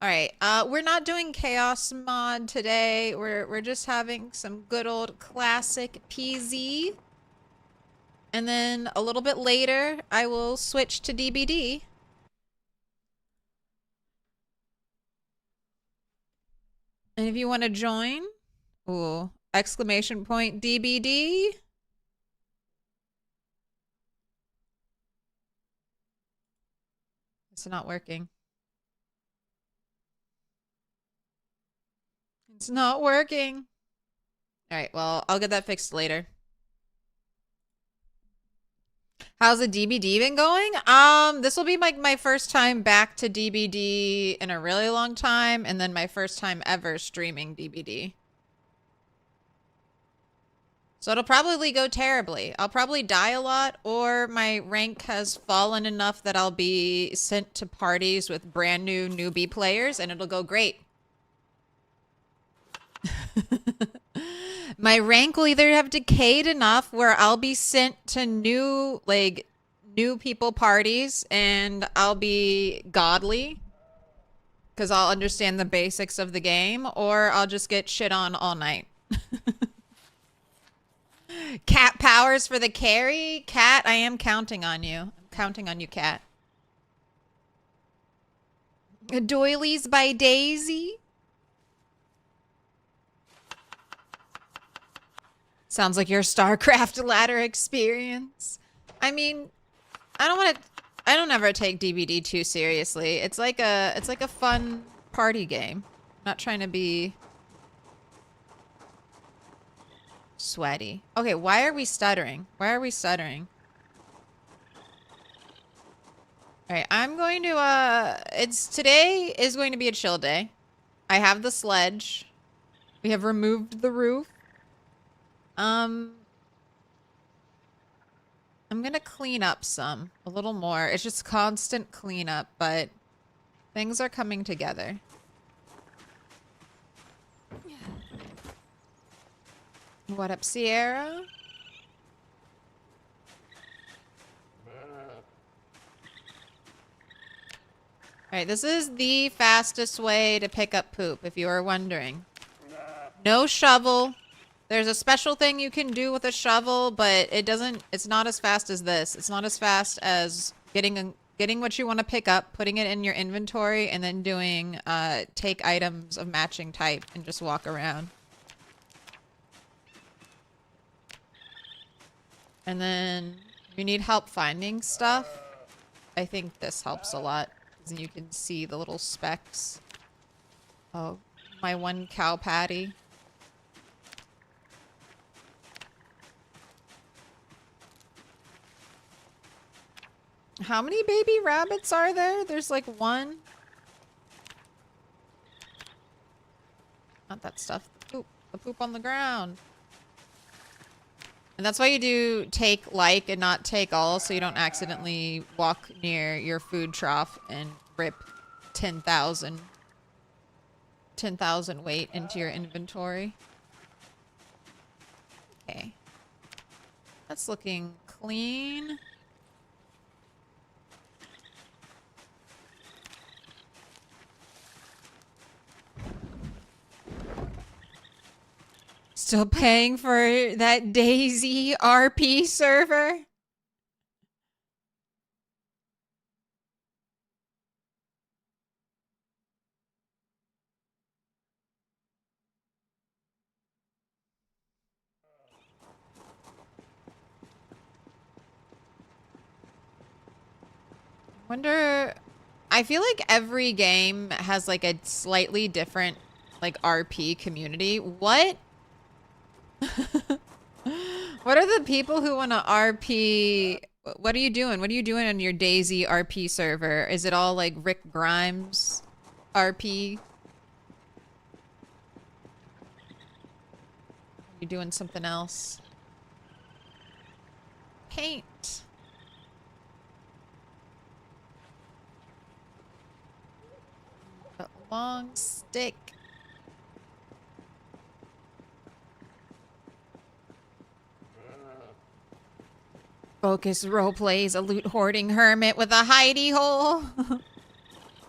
Alright, we're not doing Chaos mod today. We're just having some good old classic PZ. And then a little bit later, I will switch to DBD. And if you want to join, ooh, exclamation point DBD. It's not working. It's not working. All right, well, I'll get that fixed later. How's the DBD been going? This will be like my first time back to DBD in a really long time, and then my first time ever streaming DBD. So it'll probably go terribly. I'll probably die a lot, or my rank has fallen enough that I'll be sent to parties with brand new newbie players, and it'll go great. My rank will either have decayed enough where I'll be sent to new people parties and I'll be godly because I'll understand the basics of the game, or I'll just get shit on all night. Cat powers for the carry. Cat, I am counting on you. I'm counting on you, Cat. Doilies by Daisy. Sounds like your StarCraft ladder experience. I mean, I don't ever take DBD too seriously. It's like a fun party game. I'm not trying to be sweaty. Okay, why are we stuttering? Why are we stuttering? All right, I'm going to today is going to be a chill day. I have the sledge. We have removed the roof. I'm gonna clean up a little more. It's just constant cleanup, but things are coming together. What up, Sierra? Alright, this is the fastest way to pick up poop, if you are wondering. No shovel. There's a special thing you can do with a shovel, but it's not as fast as this. It's not as fast as getting what you want to pick up, putting it in your inventory, and then doing take items of matching type and just walk around. And then if you need help finding stuff, I think this helps a lot. Because you can see the little specks. Oh, my one cow patty. How many baby rabbits are there? There's like one. Not that stuff. The poop on the ground. And that's why you do take like and not take all, so you don't accidentally walk near your food trough and rip 10,000 weight into your inventory. Okay. That's looking clean. Still paying for that Daisy RP server? Wonder, I feel like every game has like a slightly different like RP community. What? What are the people who want to RP? What are you doing? What are you doing on your Daisy RP server? Is it all like Rick Grimes RP? You doing something else? Paint. A long stick. Focus roleplays a loot hoarding hermit with a hidey hole.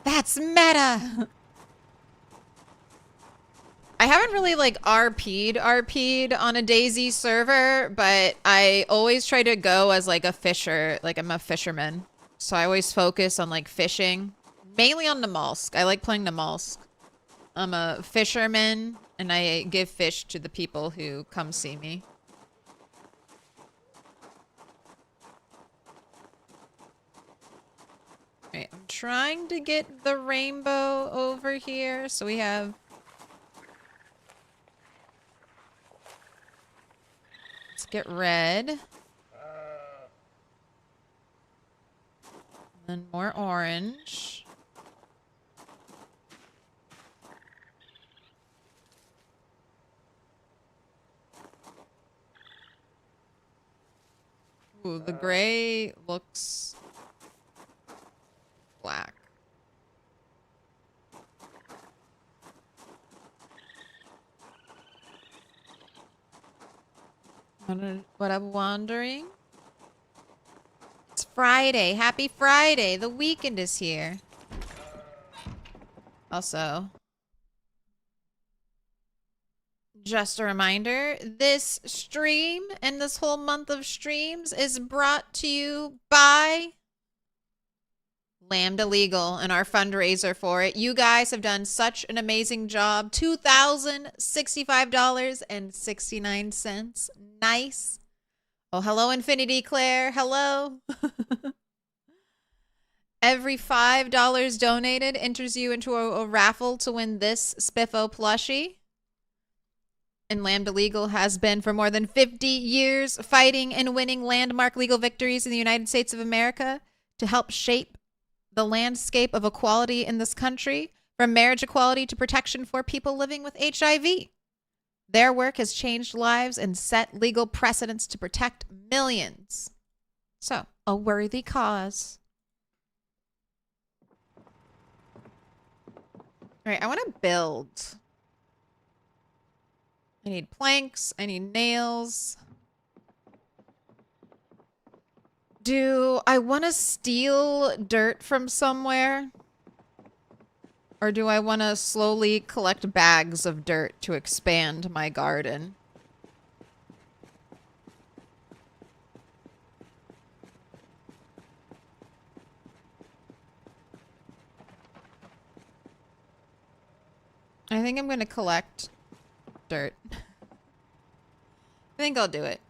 That's meta. I haven't really like RP'd on a DayZ server, but I always try to go as like a fisher, like I'm a fisherman. So I always focus on like fishing, mainly on Namalsk. I like playing Namalsk. I'm a fisherman and I give fish to the people who come see me. Right, I'm trying to get the rainbow over here. So we have... Let's get red. Then more orange. Ooh, the gray looks black. What I'm wondering. It's Friday. Happy Friday. The weekend is here. Also, just a reminder, this stream and this whole month of streams is brought to you by Lambda Legal and our fundraiser for it. You guys have done such an amazing job. $2,065.69. Nice. Oh, hello, Infinity Claire. Hello. Every $5 donated enters you into a raffle to win this Spiffo plushie. And Lambda Legal has been for more than 50 years fighting and winning landmark legal victories in the United States of America to help shape the landscape of equality in this country, from marriage equality to protection for people living with HIV. Their work has changed lives and set legal precedents to protect millions. So, a worthy cause. All right, I want to build. I need planks. I need nails. Do I want to steal dirt from somewhere? Or do I want to slowly collect bags of dirt to expand my garden? I think I'm going to collect dirt. I think I'll do it.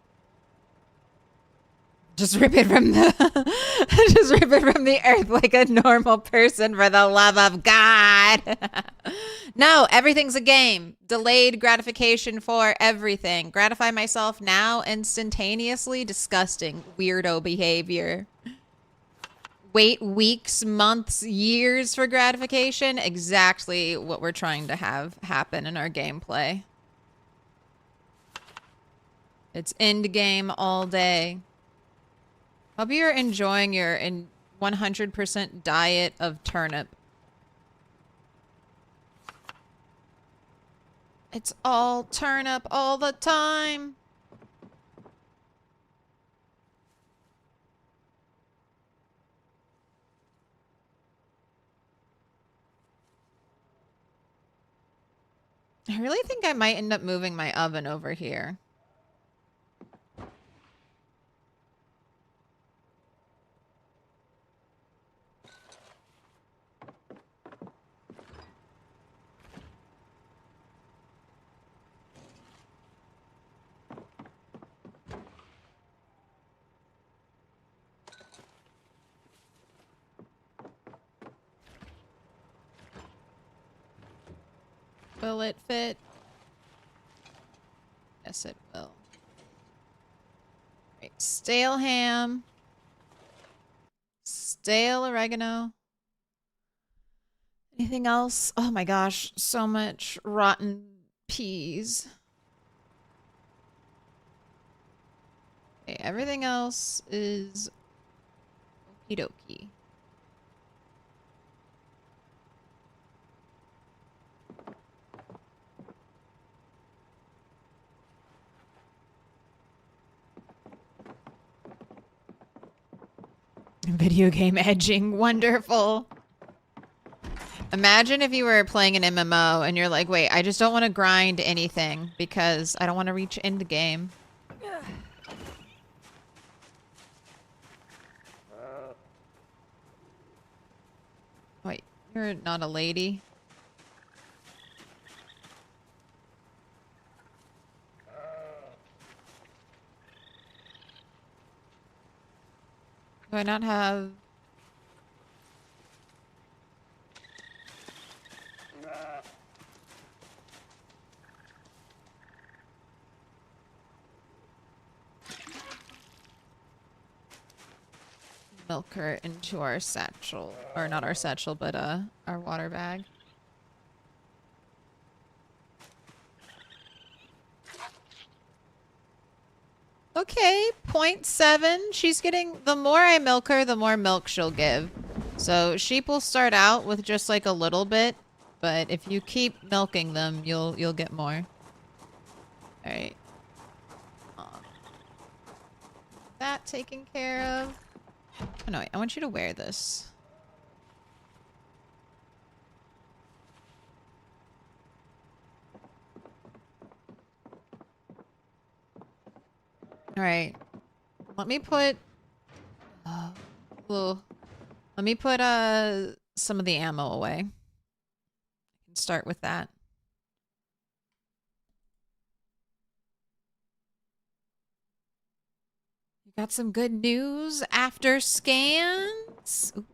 Just rip it from the just rip it from the earth like a normal person, for the love of God. No, everything's a game. Delayed gratification for everything. Gratify myself now instantaneously. Disgusting. Weirdo behavior. Wait weeks, months, years for gratification. Exactly what we're trying to have happen in our gameplay. It's end game all day. Hope you're enjoying your 100% diet of turnip. It's all turnip all the time. I really think I might end up moving my oven over here. Will it fit? Yes, it will. Right. Stale ham. Stale oregano. Anything else? Oh my gosh, so much rotten peas. Okay, everything else is okie dokie. Video game edging, wonderful. Imagine if you were playing an MMO and you're like, wait, I just don't want to grind anything because I don't want to reach end game. Wait, you're not a lady? Do I not have... milk her into our satchel. Or not our satchel, but our water bag. Okay, 0.7. She's getting... The more I milk her, the more milk she'll give. So sheep will start out with just like a little bit, but if you keep milking them, you'll get more. Alright. That taken care of. Oh no, wait, I want you to wear this. Alright. Let me put... well, let me put some of the ammo away. I can start with that. You got some good news after scans? Ooh.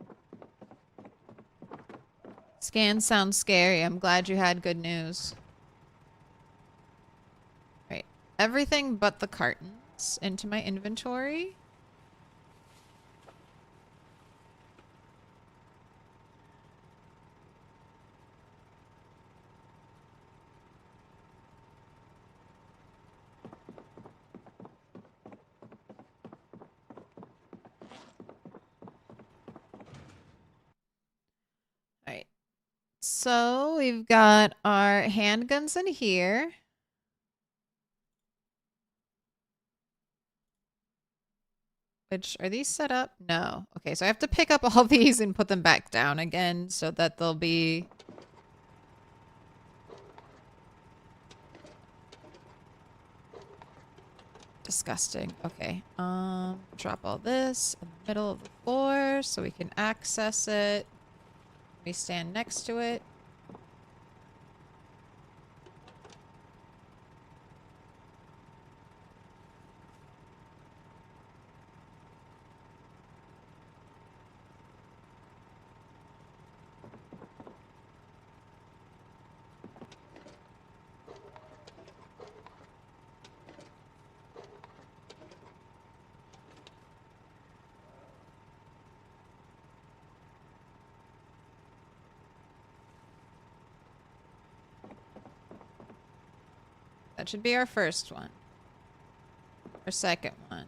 Scans sound scary. I'm glad you had good news. Right. Everything but the cartons into my inventory. Alright. So we've got our handguns in here. Which, are these set up? No. Okay, so I have to pick up all these and put them back down again so that they'll be... disgusting. Okay. Drop all this in the middle of the floor so we can access it. We stand next to it. That should be our first one. Our second one.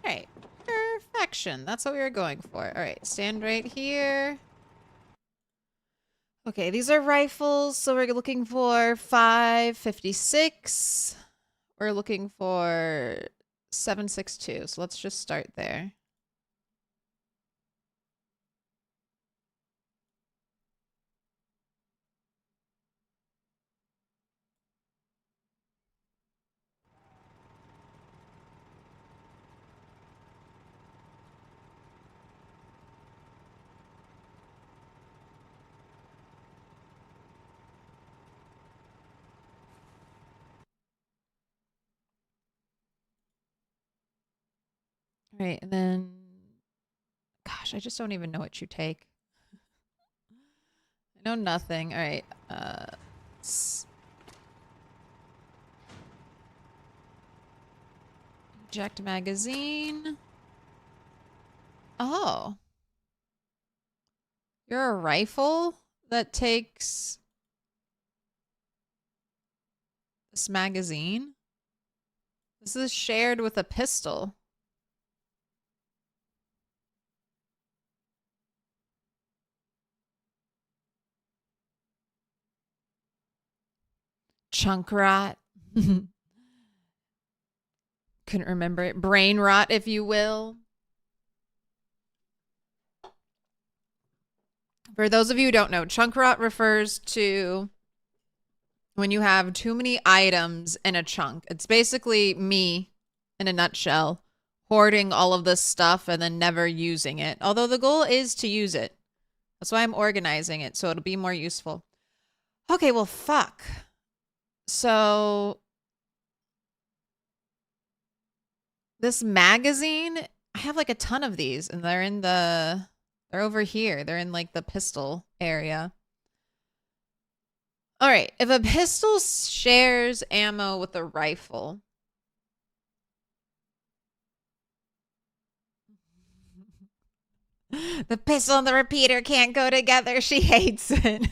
Alright. Perfection. That's what we were going for. Alright, stand right here. Okay, these are rifles, so we're looking for 5.56. We're looking for 7.62, so let's just start there. All right, and then, gosh, I just don't even know what you take. I know nothing. All right, eject magazine. Oh, you're a rifle that takes this magazine. This is shared with a pistol. Chunk rot. Couldn't remember it. Brain rot, if you will. For those of you who don't know, chunk rot refers to when you have too many items in a chunk. It's basically me, in a nutshell, hoarding all of this stuff and then never using it. Although the goal is to use it. That's why I'm organizing it, so it'll be more useful. Okay, well, fuck. So this magazine, I have like a ton of these, and they're over here. They're in like the pistol area. All right, if a pistol shares ammo with a rifle. The pistol and the repeater can't go together. She hates it.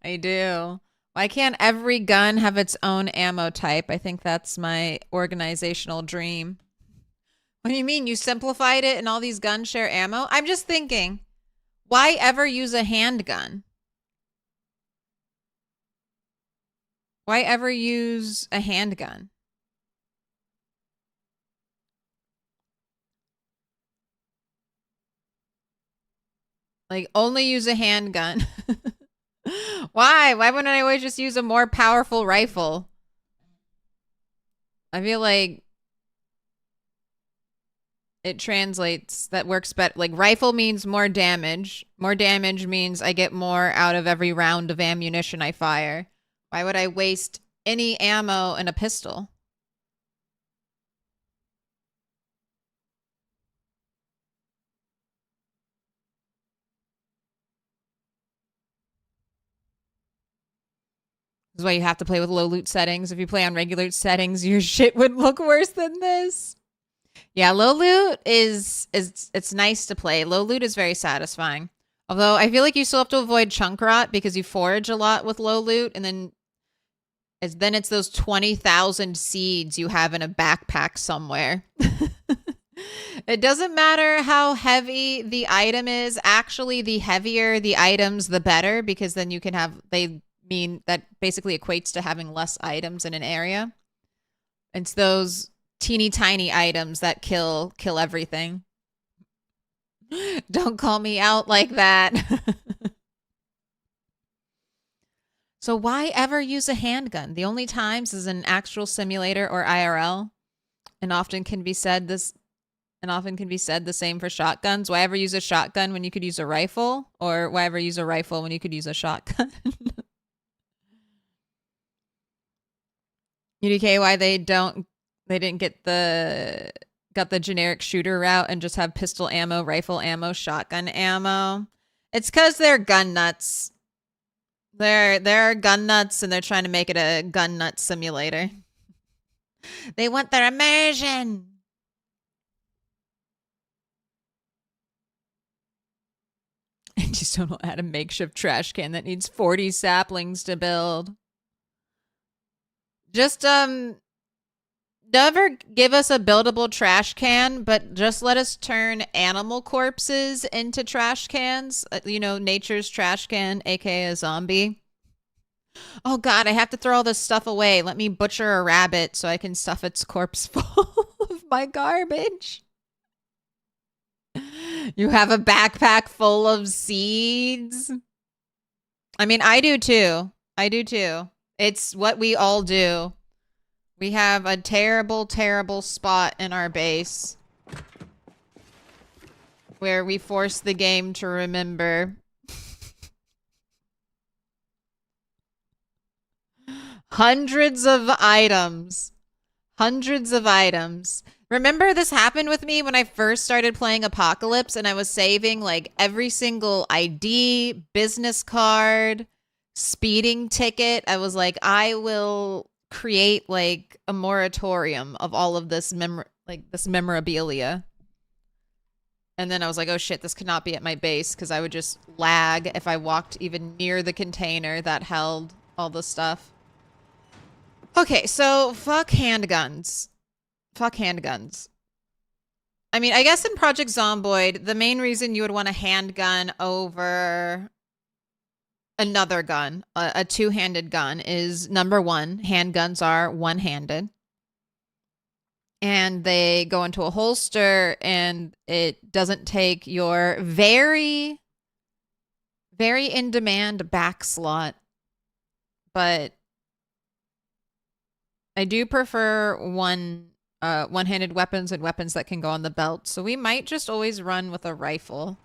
I do. Why can't every gun have its own ammo type? I think that's my organizational dream. What do you mean? You simplified it and all these guns share ammo? I'm just thinking, why ever use a handgun? Why ever use a handgun? Like, only use a handgun. Why? Why wouldn't I always just use a more powerful rifle? I feel like it translates, that works better. Like, rifle means more damage. More damage means I get more out of every round of ammunition I fire. Why would I waste any ammo in a pistol? This is why you have to play with low loot settings. If you play on regular settings, your shit would look worse than this. Yeah, low loot is it's nice to play. Low loot is very satisfying. Although I feel like you still have to avoid chunk rot because you forage a lot with low loot, and then it's those 20,000 seeds you have in a backpack somewhere. It doesn't matter how heavy the item is. Actually, the heavier the items, the better, because then you can have, they mean that basically equates to having less items in an area. It's those teeny tiny items that kill everything. Don't call me out like that. So why ever use a handgun? The only times is an actual simulator or IRL, and often can be said the same for shotguns. Why ever use a shotgun when you could use a rifle? Or why ever use a rifle when you could use a shotgun? UDK, why they didn't get the generic shooter route and just have pistol ammo, rifle ammo, shotgun ammo? It's because they're gun nuts. They're gun nuts, and they're trying to make it a gun nut simulator. They want their immersion. I just don't know how to makeshift trash can that needs 40 saplings to build. Just never give us a buildable trash can, but just let us turn animal corpses into trash cans. You know, nature's trash can, aka a zombie. Oh god, I have to throw all this stuff away. Let me butcher a rabbit so I can stuff its corpse full of my garbage. You have a backpack full of seeds? I mean, I do too. I do too. It's what we all do. We have a terrible, terrible spot in our base where we force the game to remember. Hundreds of items. Hundreds of items. Remember this happened with me when I first started playing Apocalypse, and I was saving like every single ID, business card, speeding ticket. I was like, I will create like a moratorium of all of this memorabilia. And then I was like, oh shit, this could not be at my base, because I would just lag if I walked even near the container that held all the stuff. Okay, so fuck handguns. Fuck handguns. I mean, I guess in Project Zomboid, the main reason you would want a handgun over another gun, a two-handed gun, is number one. Handguns are one-handed. And they go into a holster, and it doesn't take your very, very in-demand back slot. But I do prefer one-handed weapons and weapons that can go on the belt. So we might just always run with a rifle.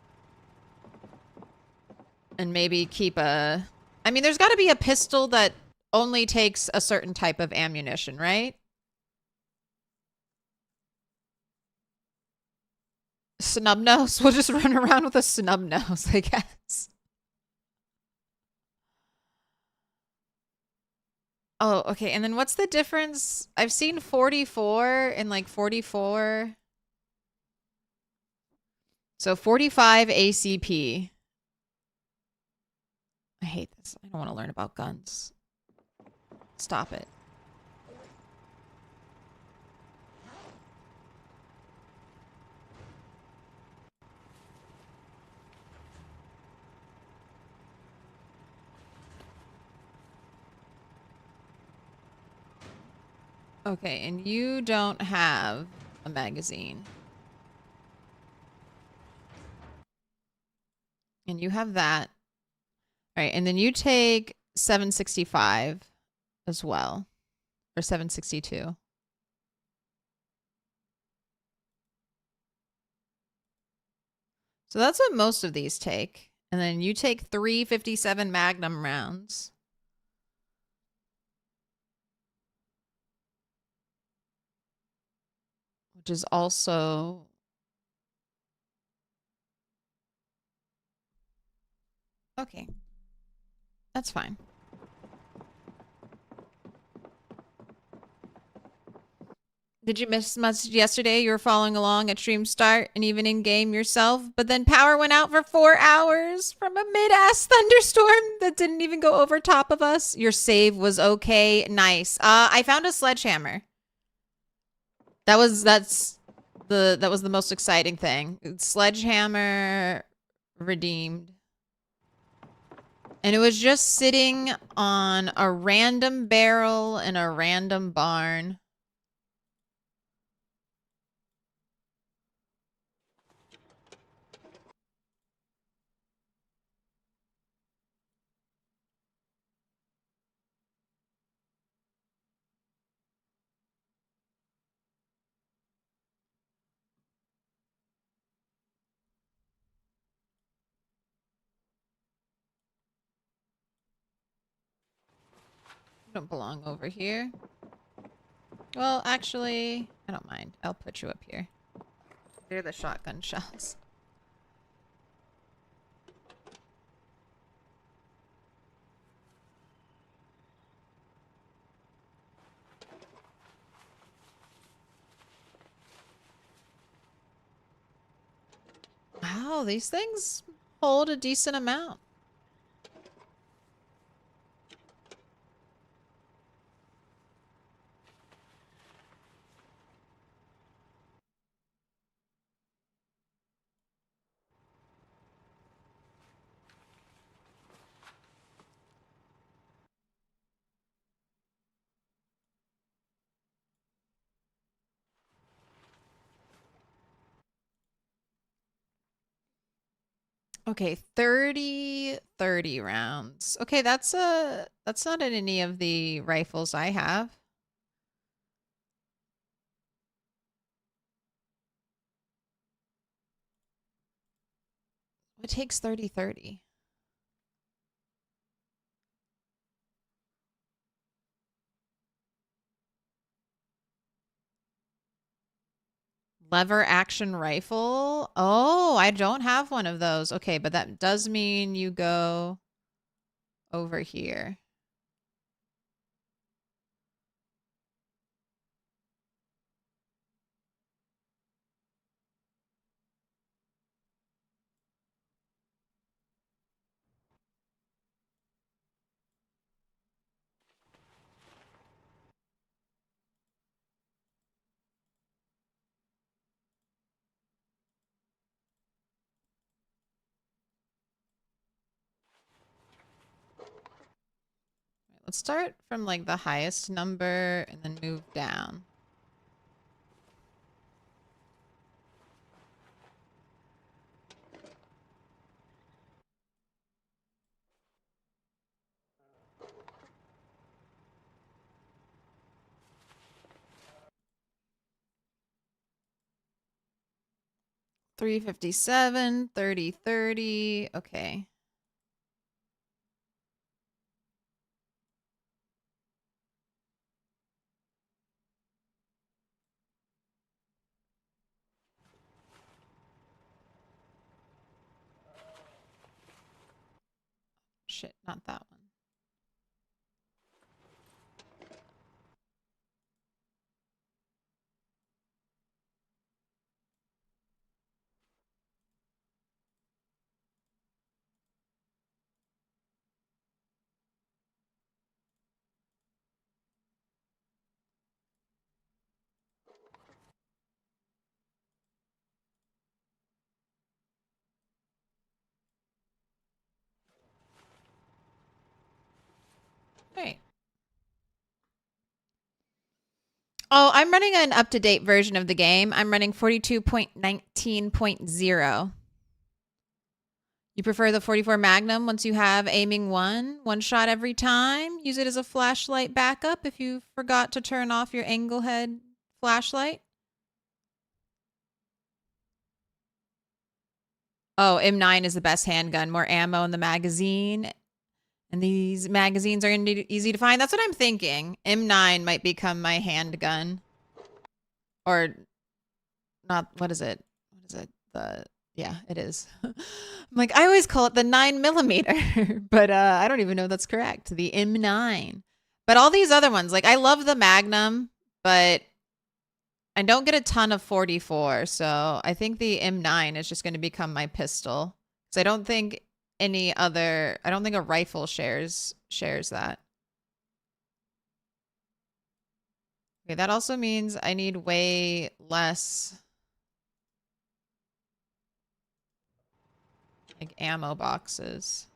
And maybe keep a... I mean, there's got to be a pistol that only takes a certain type of ammunition, right? Snub nose? We'll just run around with a snub nose, I guess. Oh, okay. And then what's the difference? I've seen 44 and like 44. So 45 ACP. I hate this. I don't want to learn about guns. Stop it. Okay, and you don't have a magazine. And you have that. All right, and then you take 765 as well. Or 762. So that's what most of these take. And then you take 357 Magnum rounds. Which is also... Okay. That's fine. Did you miss much yesterday? You were following along at stream start and even in game yourself, but then power went out for 4 hours from a mid-ass thunderstorm that didn't even go over top of us. Your save was okay. Nice. I found a sledgehammer. That was the most exciting thing. Sledgehammer redeemed. And it was just sitting on a random barrel in a random barn. You don't belong over here. Well, actually, I don't mind. I'll put you up here. They're the shotgun shells. Wow, these things hold a decent amount. Okay, 30 rounds. Okay, that's not in any of the rifles I have. What takes 30-30? Lever action rifle? Oh, I don't have one of those. Okay, but that does mean you go over here. Let's start from like the highest number and then move down. $357, $30. Okay. Shit, not that one. Right. Oh, I'm running an up-to-date version of the game. I'm running 42.19.0. You prefer the 44 Magnum once you have aiming one shot every time. Use it as a flashlight backup if you forgot to turn off your angle head flashlight. Oh, M9 is the best handgun. More ammo in the magazine. And these magazines are easy to find. That's what I'm thinking. M9 might become my handgun. Or not, what is it? What is it? Yeah, it is. I'm like, I always call it the 9mm, but I don't even know if that's correct. The M9. But all these other ones, like I love the Magnum, but I don't get a ton of 44, so I think the M9 is just going to become my pistol. So I don't think I don't think a rifle shares that. Okay, that also means I need way less like ammo boxes.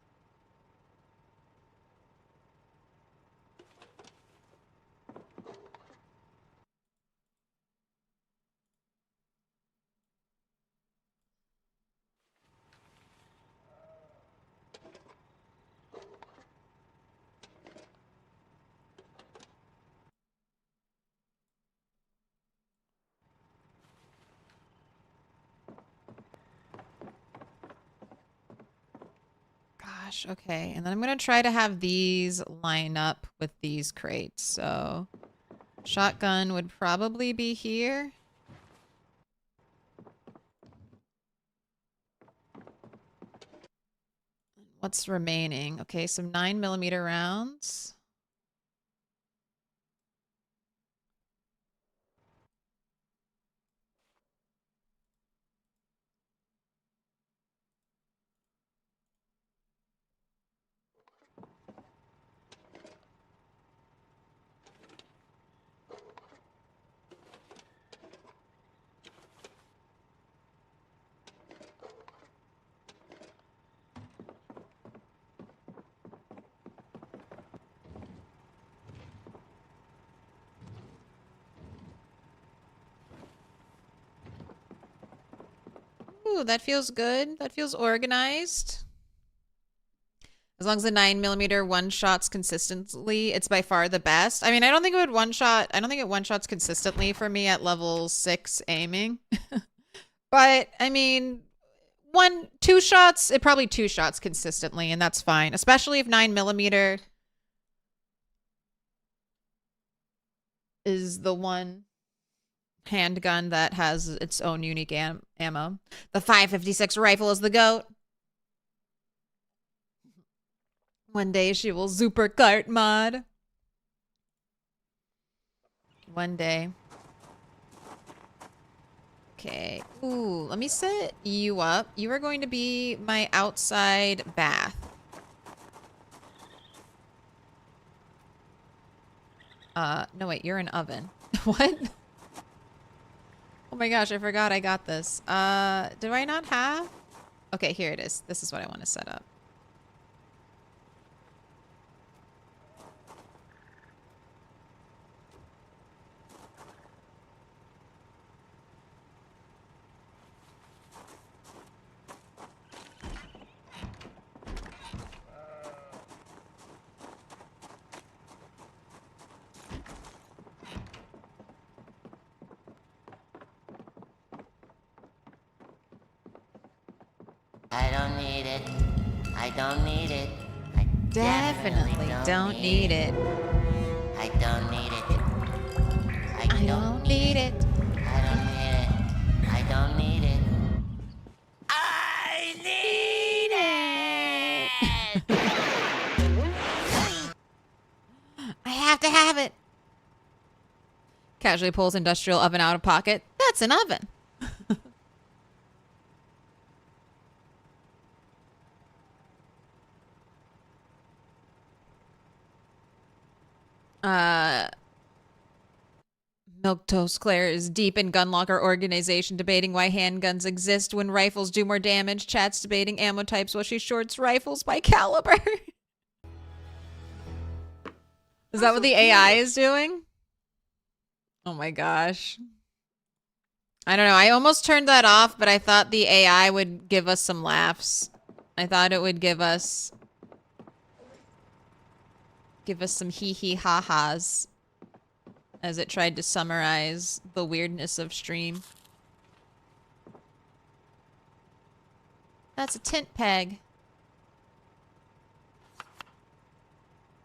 Gosh, okay. And then I'm going to try to have these line up with these crates. So shotgun would probably be here. What's remaining? Okay, some 9mm rounds. Ooh, that feels good. That feels organized. As long as the 9mm one shots consistently, it's by far the best. I mean, I don't think it one shots consistently for me at level 6 aiming. But I mean, two shots, it probably two shots consistently, and that's fine. Especially if 9mm is the one handgun that has its own unique ammo. The 5.56 rifle is the GOAT. One day she will super cart mod. One day. Okay. Ooh, let me set you up. You are going to be my outside bath. No wait, you're an oven. What? Oh my gosh, I forgot I got this. Do I not have? Okay, here it is. This is what I want to set up. I don't need it. I Definitely don't need it. I don't need it. I don't need it. I don't need it. I don't need it. I need it! I have to have it. Casually pulls industrial oven out of pocket. That's an oven. Milquetoast Claire is deep in gun locker organization, debating why handguns exist when rifles do more damage. Chat's debating ammo types while she sorts rifles by caliber. Is that what the AI is doing? Oh my gosh. I don't know. I almost turned that off, but I thought the AI would give us some laughs. I thought it would give us some hee ha-has as it tried to summarize the weirdness of stream. That's a tent peg.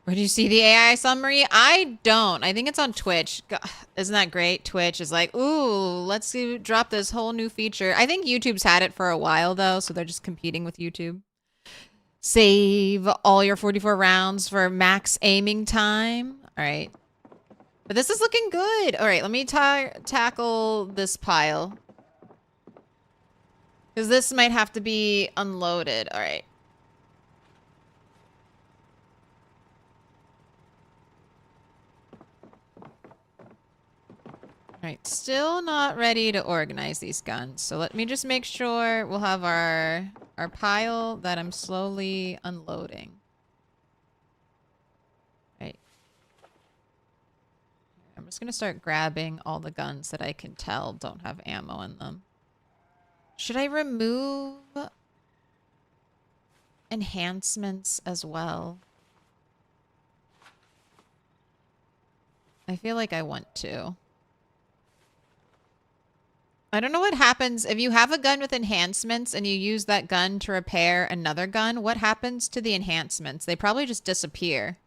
Where do you see the AI summary? I don't. I think it's on Twitch. God, isn't that great? Twitch is like, ooh, let's drop this whole new feature. I think YouTube's had it for a while, though, so they're just competing with YouTube. Save all your 44 rounds for max aiming time. All right. But this is looking good. All right, let me tackle this pile. Because this might have to be unloaded. All right. All right, still not ready to organize these guns. So let me just make sure we'll have our pile that I'm slowly unloading. Right. I'm just going to start grabbing all the guns that I can tell don't have ammo in them. Should I remove enhancements as well? I feel like I want to. I don't know what happens if you have a gun with enhancements and you use that gun to repair another gun. What happens to the enhancements? They probably just disappear.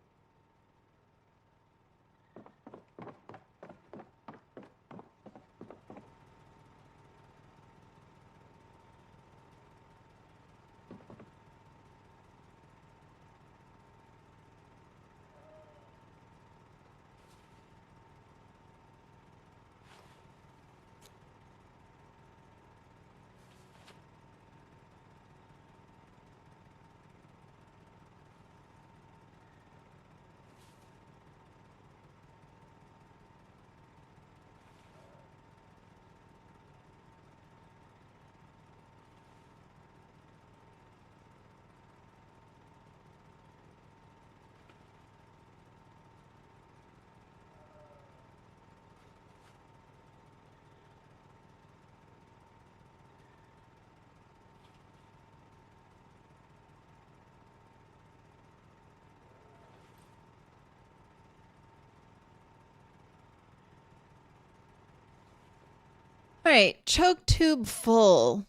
All right, choke tube full.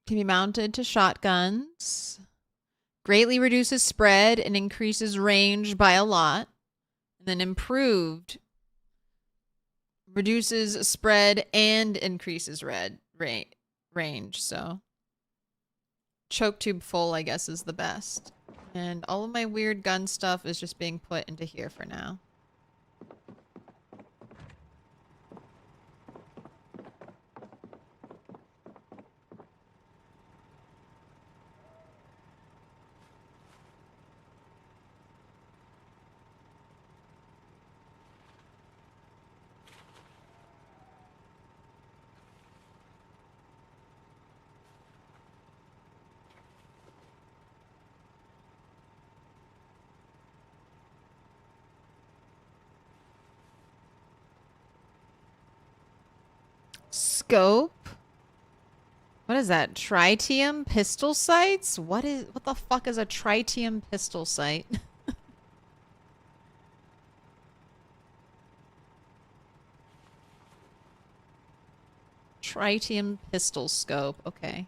Can be mounted to shotguns. Greatly reduces spread and increases range by a lot. And then improved. Reduces spread and increases range. So choke tube full, I guess, is the best. And all of my weird gun stuff is just being put into here for now. Scope? What is that? Tritium pistol sights? What the fuck is a tritium pistol sight? Tritium pistol scope. Okay.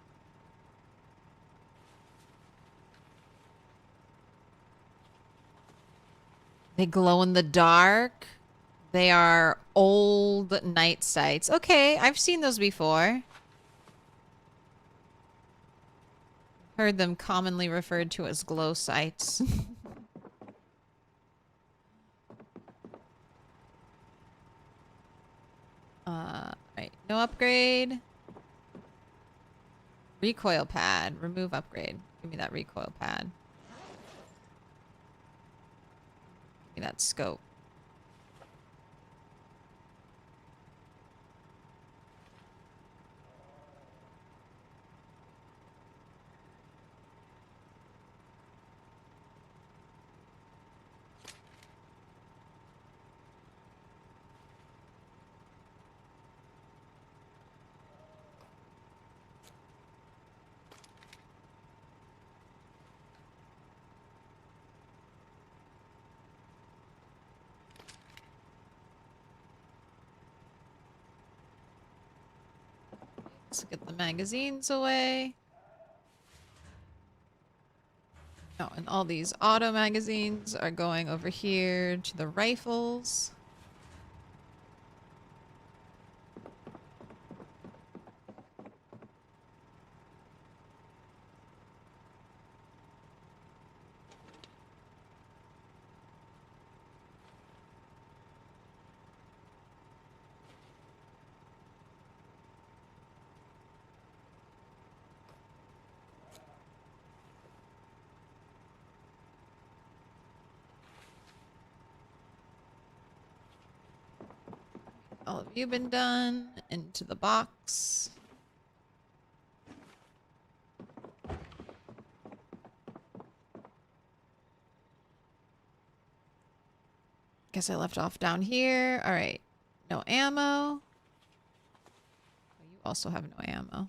They glow in the dark. They are old night sights. Okay, I've seen those before. Heard them commonly referred to as glow sights. Right. No upgrade. Recoil pad. Remove upgrade. Give me that recoil pad. Give me that scope. Let's get the magazines away. Oh, and all these auto magazines are going over here to the rifles. All of you been done. Into the box. Guess I left off down here. All right. No ammo. You also have no ammo.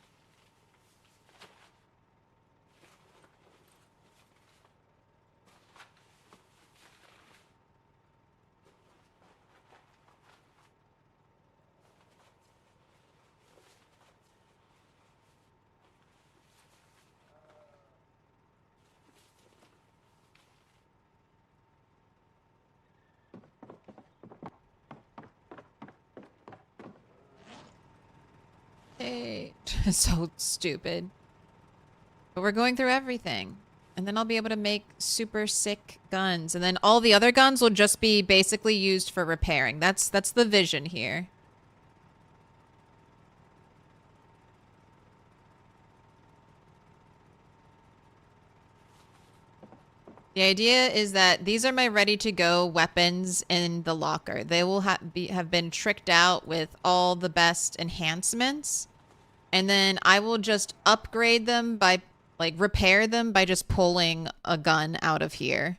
Hey, so stupid. But we're going through everything. And then I'll be able to make super sick guns. And then all the other guns will just be basically used for repairing. That's the vision here. The idea is that these are my ready-to-go weapons in the locker. They will have been tricked out with all the best enhancements. And then I will just upgrade them by, like, repair them by just pulling a gun out of here.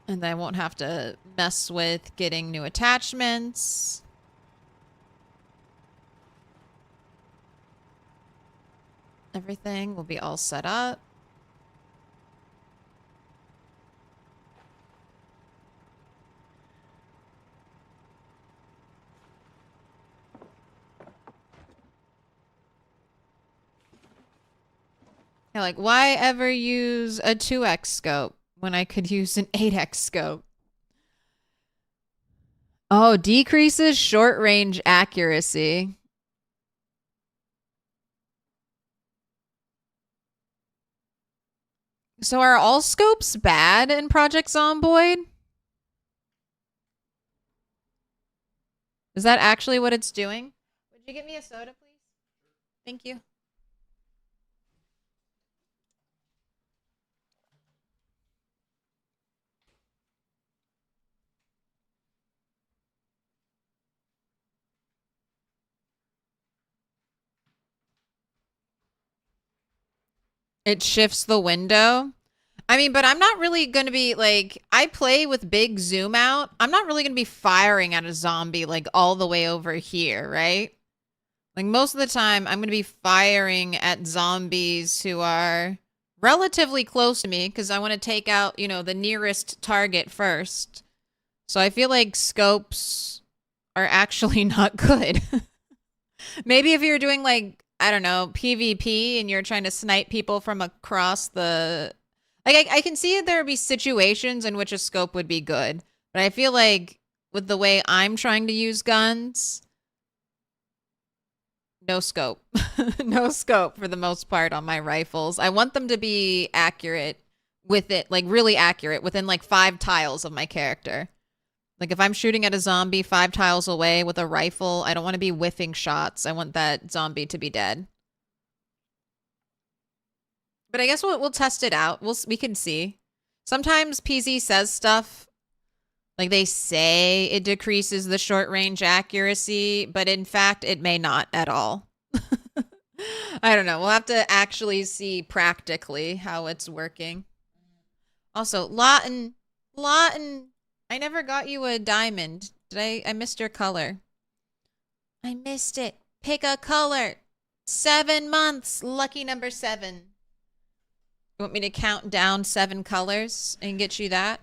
And I won't have to mess with getting new attachments. Everything will be all set up. Yeah, like, why ever use a 2x scope when I could use an 8x scope? Oh, decreases short range accuracy. So are all scopes bad in Project Zomboid? Is that actually what it's doing? Would you get me a soda, please? Thank you. It shifts the window. I mean, but I'm not really going to be like, I play with big zoom out. I'm not really going to be firing at a zombie like all the way over here, right? Like most of the time, I'm going to be firing at zombies who are relatively close to me because I want to take out, you know, the nearest target first. So I feel like scopes are actually not good. Maybe if you're doing like I don't know, PvP and you're trying to snipe people from across the... Like, I can see there would be situations in which a scope would be good. But I feel like with the way I'm trying to use guns, no scope. No scope for the most part on my rifles. I want them to be accurate with it, like really accurate, within like 5 tiles of my character. Like if I'm shooting at a zombie 5 tiles away with a rifle, I don't want to be whiffing shots. I want that zombie to be dead. But I guess we'll test it out. We can see. Sometimes PZ says stuff like they say it decreases the short range accuracy, but in fact it may not at all. I don't know. We'll have to actually see practically how it's working. Also, Lawton, I never got you a diamond. I missed your color. I missed it. Pick a color. 7 months. Lucky number 7. You want me to count down 7 colors and get you that?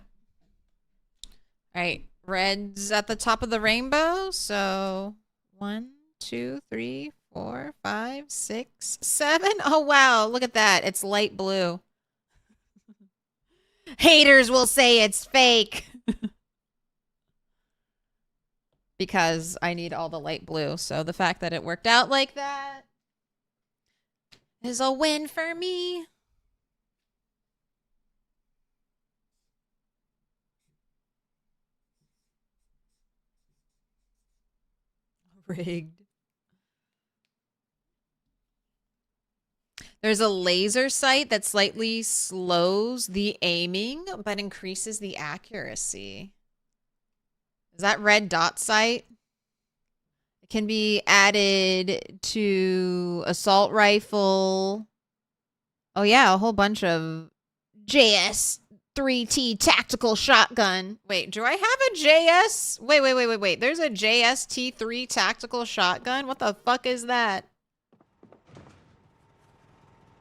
All right. Red's at the top of the rainbow. So 1, 2, 3, 4, 5, 6, 7. Oh, wow. Look at that. It's light blue. Haters will say it's fake. Because I need all the light blue. So the fact that it worked out like that is a win for me. Rigged. There's a laser sight that slightly slows the aiming, but increases the accuracy. Is that red dot sight? It can be added to assault rifle. Oh yeah, a whole bunch of JS3T tactical shotgun. Wait, do I have a JS? Wait. There's a JST3 tactical shotgun? What the fuck is that?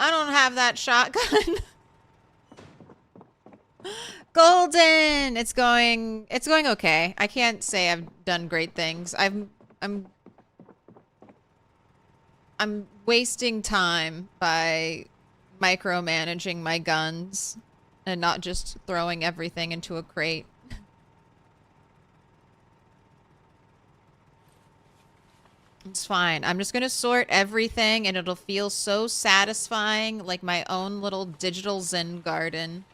I don't have that shotgun. Golden! It's going okay. I can't say I've done great things. I'm wasting time by micromanaging my guns and not just throwing everything into a crate. It's fine. I'm just gonna sort everything and it'll feel so satisfying, like my own little digital zen garden.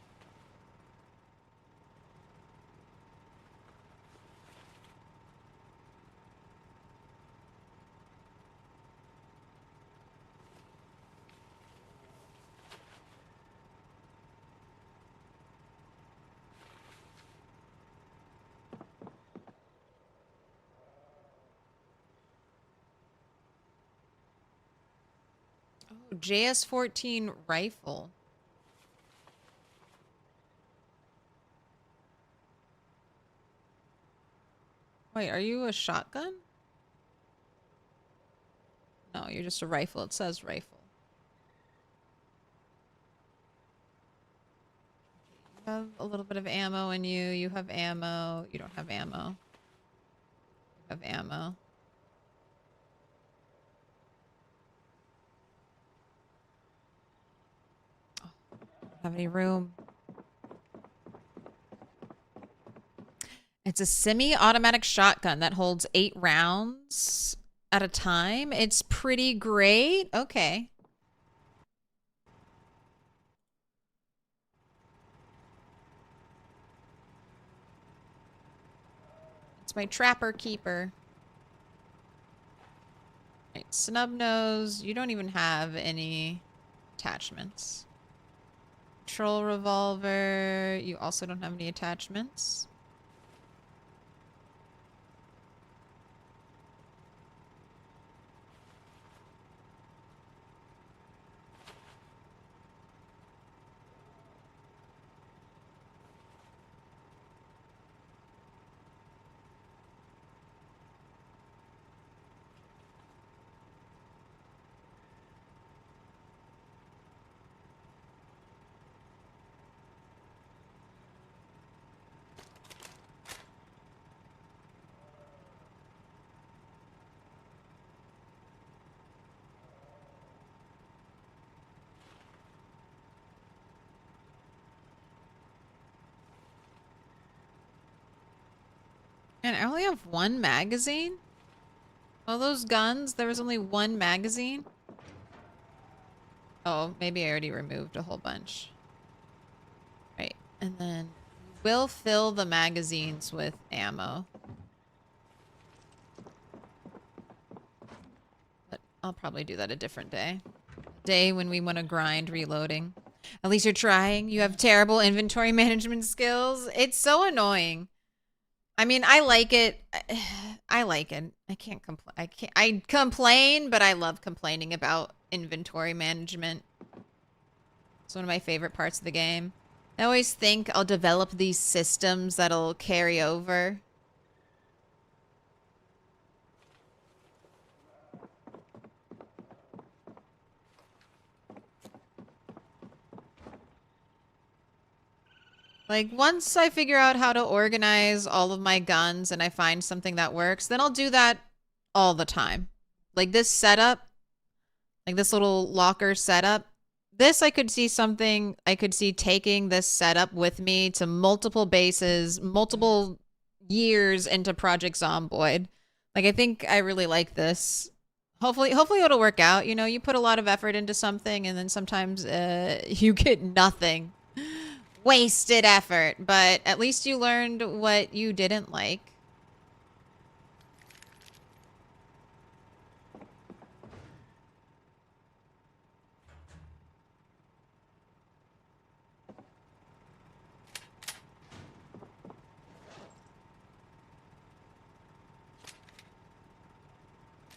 JS14 rifle. Wait, are you a shotgun? No, you're just a rifle. It says rifle. You have a little bit of ammo in you. You have ammo. You don't have ammo. You have ammo. Have any room. It's a semi-automatic shotgun that holds 8 rounds at a time. It's pretty great. Okay. It's my trapper keeper. Right, snub nose. You don't even have any attachments. Troll revolver. You also don't have any attachments. And I only have one magazine? All those guns, there was only one magazine? Oh, maybe I already removed a whole bunch. Right, and then we'll fill the magazines with ammo. But I'll probably do that a different day. A day when we want to grind reloading. At least you're trying. You have terrible inventory management skills. It's so annoying. I mean, I like it. I like it. I can't complain. I complain, but I love complaining about inventory management. It's one of my favorite parts of the game. I always think I'll develop these systems that'll carry over. Like, once I figure out how to organize all of my guns and I find something that works, then I'll do that all the time. Like this setup, like this little locker setup. This, I could see something, I could see taking this setup with me to multiple bases, multiple years into Project Zomboid. Like, I think I really like this. Hopefully it'll work out. You know, you put a lot of effort into something and then sometimes you get nothing. Wasted effort, but at least you learned what you didn't like.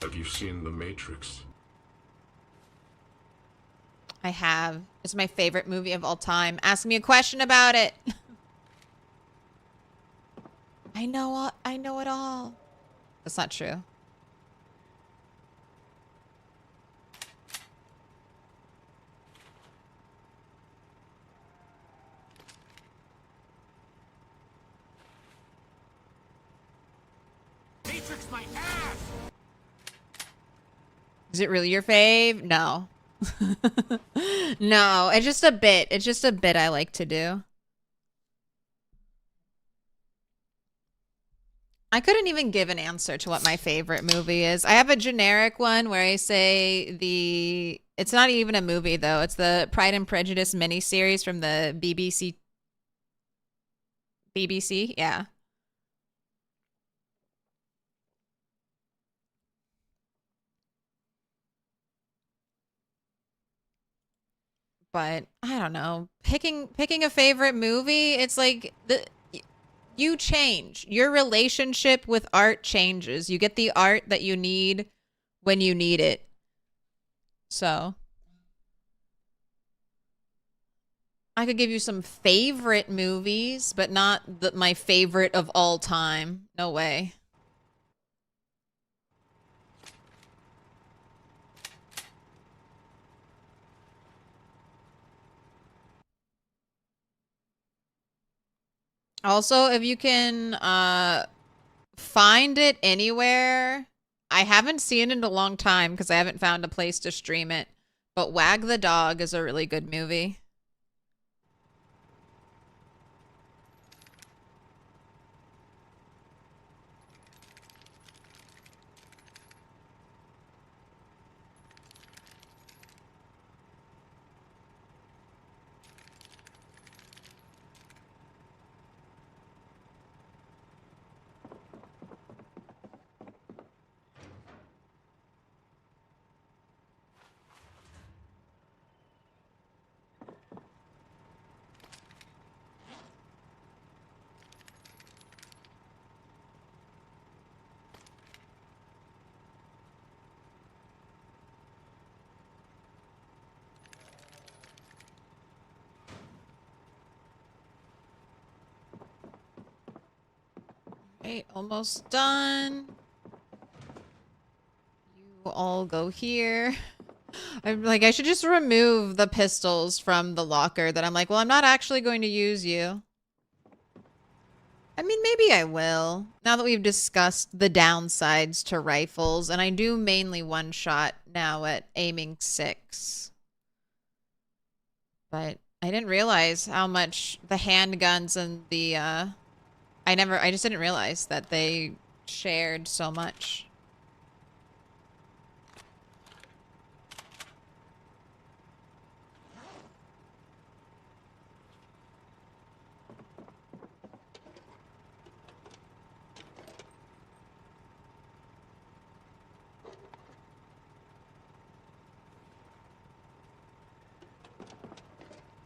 Have you seen The Matrix? I have. It's my favorite movie of all time. Ask me a question about it. I know it all. That's not true. Matrix my ass! Is it really your fave? No. No, it's just a bit. It's just a bit I like to do. I couldn't even give an answer to what my favorite movie is. I have a generic one where I say it's not even a movie though. It's the Pride and Prejudice miniseries from the BBC. BBC, yeah. But I don't know. Picking a favorite movie, it's like you change. Your relationship with art changes. You get the art that you need when you need it. So I could give you some favorite movies, but not my favorite of all time. No way. Also, if you can find it anywhere, I haven't seen it in a long time because I haven't found a place to stream it. But Wag the Dog is a really good movie. Okay, almost done. You all go here. I'm like, I should just remove the pistols from the locker that I'm like, well, I'm not actually going to use you. I mean, maybe I will. Now that we've discussed the downsides to rifles, and I do mainly one shot now at aiming 6. But I didn't realize how much the handguns and the, I I just didn't realize that they shared so much.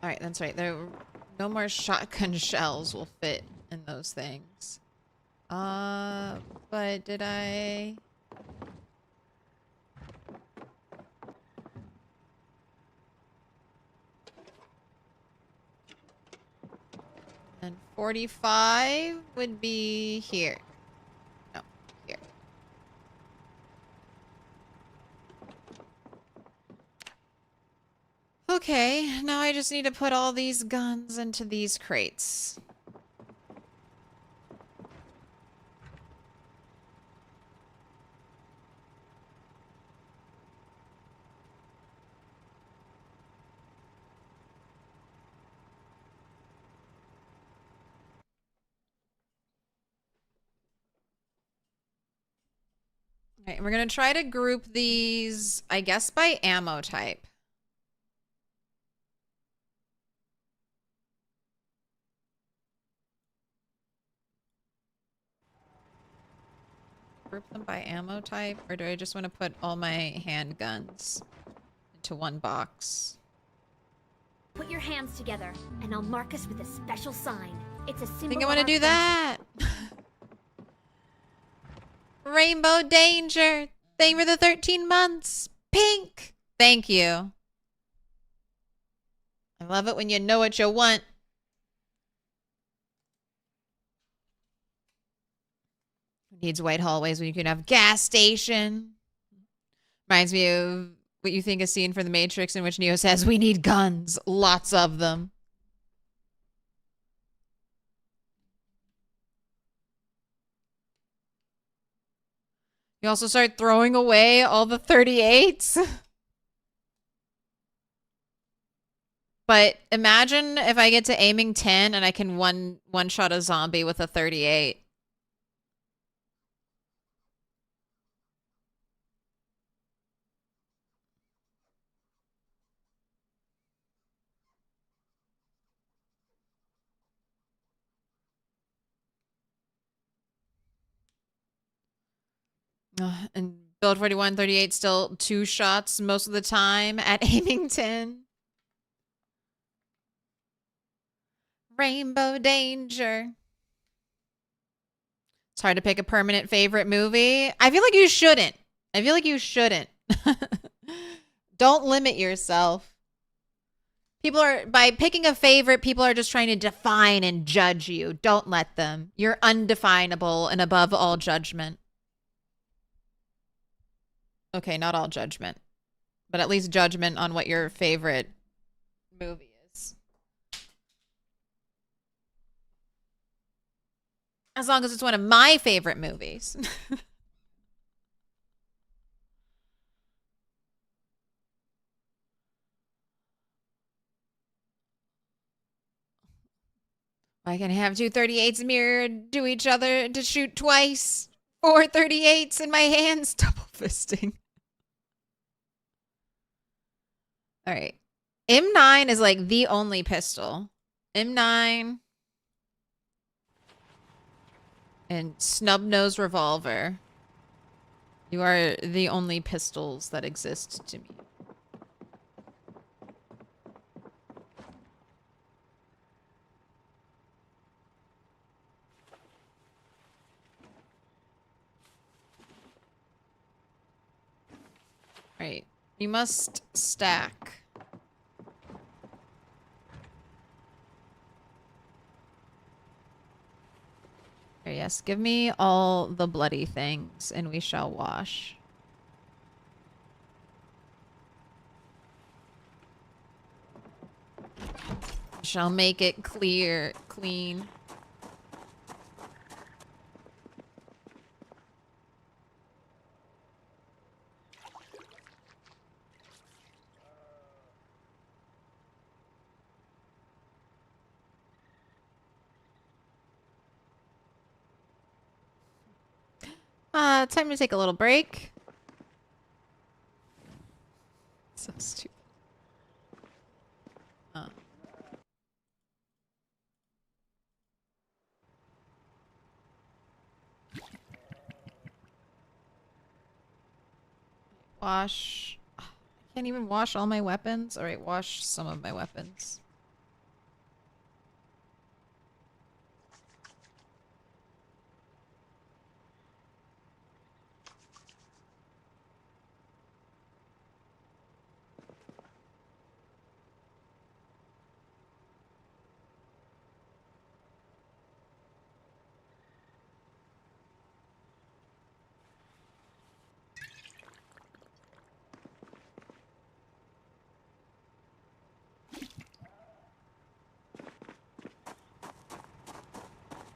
All right, that's right. There, no more shotgun shells will fit in those things. But did I? And 45 would be here. No, here. Okay, now I just need to put all these guns into these crates. Alright, we're gonna try to group these, I guess, by ammo type. Group them by ammo type, or do I just want to put all my handguns into one box? Put your hands together, and I'll mark us with a special sign. It's a symbol. I think I of want to our do friendship. that. Rainbow Danger. Thank you for the 13 months. Pink. Thank you. I love it when you know what you want. Needs white hallways when you can have gas station. Reminds me of what you think a scene for The Matrix in which Neo says, "We need guns. Lots of them." You also start throwing away all the 38s. But imagine if I get to aiming 10 and I can one shot a zombie with a 38. And build 41, 38 still 2 shots most of the time at aiming 10. Rainbow Danger. It's hard to pick a permanent favorite movie. I feel like you shouldn't. I feel like you shouldn't. Don't limit yourself. People are, by picking a favorite, people are just trying to define and judge you. Don't let them. You're undefinable and above all judgment. Okay, not all judgment, but at least judgment on what your favorite movie is. As long as it's one of my favorite movies. I can have 2 38s mirrored to each other to shoot twice. 4 38s in my hands. Double fisting. All right. M9 is like the only pistol. M9 and snub nose revolver. You are the only pistols that exist to me. Right. You must stack. Here, yes, give me all the bloody things and we shall wash. Shall make it clear, clean. Time to take a little break. So stupid. Wash. I can't even wash all my weapons. Alright, wash some of my weapons.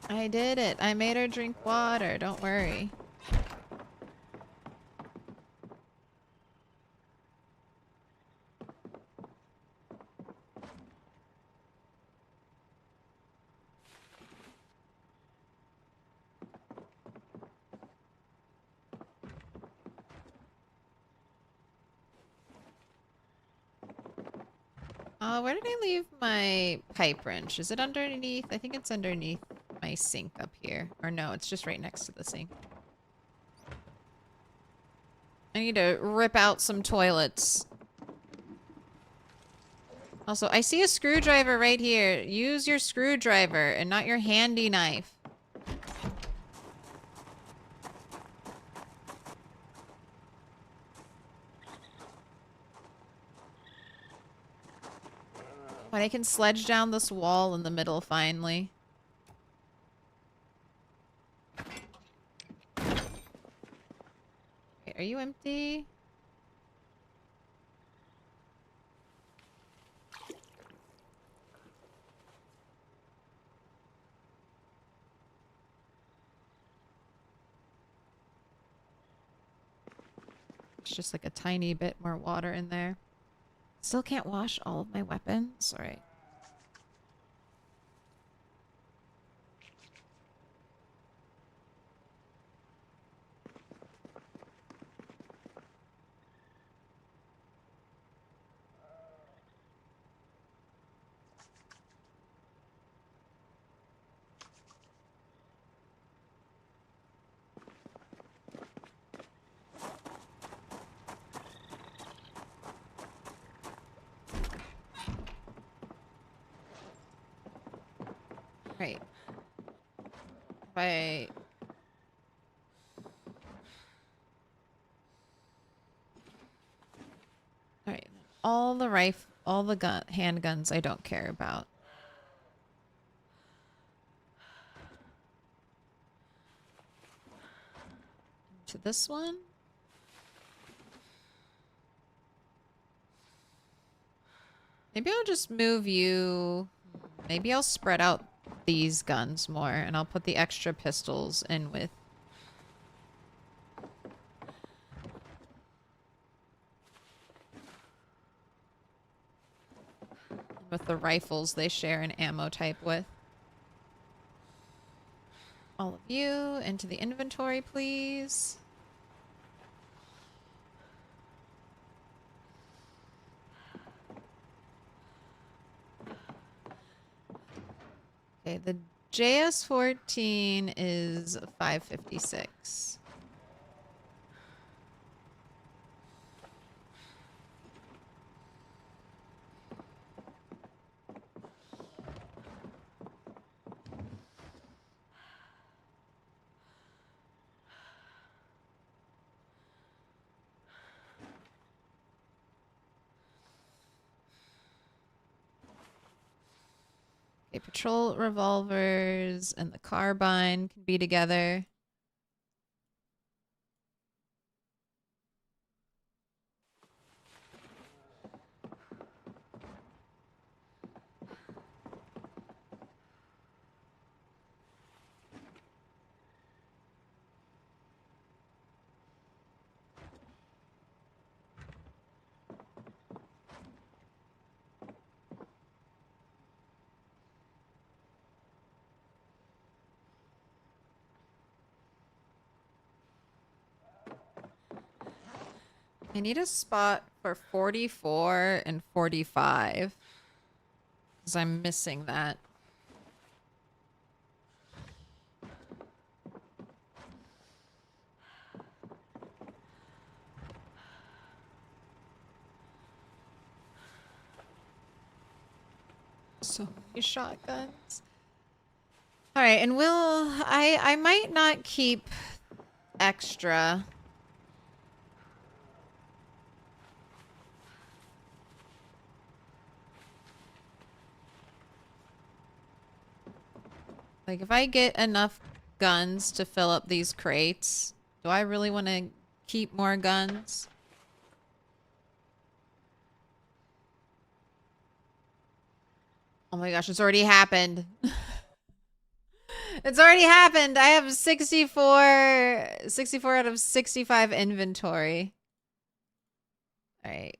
I did it. I made her drink water. Don't worry. Where did I leave my pipe wrench? Is it underneath? I think it's underneath my sink up here. Or no, it's just right next to the sink. I need to rip out some toilets. Also, I see a screwdriver right here. Use your screwdriver and not your handy knife. But I can sledge down this wall in the middle finally. Wait, are you empty? It's just like a tiny bit more water in there. Still can't wash all of my weapons? Alright. Right. If I... Alright. All the handguns I don't care about. To this one? Maybe I'll just move you... Maybe I'll spread out these guns more, and I'll put the extra pistols in with... With the rifles they share an ammo type with. All of you into the inventory, please. Okay, the JS-14 is 556. Okay, patrol revolvers and the carbine can be together. I need a spot for 44 and 45. Because I'm missing that. So many shotguns. All right, and I might not keep extra. Like if I get enough guns to fill up these crates, do I really want to keep more guns? Oh my gosh, it's already happened. It's already happened. I have 64 out of 65 inventory. All right.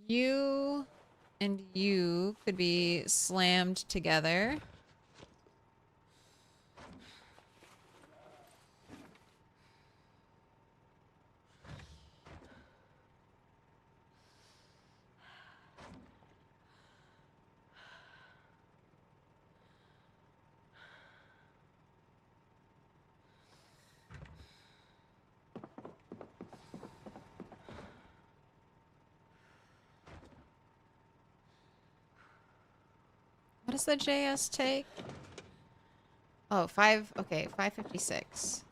You and you could be slammed together. What does the JS take? Oh, okay, 556.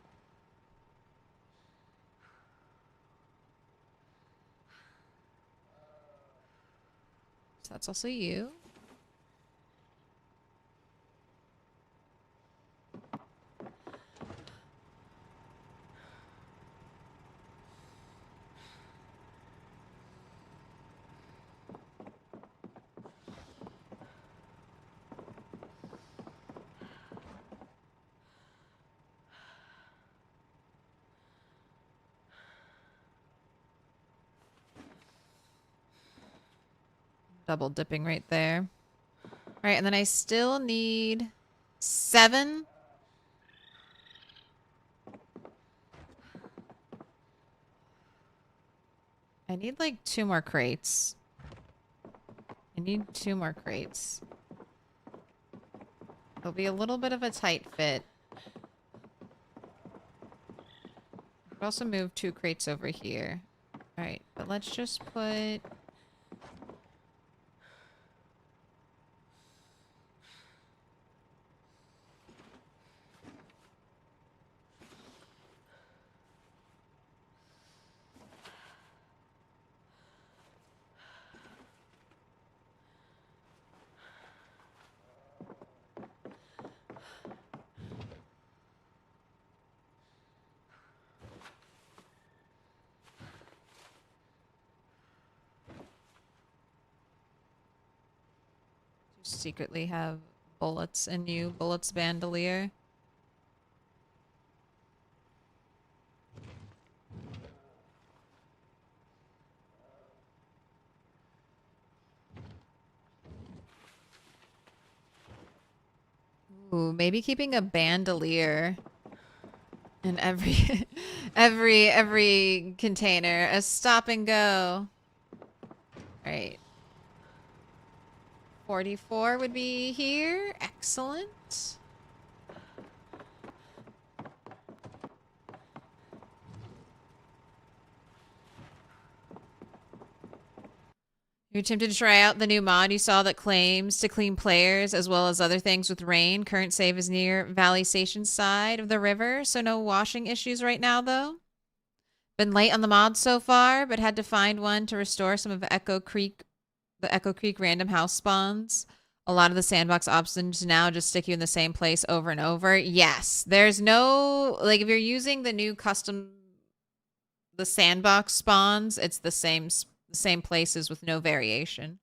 So that's also you. Double dipping right there. All right, and then I still need 7. I need like 2 more crates. I need 2 more crates. It'll be a little bit of a tight fit. I'll also move 2 crates over here. All right, but let's just put... secretly have bullets in you, bullets bandolier. Ooh, maybe keeping a bandolier in every every container. A stop and go. All right. 44 would be here. Excellent. You're tempted to try out the new mod you saw that claims to clean players as well as other things with rain. Current save is near Valley Station side of the river, so no washing issues right now though. Been late on the mod so far, but had to find one to restore some of the Echo Creek random house spawns. A lot of the sandbox options now just stick you in the same place over and over. Yes, there's no, like if you're using the new the sandbox spawns, it's the same places with no variation.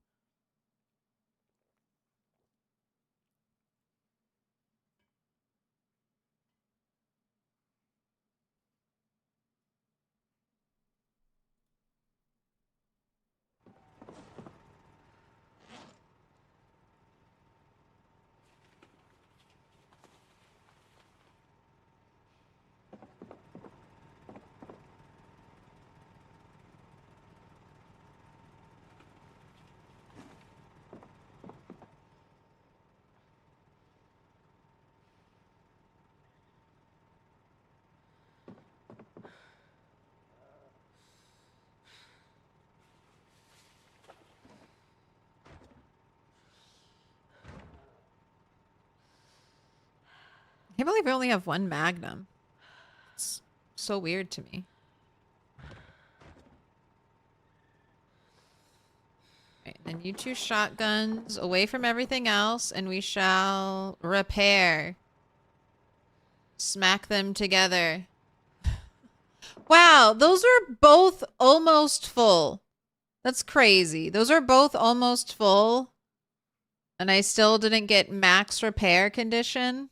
can't believe I only have one Magnum. It's so weird to me. Right, then you two shotguns away from everything else, and we shall repair. Smack them together. Wow, those are both almost full. That's crazy. Those are both almost full. And I still didn't get max repair condition.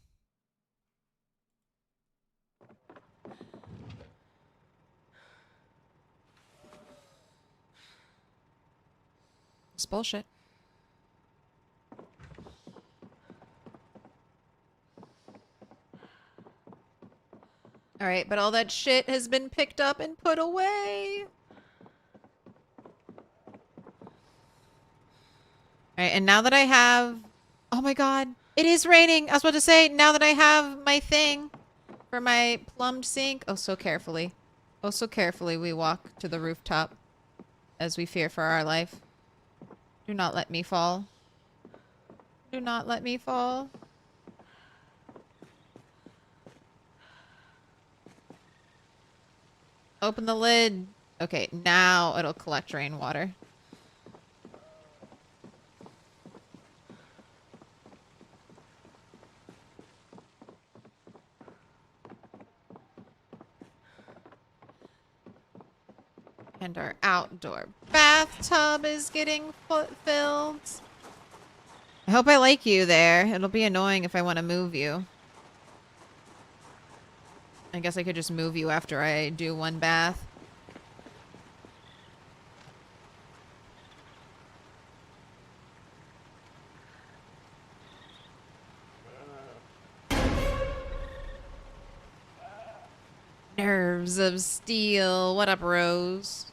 It's bullshit. Alright, but all that shit has been picked up and put away. Alright, and now that I have... Oh my god. It is raining! I was about to say, now that I have my thing for my plumbed sink. Oh, so carefully. Oh, so carefully we walk to the rooftop as we fear for our life. Do not let me fall. Do not let me fall. Open the lid. Okay, now it'll collect rainwater. And our outdoor bathtub is getting filled. I hope I like you there. It'll be annoying if I want to move you. I guess I could just move you after I do one bath. Nerves of steel. What up, Rose?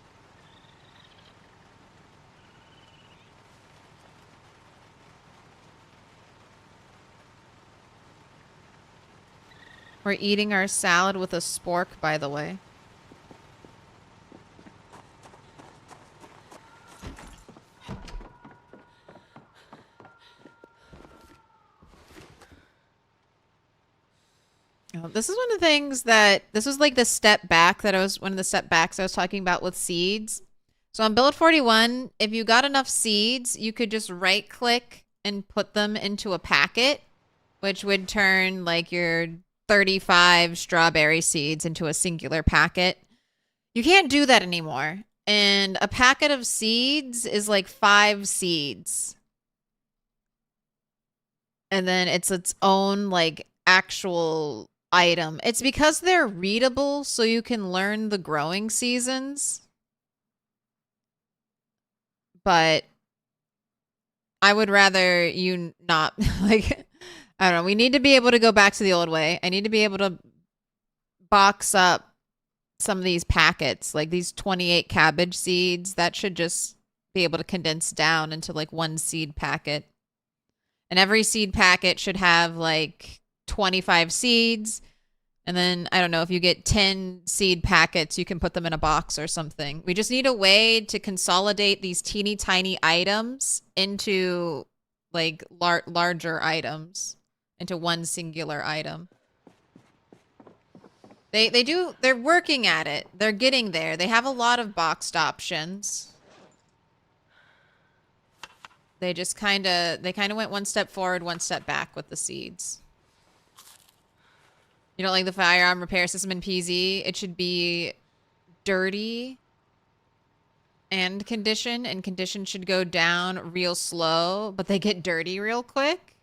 We're eating our salad with a spork, by the way. Oh, this is one of the things that... This was like the step back that I was... One of the step backs I was talking about with seeds. So on build 41, if you got enough seeds, you could just right-click and put them into a packet, which would turn like your 35 strawberry seeds into a singular packet. You can't do that anymore. And a packet of seeds is like 5 seeds. And then it's its own like actual item. It's because they're readable, so you can learn the growing seasons. But I would rather you not like... I don't know. We need to be able to go back to the old way. I need to be able to box up some of these packets, like these 28 cabbage seeds. That should just be able to condense down into like one seed packet. And every seed packet should have like 25 seeds. And then, I don't know, if you get 10 seed packets, you can put them in a box or something. We just need a way to consolidate these teeny tiny items into like larger items. Into one singular item. They're working at it. They're getting there. They have a lot of boxed options. They kind of went one step forward, one step back with the seeds. You don't like the firearm repair system in PZ? It should be dirty and condition should go down real slow, but they get dirty real quick.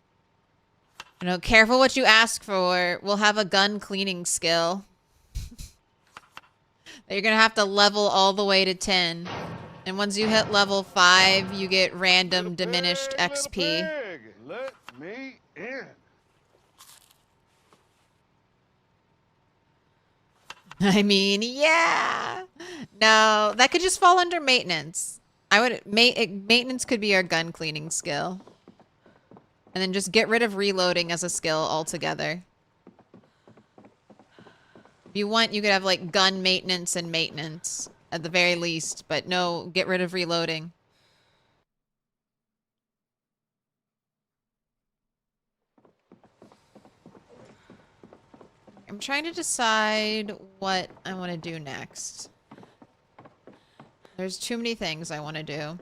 You know, careful what you ask for. We'll have a gun cleaning skill. That you're gonna have to level all the way to 10. And once you hit level 5, you get random diminished XP. Let me in. I mean, yeah. No, that could just fall under maintenance. Maintenance could be our gun cleaning skill. And then just get rid of reloading as a skill altogether. If you want, you could have like gun maintenance and maintenance at the very least, but no, get rid of reloading. I'm trying to decide what I want to do next. There's too many things I want to do.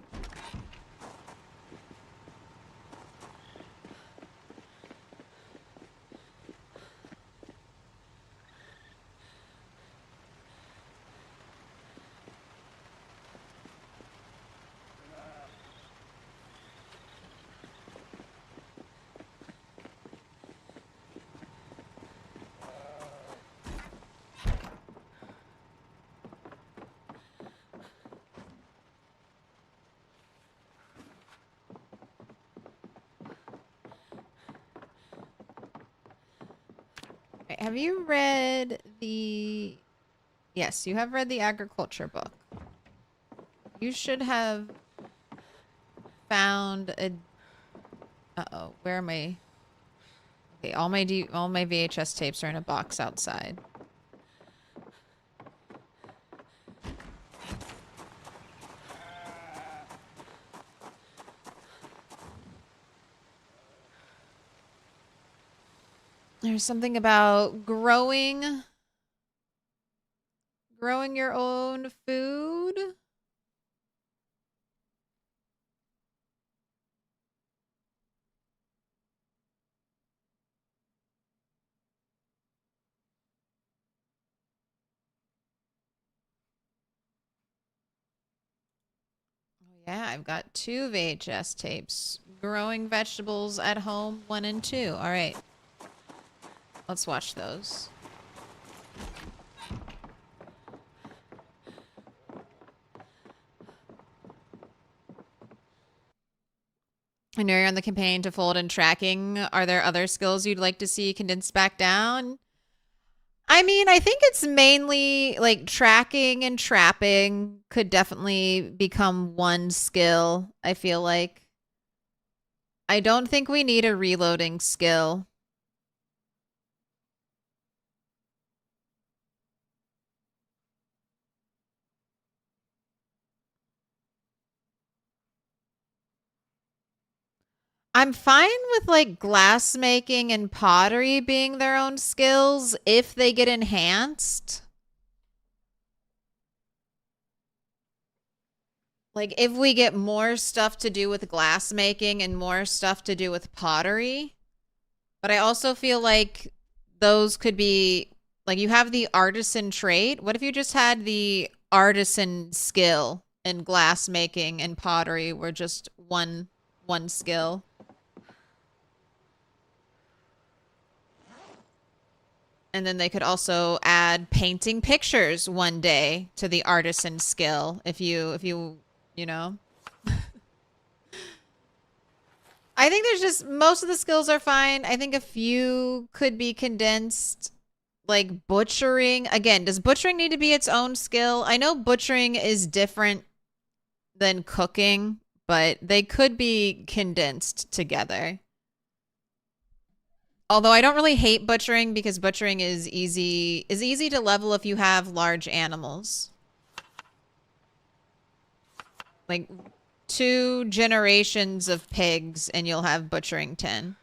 Right, have you read the... Yes, you have read the agriculture book. You should have found a... Uh-oh, where am I? Okay, all my VHS tapes are in a box outside. There's something about growing your own food. Oh yeah, I've got 2 VHS tapes. Growing vegetables at home 1 and 2. All right. Let's watch those. I know you're on the campaign to fold and tracking. Are there other skills you'd like to see condensed back down? I mean, I think it's mainly like tracking and trapping could definitely become one skill, I feel like. I don't think we need a reloading skill. I'm fine with like glass making and pottery being their own skills if they get enhanced. Like if we get more stuff to do with glass making and more stuff to do with pottery. But I also feel like those could be like you have the artisan trait. What if you just had the artisan skill in glass making and pottery were just one skill? And then they could also add painting pictures one day to the artisan skill if you know. I think there's just most of the skills are fine. I think a few could be condensed. Like butchering. Again, does butchering need to be its own skill? I know butchering is different than cooking, but they could be condensed together. Although I don't really hate butchering because butchering is easy to level if you have large animals. Like 2 generations of pigs and you'll have butchering 10.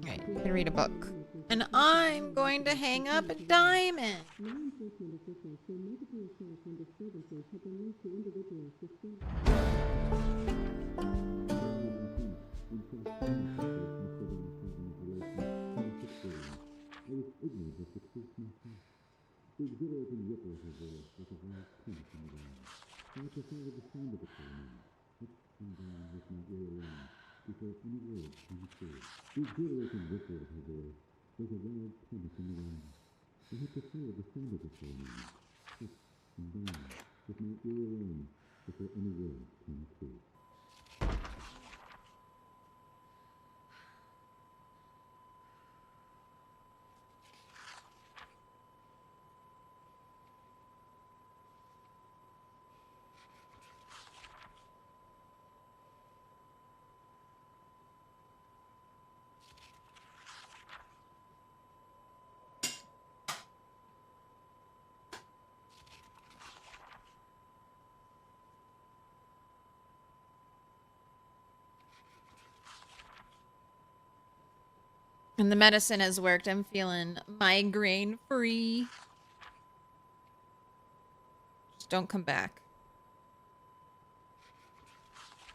Alright, you can read a book. And I'm going to hang up a diamond. And the medicine has worked. I'm feeling migraine free. Just don't come back.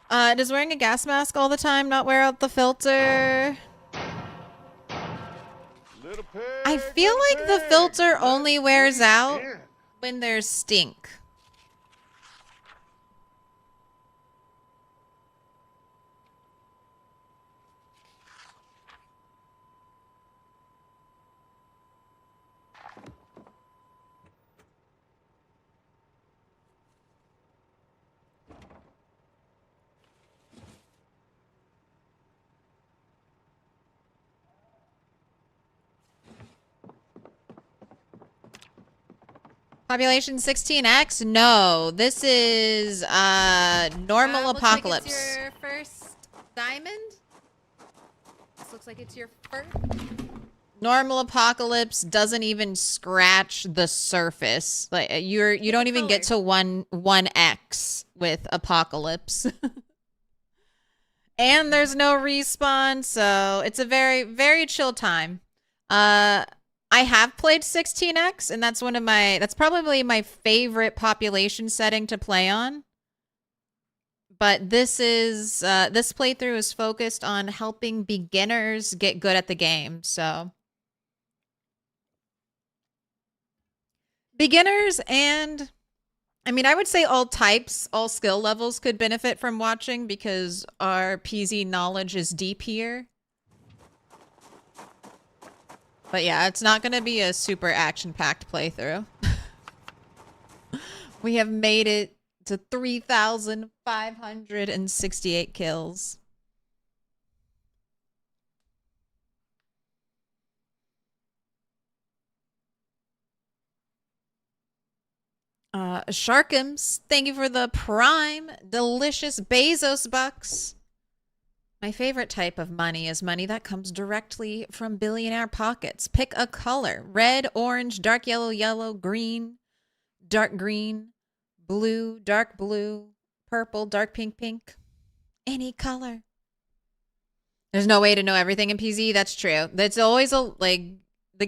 Does wearing a gas mask all the time not wear out the filter? Little pig, I feel little like the pig, filter let only wears me out in. when there's stink. Population 16x? No, this is normal Looks apocalypse. like it's your first diamond. This looks like it's your first. Normal apocalypse doesn't even scratch the surface. Like you don't even get to 1x with apocalypse. And there's no respawn, so it's a very, very chill time. I have played 16x, and that's probably my favorite population setting to play on. But this playthrough is focused on helping beginners get good at the game, so. Beginners and, I mean, I would say all types, all skill levels could benefit from watching because our PZ knowledge is deep here. But yeah, it's not going to be a super action-packed playthrough. We have made it to 3,568 kills. Sharkums, thank you for the prime. Delicious Bezos bucks. My favorite type of money is money that comes directly from billionaire pockets. Pick a color. Red, orange, dark yellow, yellow, green, dark green, blue, dark blue, purple, dark pink, pink. Any color. There's no way to know everything in PZ. That's true. That's always the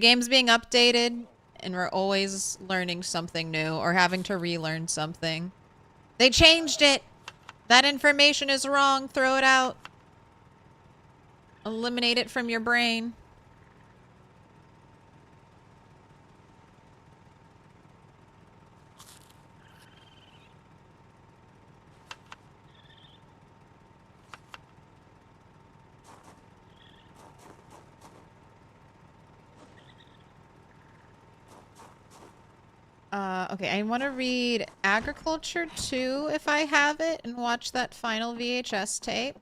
game's being updated and we're always learning something new or having to relearn something. They changed it. That information is wrong. Throw it out. Eliminate it from your brain. Okay, I want to read Agriculture 2 if I have it and watch that final VHS tape.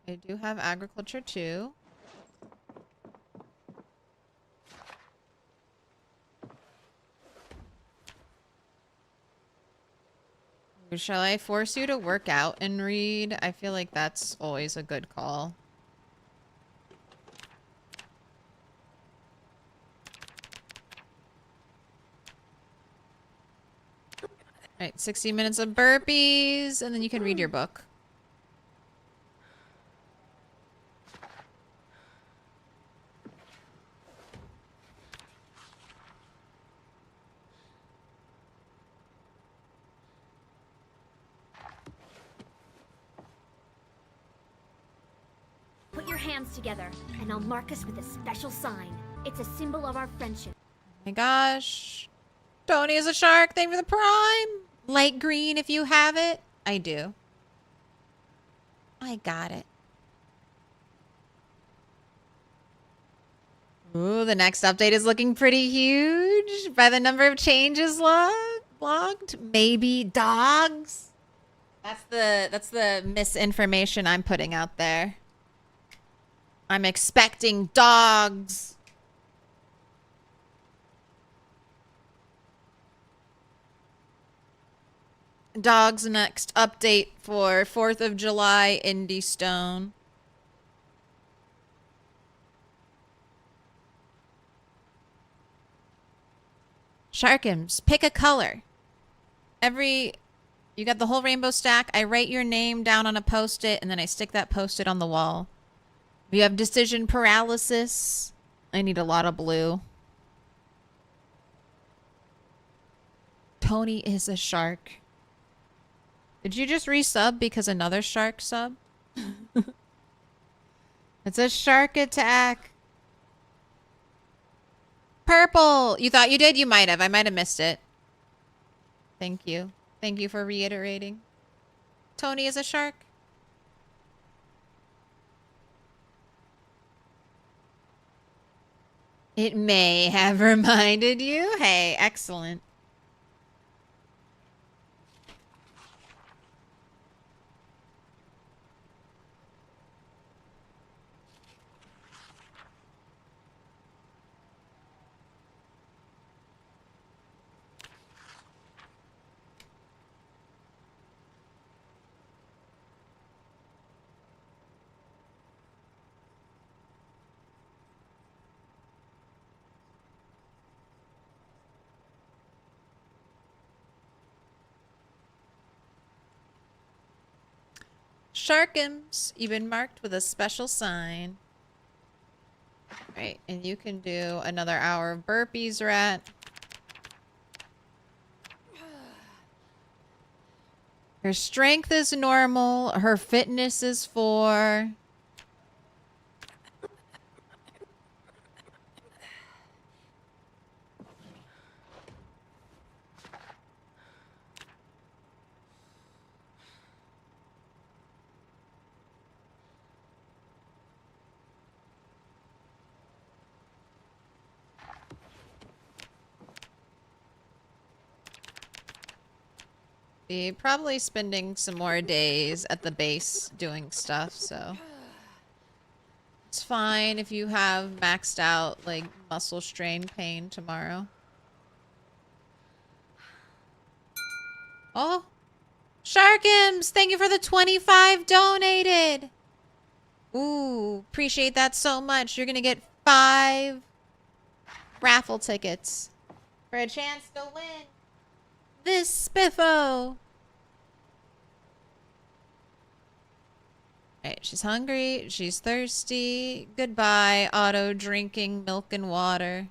I do have Agriculture 2. Shall I force you to work out and read? I feel like that's always a good call. Alright, 60 minutes of burpees, and then you can read your book. Put your hands together, and I'll mark us with a special sign. It's a symbol of our friendship. Oh my gosh. Tony is a shark. Thank you for the prime. Light green if you have it. I do. I got it. Ooh, the next update is looking pretty huge by the number of changes logged. Maybe dogs. That's the misinformation I'm putting out there. I'm expecting dogs. Dogs next update for 4th of July Indie Stone. Sharkums, pick a color. You got the whole rainbow stack. I write your name down on a post-it, and then I stick that post-it on the wall. If you have decision paralysis, I need a lot of blue. Tony is a shark. Did you just resub because another shark sub? It's a shark attack. Purple! You thought you did? You might have. I might have missed it. Thank you. Thank you for reiterating. Tony is a shark. It may have reminded you. Hey, excellent. Sharkums, you've been marked with a special sign. Right, and you can do another hour of burpees, Rat. Her strength is normal. Her fitness is 4. Be probably spending some more days at the base doing stuff, so it's fine if you have maxed out like muscle strain pain tomorrow. Oh, Sharkums, thank you for the 25 donated. Ooh, appreciate that so much. You're gonna get 5 raffle tickets for a chance to win this spiffo. Alright, she's hungry. She's thirsty. Goodbye, auto drinking milk and water.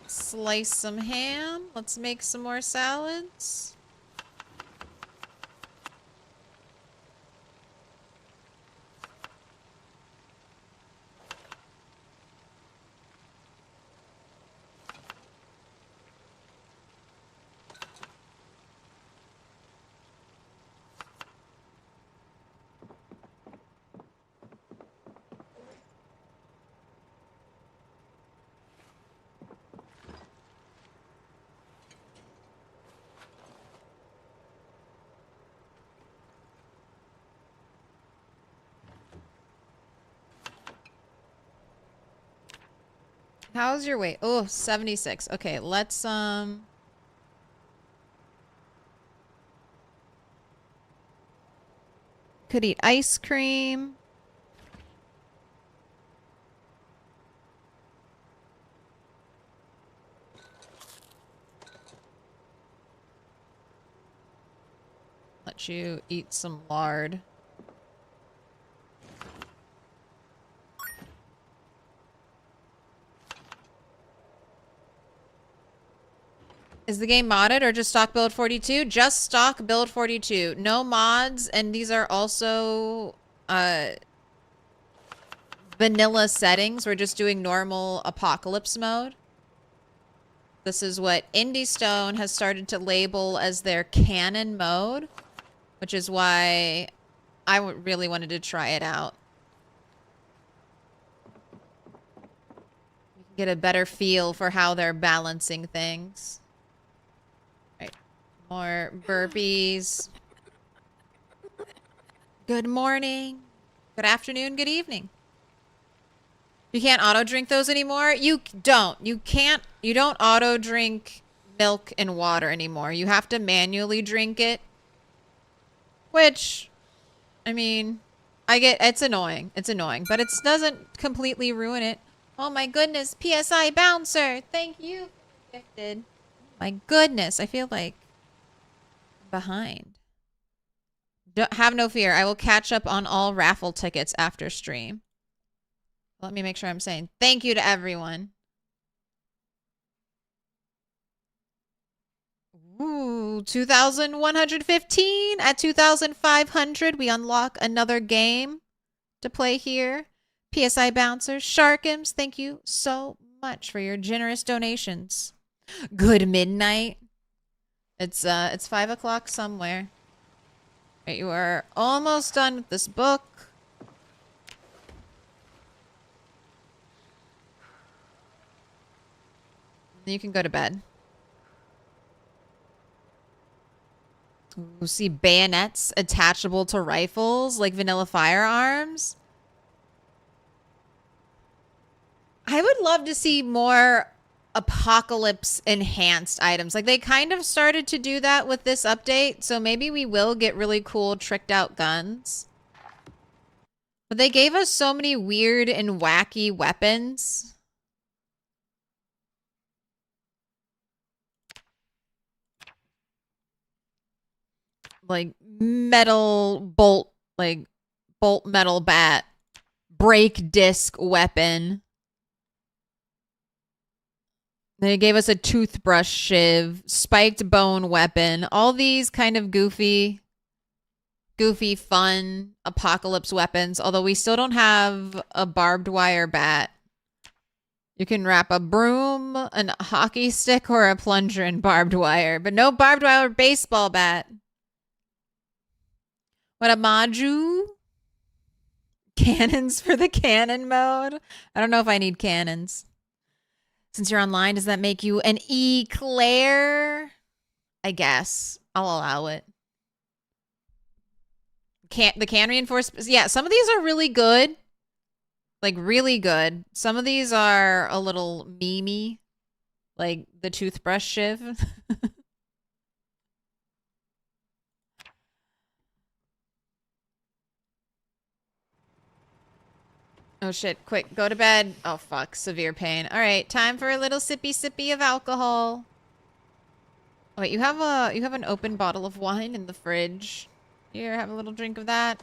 Slice some ham. Let's make some more salads. How's your weight? Oh, 76. Okay, let's could eat ice cream. Let you eat some lard. Is the game modded or just stock build 42? Just stock build 42. No mods, and these are also the vanilla settings. We're just doing normal apocalypse mode. This is what Indie Stone has started to label as their canon mode, which is why I really wanted to try it out. You can get a better feel for how they're balancing things. Right. More burpees. Good morning. Good afternoon. Good evening. You can't auto drink those anymore? You don't. You can't. You don't auto drink milk and water anymore. You have to manually drink it. Which, I mean, I get, it's annoying. It's annoying, but it doesn't completely ruin it. Oh my goodness. PSI Bouncer. Thank you. Gifted. My goodness. I feel like I'm behind. Have no fear. I will catch up on all raffle tickets after stream. Let me make sure I'm saying thank you to everyone. Ooh, 2,115. At 2,500, we unlock another game to play here. PSI Bouncers, Sharkums, thank you so much for your generous donations. Good midnight. It's 5 o'clock somewhere. Right, you are almost done with this book. You can go to bed. Ooh, see bayonets attachable to rifles like vanilla firearms. I would love to see more apocalypse enhanced items. Like they kind of started to do that with this update, so maybe we will get really cool tricked out guns. But they gave us so many weird and wacky weapons. Like metal bolt, like bolt metal bat, break disc weapon. They gave us a toothbrush shiv, spiked bone weapon, all these kind of goofy, fun apocalypse weapons. Although we still don't have a barbed wire bat. You can wrap a broom, a hockey stick, or a plunger in barbed wire, but no barbed wire baseball bat. What a maju? Cannons for the cannon mode? I don't know if I need cannons. Since you're online, does that make you an eclair? I guess. I'll allow it. The can reinforcements. Yeah, some of these are really good. Like, really good. Some of these are a little memey. Like the toothbrush shiv. Oh shit, quick, go to bed. Oh fuck, severe pain. All right, time for a little sippy of alcohol. Oh, wait, you have an open bottle of wine in the fridge. Here, have a little drink of that.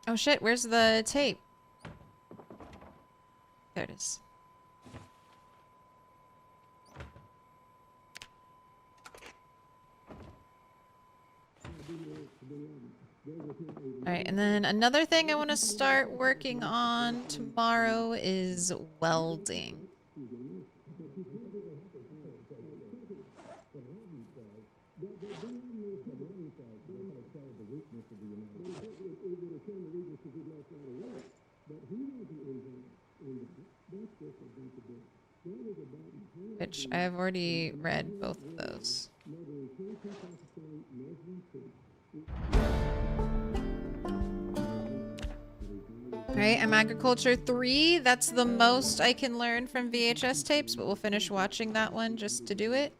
Oh shit, where's the tape? There it is. Alright, and then another thing I want to start working on tomorrow is welding. Which I have already read both of those. Alright, I'm Agriculture 3. That's the most I can learn from VHS tapes, but we'll finish watching that one just to do it.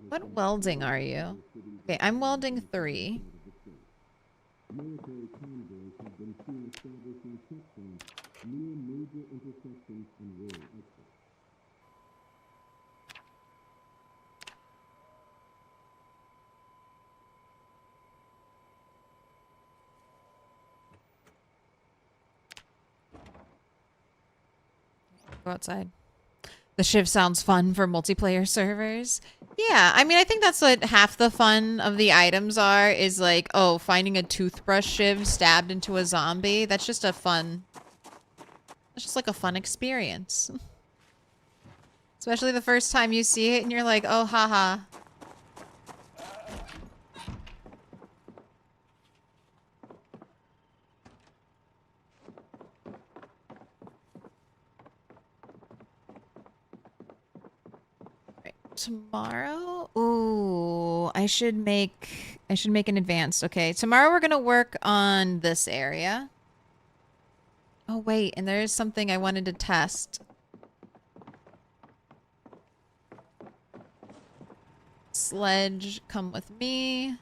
What welding are you? Okay, I'm welding 3. Go outside. The shiv sounds fun for multiplayer servers. Yeah, I mean, I think that's what half the fun of the items are, is like, oh, finding a toothbrush shiv stabbed into a zombie. That's just a fun... It's just like a fun experience. Especially the first time you see it and you're like, oh, haha. Tomorrow? Ooh, I should make an advanced. Okay, tomorrow we're gonna work on this area. Oh wait, and there is something I wanted to test. Sledge, come with me.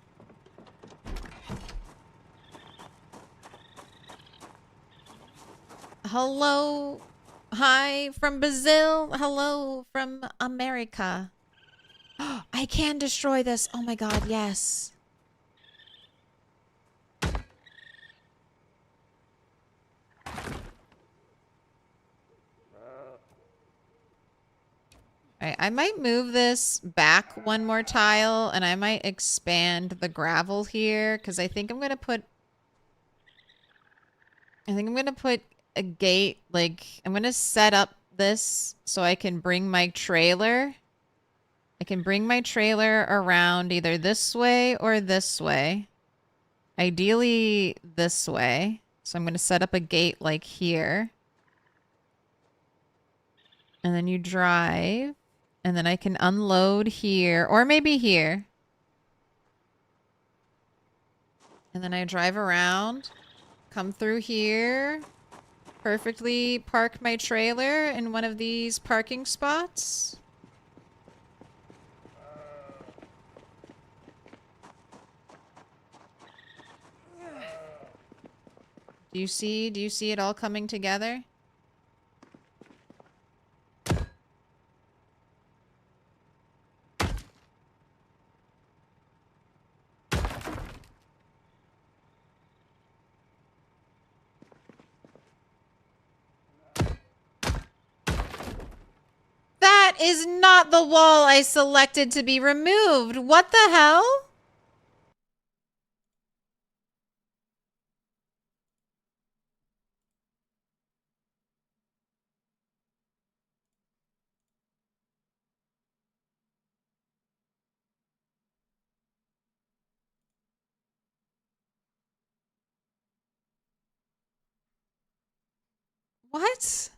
Hello. Hi from Brazil. Hello from America. I can destroy this. Oh my god, yes. Alright, I might move this back one more tile, and I might expand the gravel here, because I think I'm gonna put... a gate, like, I'm gonna set up this so I can bring my trailer. I can bring my trailer around either this way or this way. Ideally, this way. So I'm gonna set up a gate, like, here. And then you drive. And then I can unload here, or maybe here. And then I drive around, come through here, perfectly park my trailer in one of these parking spots. Do you see it all coming together? That is not the wall I selected to be removed. What the hell? What?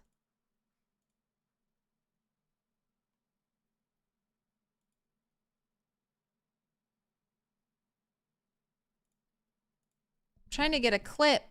I'm trying to get a clip.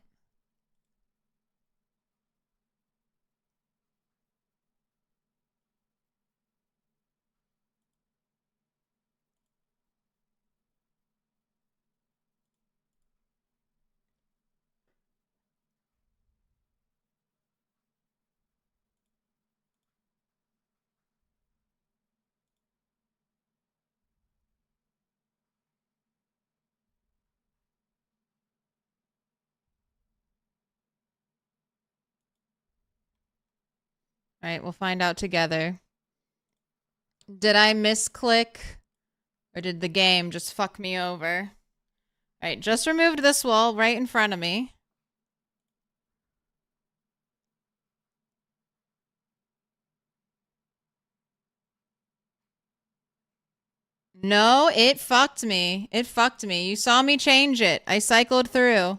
All right, we'll find out together. Did I misclick? Or did the game just fuck me over? All right, just removed this wall right in front of me. No, it fucked me. It fucked me. You saw me change it. I cycled through.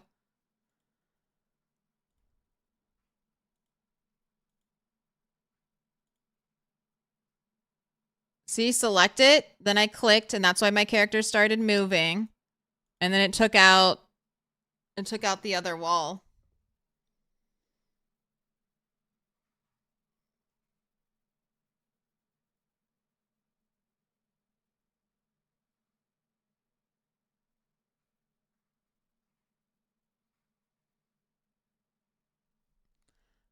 See, select it. Then I clicked, and that's why my character started moving. And then it took out the other wall.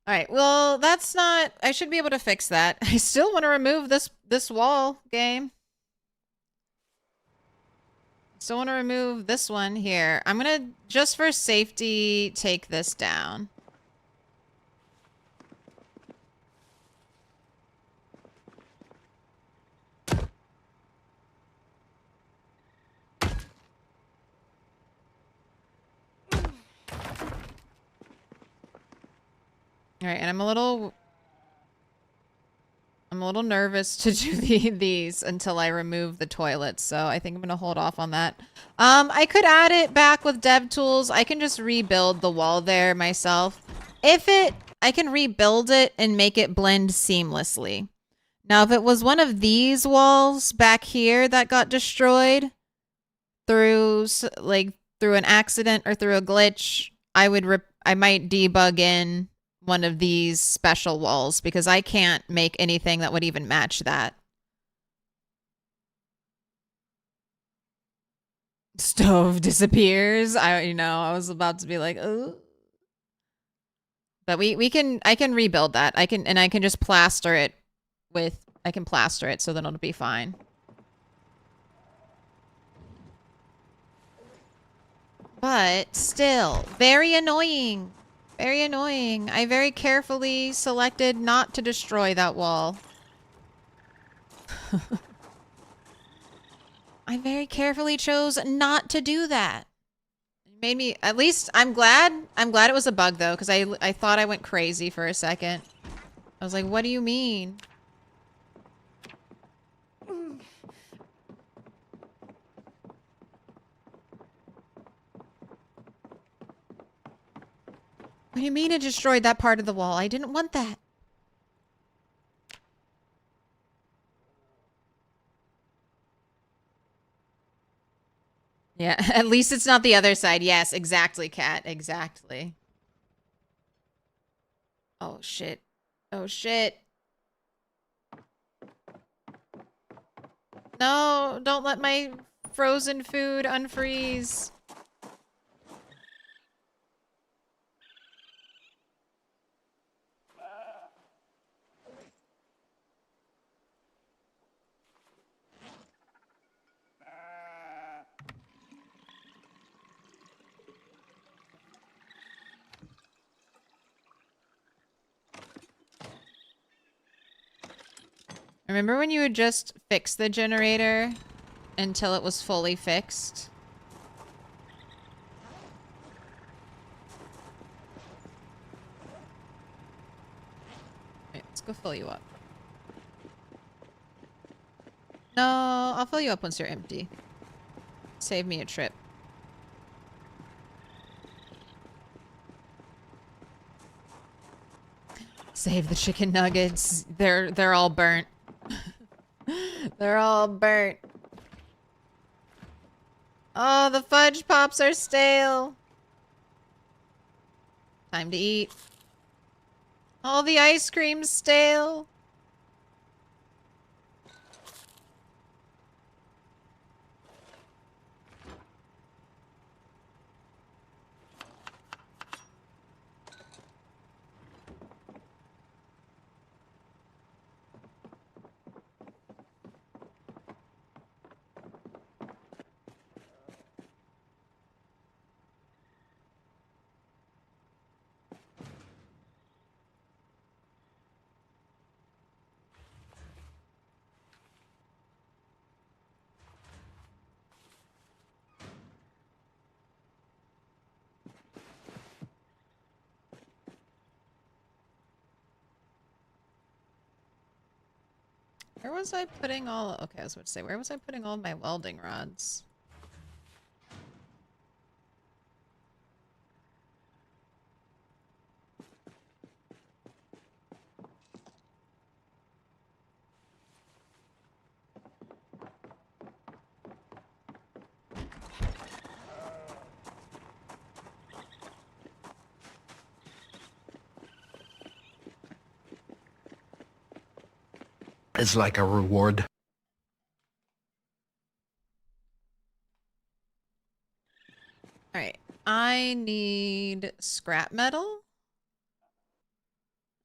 All right. Well, that's not. I should be able to fix that. I still want to remove this wall game. Still want to remove this one here. I'm gonna just for safety take this down. All right, and I'm a little nervous to do these until I remove the toilets, so I think I'm gonna hold off on that. I could add it back with dev tools. I can just rebuild the wall there myself. I can rebuild it and make it blend seamlessly. Now, if it was one of these walls back here that got destroyed through through an accident or through a glitch, I might debug in one of these special walls because I can't make anything that would even match that. Stove disappears. I was about to be like, oh. But I can rebuild that. I can just plaster it so then it'll be fine. But still, very annoying. Very annoying. I very carefully selected not to destroy that wall. I very carefully chose not to do that. It made me, at least, I'm glad it was a bug though, because I thought I went crazy for a second. I was like, what do you mean? What do you mean it destroyed that part of the wall? I didn't want that. Yeah, at least it's not the other side. Yes, exactly, Kat. Exactly. Oh, shit. Oh, shit. No, don't let my frozen food unfreeze. Remember when you would just fix the generator until it was fully fixed? Wait, let's go fill you up. No, I'll fill you up once you're empty. Save me a trip. Save the chicken nuggets. They're all burnt. They're all burnt. Oh, the fudge pops are stale. Time to eat. All the ice cream's stale. Where was I putting all... Okay, I was about to say, where was I putting all my welding rods? It's like a reward. Alright, I need scrap metal.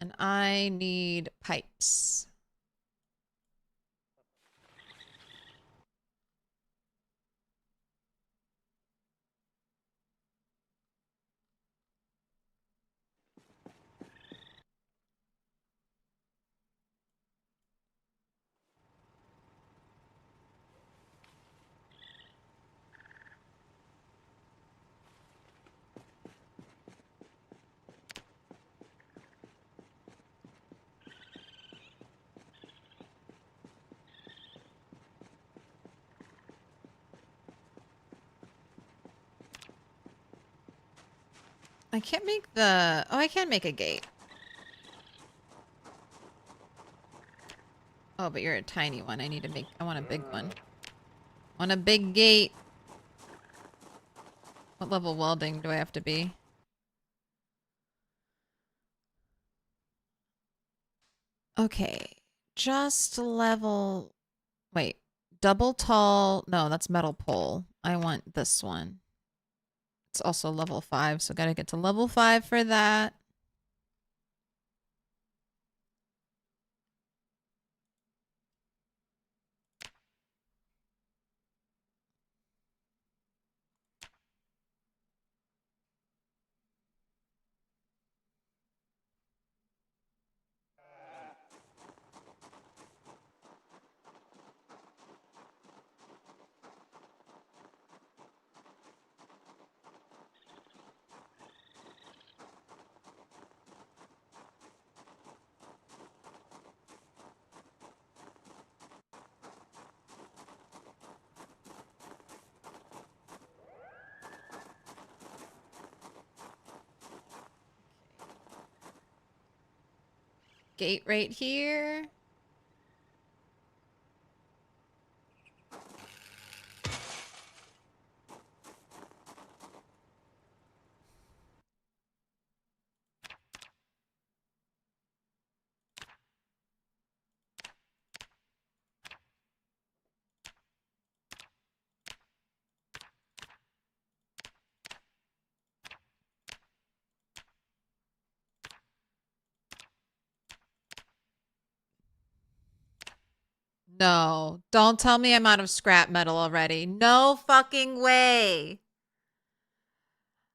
And I need pipes. I can't make the... Oh, I can make a gate. Oh, but you're a tiny one. I need to make... I want a big one. I want a big gate. What level welding do I have to be? Okay. Just level... Wait. Double tall... No, that's metal pole. I want this one. It's also level 5, so gotta get to level 5 for that. Gate right here. No, don't tell me I'm out of scrap metal already. No fucking way.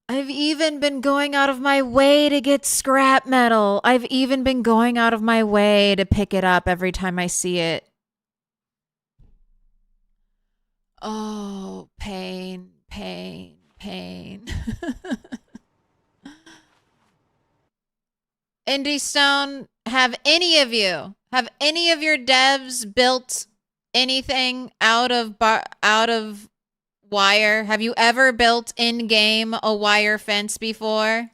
I've even been going out of my way to get scrap metal. I've even been going out of my way to pick it up every time I see it. Oh, pain, pain, pain. Indie Stone, have any of your devs built anything out of wire? Have you ever built in-game a wire fence before?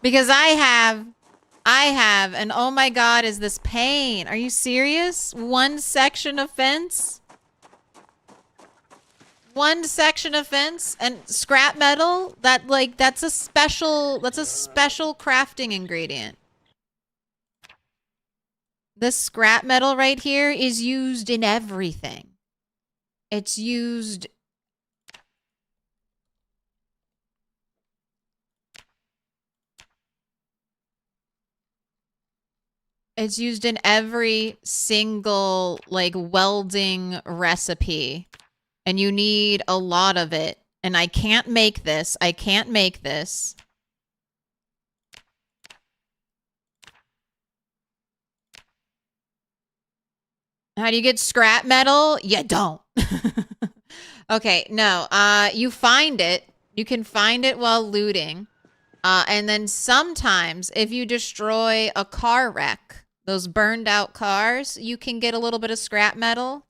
Because I have, and oh my god, is this pain? Are you serious? One section of fence? One section of fence and scrap metal? That's a special crafting ingredient. This scrap metal right here is used in everything. It's used in every single like welding recipe. And you need a lot of it. And I can't make this. I can't make this. How do you get scrap metal? You don't. Okay, no. You find it. You can find it while looting. And then sometimes if you destroy a car wreck, those burned out cars, you can get a little bit of scrap metal.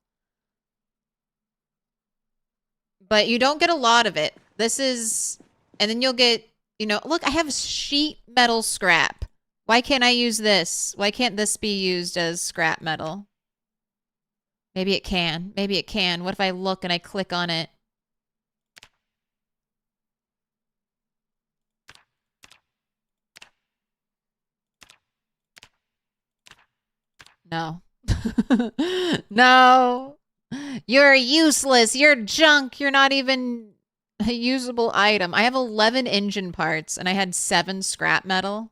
But you don't get a lot of it. This is... And then you'll get... You know, look, I have sheet metal scrap. Why can't I use this? Why can't this be used as scrap metal? Maybe it can. Maybe it can. What if I look and I click on it? No. No. You're useless. You're junk. You're not even a usable item. I have 11 engine parts and I had 7 scrap metal.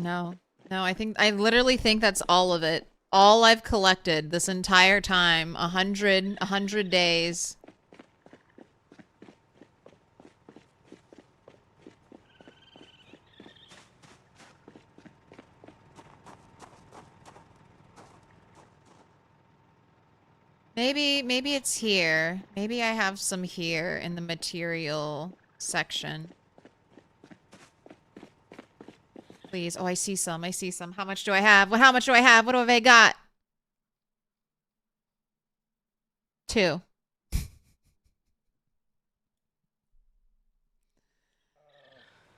No. No, I literally think that's all of it. All I've collected this entire time. 100 days. Maybe it's here. Maybe I have some here in the material section. Please. Oh, I see some. I see some. How much do I have? How much do I have? What have I got? 2.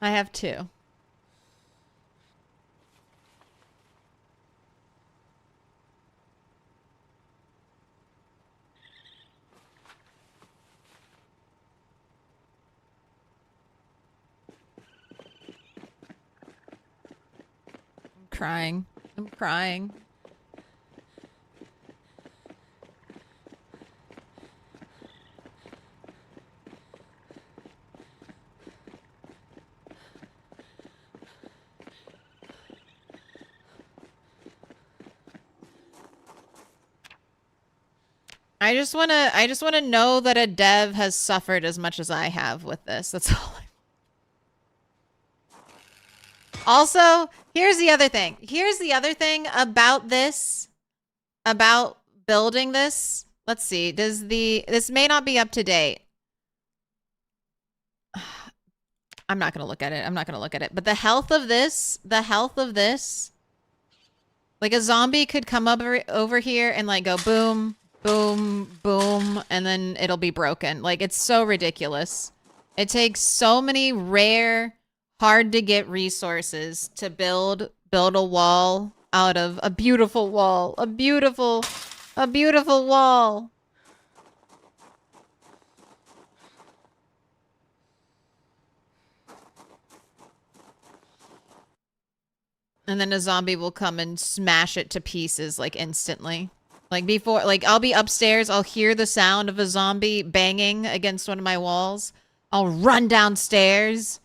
I have 2. I'm crying. I'm crying. I just wanna know that a dev has suffered as much as I have with this. That's all. Also, here's the other thing. Here's the other thing about this, about building this. Let's see. This may not be up to date. I'm not gonna look at it. I'm not gonna look at it. But the health of this, like a zombie could come up over here and like go boom, boom, boom, and then it'll be broken. Like, it's so ridiculous. It takes so many rare, hard to get resources to build a wall out of a beautiful wall. A beautiful wall. And then a zombie will come and smash it to pieces, like, instantly. Like, before, like, I'll be upstairs, I'll hear the sound of a zombie banging against one of my walls. I'll run downstairs,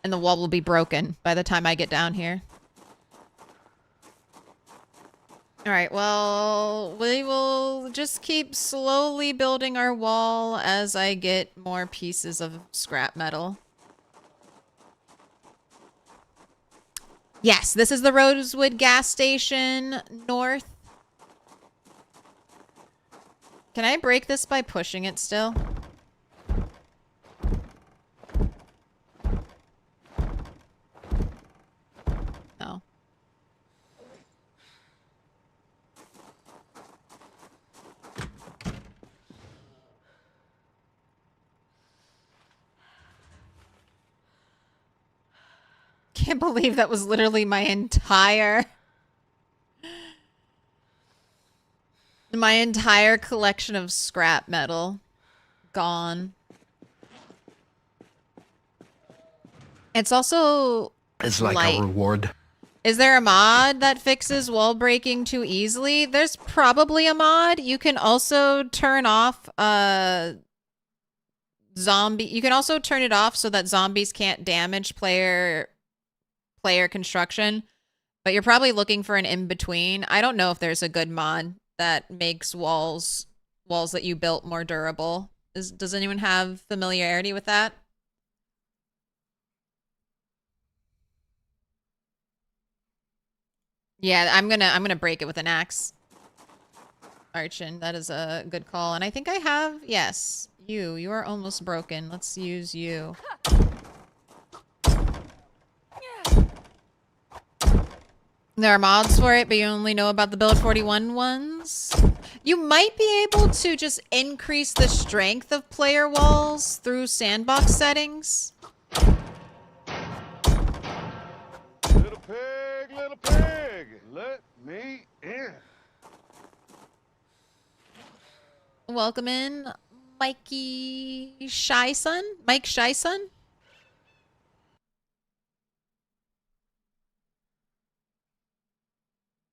and the wall will be broken by the time I get down here. Alright, well, we will just keep slowly building our wall as I get more pieces of scrap metal. Yes, this is the Rosewood gas station north. Can I break this by pushing it still? No. Can't believe that was literally my entire collection of scrap metal gone. It's also It's like light. a reward. Is there a mod that fixes wall breaking too easily? There's probably a mod. You can also turn off zombie. You can also turn it off so that zombies can't damage player construction. But you're probably looking for an in-between. I don't know if there's a good mod that makes walls that you built more durable. Does anyone have familiarity with that? Yeah, I'm gonna break it with an axe. Archin, that is a good call. And I think I have, yes, you are almost broken. Let's use you. There are mods for it, but you only know about the Build 41 ones. You might be able to just increase the strength of player walls through sandbox settings. Little pig, let me in. Welcome in, Mikey Shyson? Mike Shyson?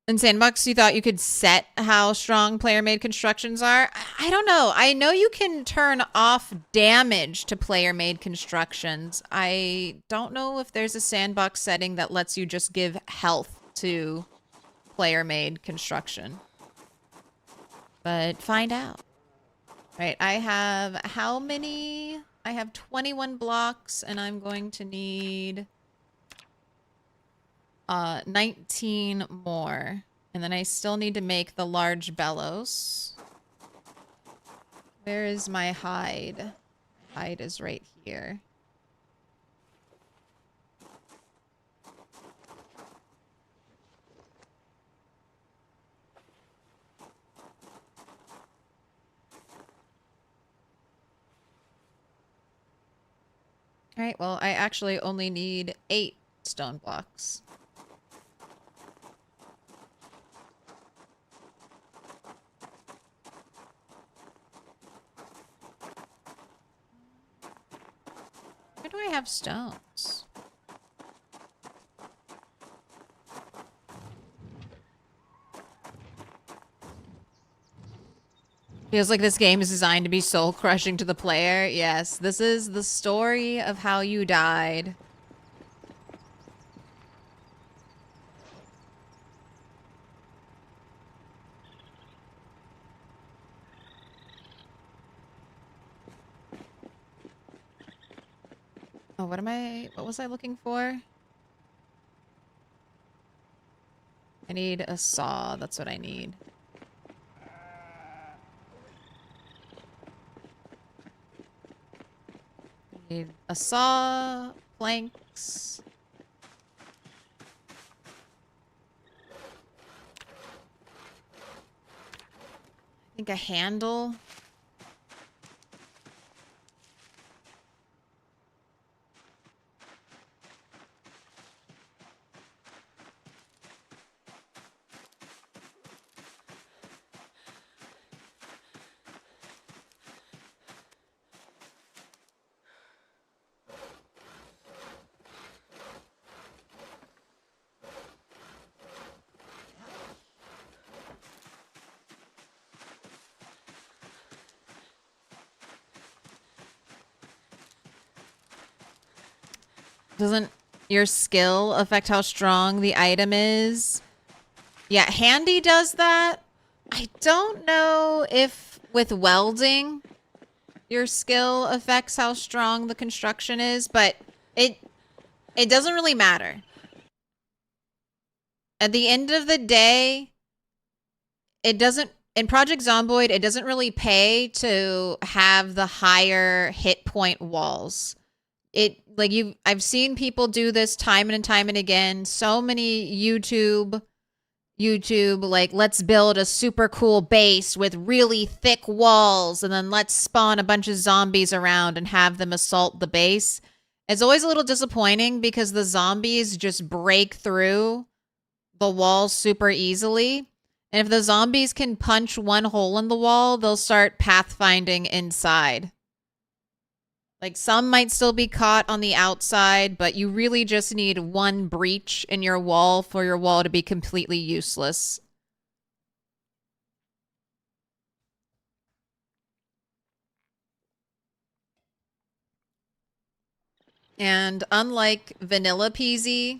In Sandbox, you thought you could set how strong player-made constructions are? I don't know. I know you can turn off damage to player-made constructions. I don't know if there's a Sandbox setting that lets you just give health to player-made construction. But find out. Right, I have how many? I have 21 blocks, and I'm going to need 19 more. And then I still need to make the large bellows. Where is my hide? Hide is right here. Alright, well, I actually only need 8 stone blocks. Where do I have stones? Feels like this game is designed to be soul crushing to the player. Yes, this is the story of how you died. Oh, what was I looking for? I need a saw. That's what I need. Need a saw, planks. I think a handle. Doesn't your skill affect how strong the item is? Yeah, handy does that. I don't know if with welding your skill affects how strong the construction is, but it doesn't really matter. At the end of the day, it doesn't in Project Zomboid, it doesn't really pay to have the higher hit point walls. I've seen people do this time and time and again. So many YouTube, like, let's build a super cool base with really thick walls and then let's spawn a bunch of zombies around and have them assault the base. It's always a little disappointing because the zombies just break through the walls super easily. And if the zombies can punch one hole in the wall, they'll start pathfinding inside. Like, some might still be caught on the outside, but you really just need one breach in your wall for your wall to be completely useless. And unlike vanilla PZ,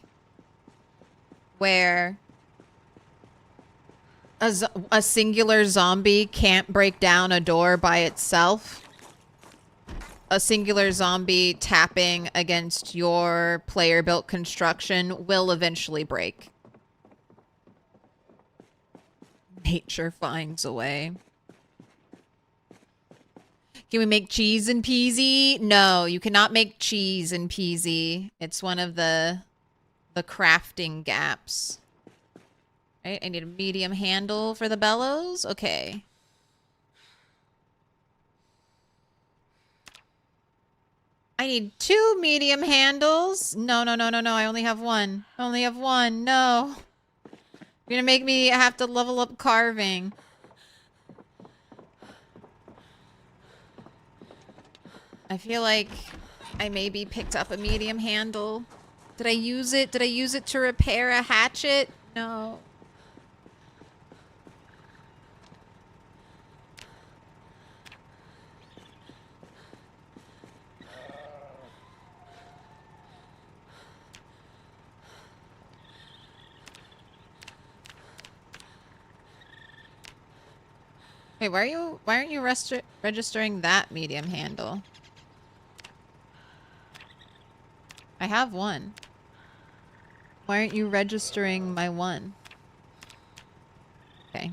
where a singular zombie can't break down a door by itself, a singular zombie tapping against your player-built construction will eventually break. Nature finds a way. Can we make cheese in PZ? No, you cannot make cheese in PZ. It's one of the crafting gaps. Right, I need a medium handle for the bellows. Okay. I need 2 medium handles. No. I only have 1. I only have 1. No. You're gonna make me have to level up carving. I feel like I maybe picked up a medium handle. Did I use it? Did I use it to repair a hatchet? No. Wait, why aren't you registering that medium handle? I have one. Why aren't you registering my one? Okay.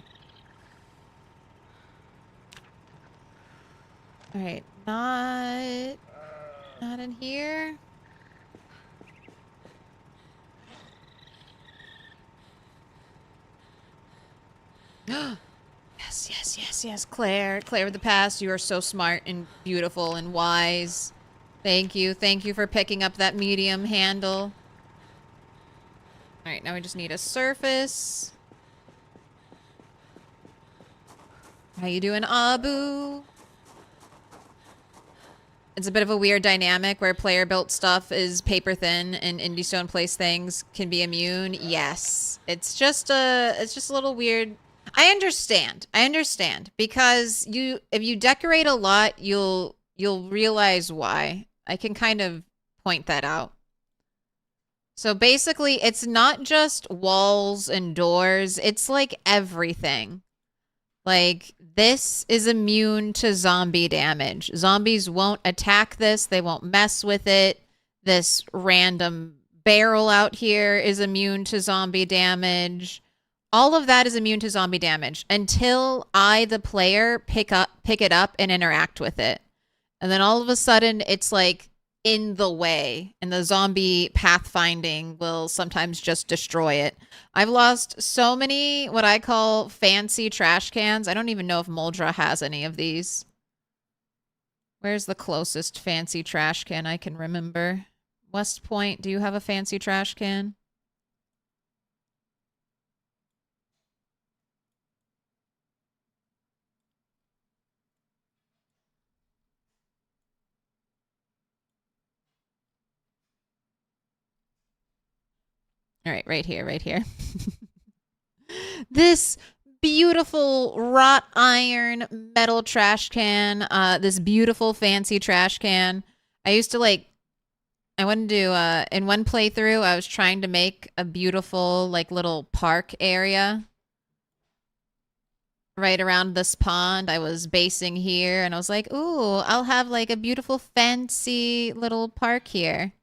Alright, not in here. Yes, Claire. Claire of the past, you are so smart and beautiful and wise. Thank you for picking up that medium handle. Alright, now we just need a surface. How you doing, Abu? It's a bit of a weird dynamic where player-built stuff is paper thin and Indie Stone Place things can be immune. Yes. It's just a little weird. I understand because if you decorate a lot, you'll realize why. I can kind of point that out. So basically, it's not just walls and doors, it's like everything. Like, this is immune to zombie damage. Zombies won't attack this. They won't mess with it. This random barrel out here is immune to zombie damage. All of that is immune to zombie damage until I, the player, pick it up and interact with it. And then all of a sudden, it's like in the way, and the zombie pathfinding will sometimes just destroy it. I've lost so many what I call fancy trash cans. I don't even know if Moldra has any of these. Where's the closest fancy trash can I can remember? West Point, do you have a fancy trash can? All right, right here. This beautiful wrought iron metal trash can, this beautiful fancy trash can. I went to, in one playthrough, I was trying to make a beautiful, like, little park area right around this pond. I was basing here, and I was like, ooh, I'll have, like, a beautiful fancy little park here.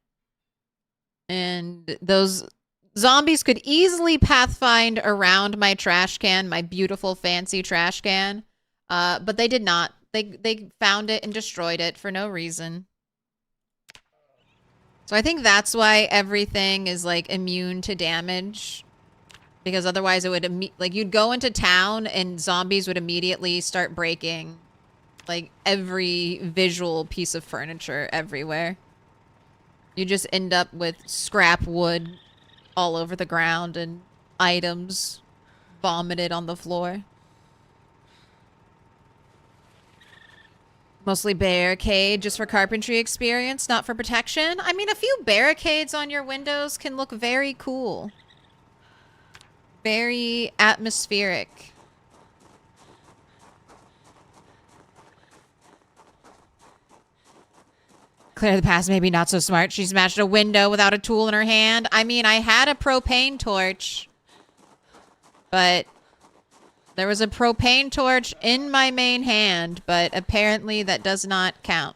And those zombies could easily pathfind around my trash can, my beautiful fancy trash can. But they did not. They found it and destroyed it for no reason. So I think that's why everything is like immune to damage. Because otherwise it would like you'd go into town and zombies would immediately start breaking like every visual piece of furniture everywhere. You just end up with scrap wood all over the ground and items vomited on the floor. Mostly barricade just for carpentry experience, not for protection. I mean, a few barricades on your windows can look very cool. Very atmospheric. Claire of the past, maybe not so smart. She smashed a window without a tool in her hand. I mean, I had a propane torch, but there was a propane torch in my main hand, but apparently that does not count.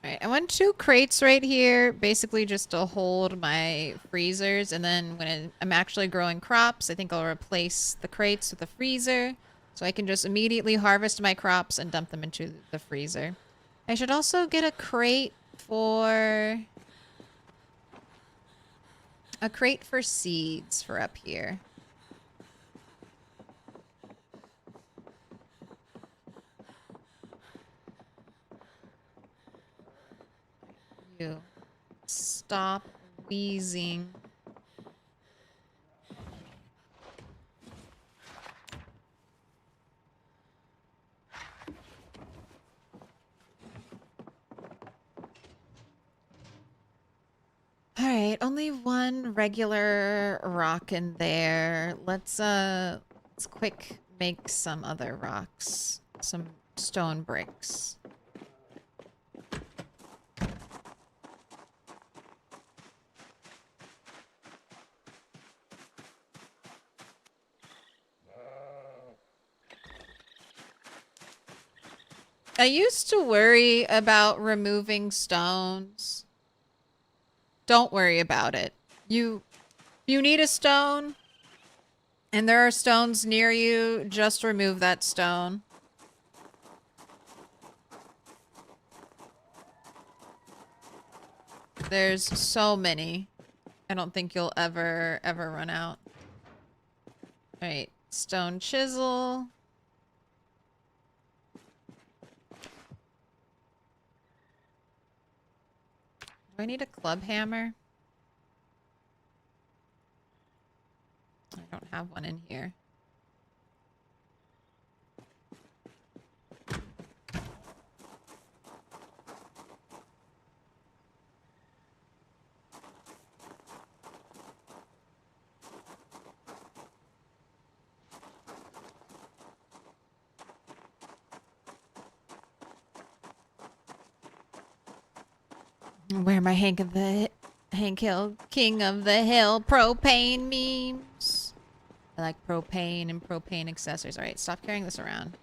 Alright, I want 2 crates right here, basically just to hold my freezers, and then when I'm actually growing crops, I think I'll replace the crates with a freezer, so I can just immediately harvest my crops and dump them into the freezer. I should also get a crate for seeds for up here. You stop wheezing. Alright, only 1 regular rock in there. Let's quick make some other rocks. Some stone bricks. I used to worry about removing stones. Don't worry about it. You need a stone, and there are stones near you, just remove that stone. There's so many. I don't think you'll ever run out. Alright, stone chisel. Do I need a club hammer? I don't have one in here. Where my Hank Hill, King of the Hill, propane memes. I like propane and propane accessories. Alright, stop carrying this around.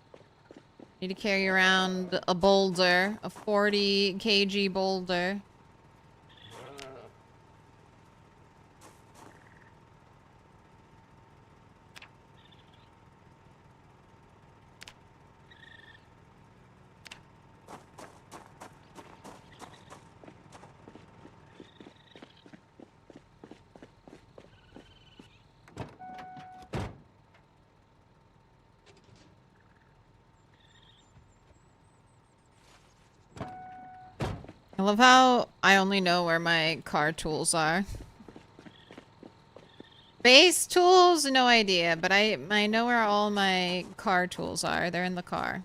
Need to carry around a boulder, a 40 kg boulder. I love how I only know where my car tools are. Base tools? No idea, but I know where all my car tools are. They're in the car.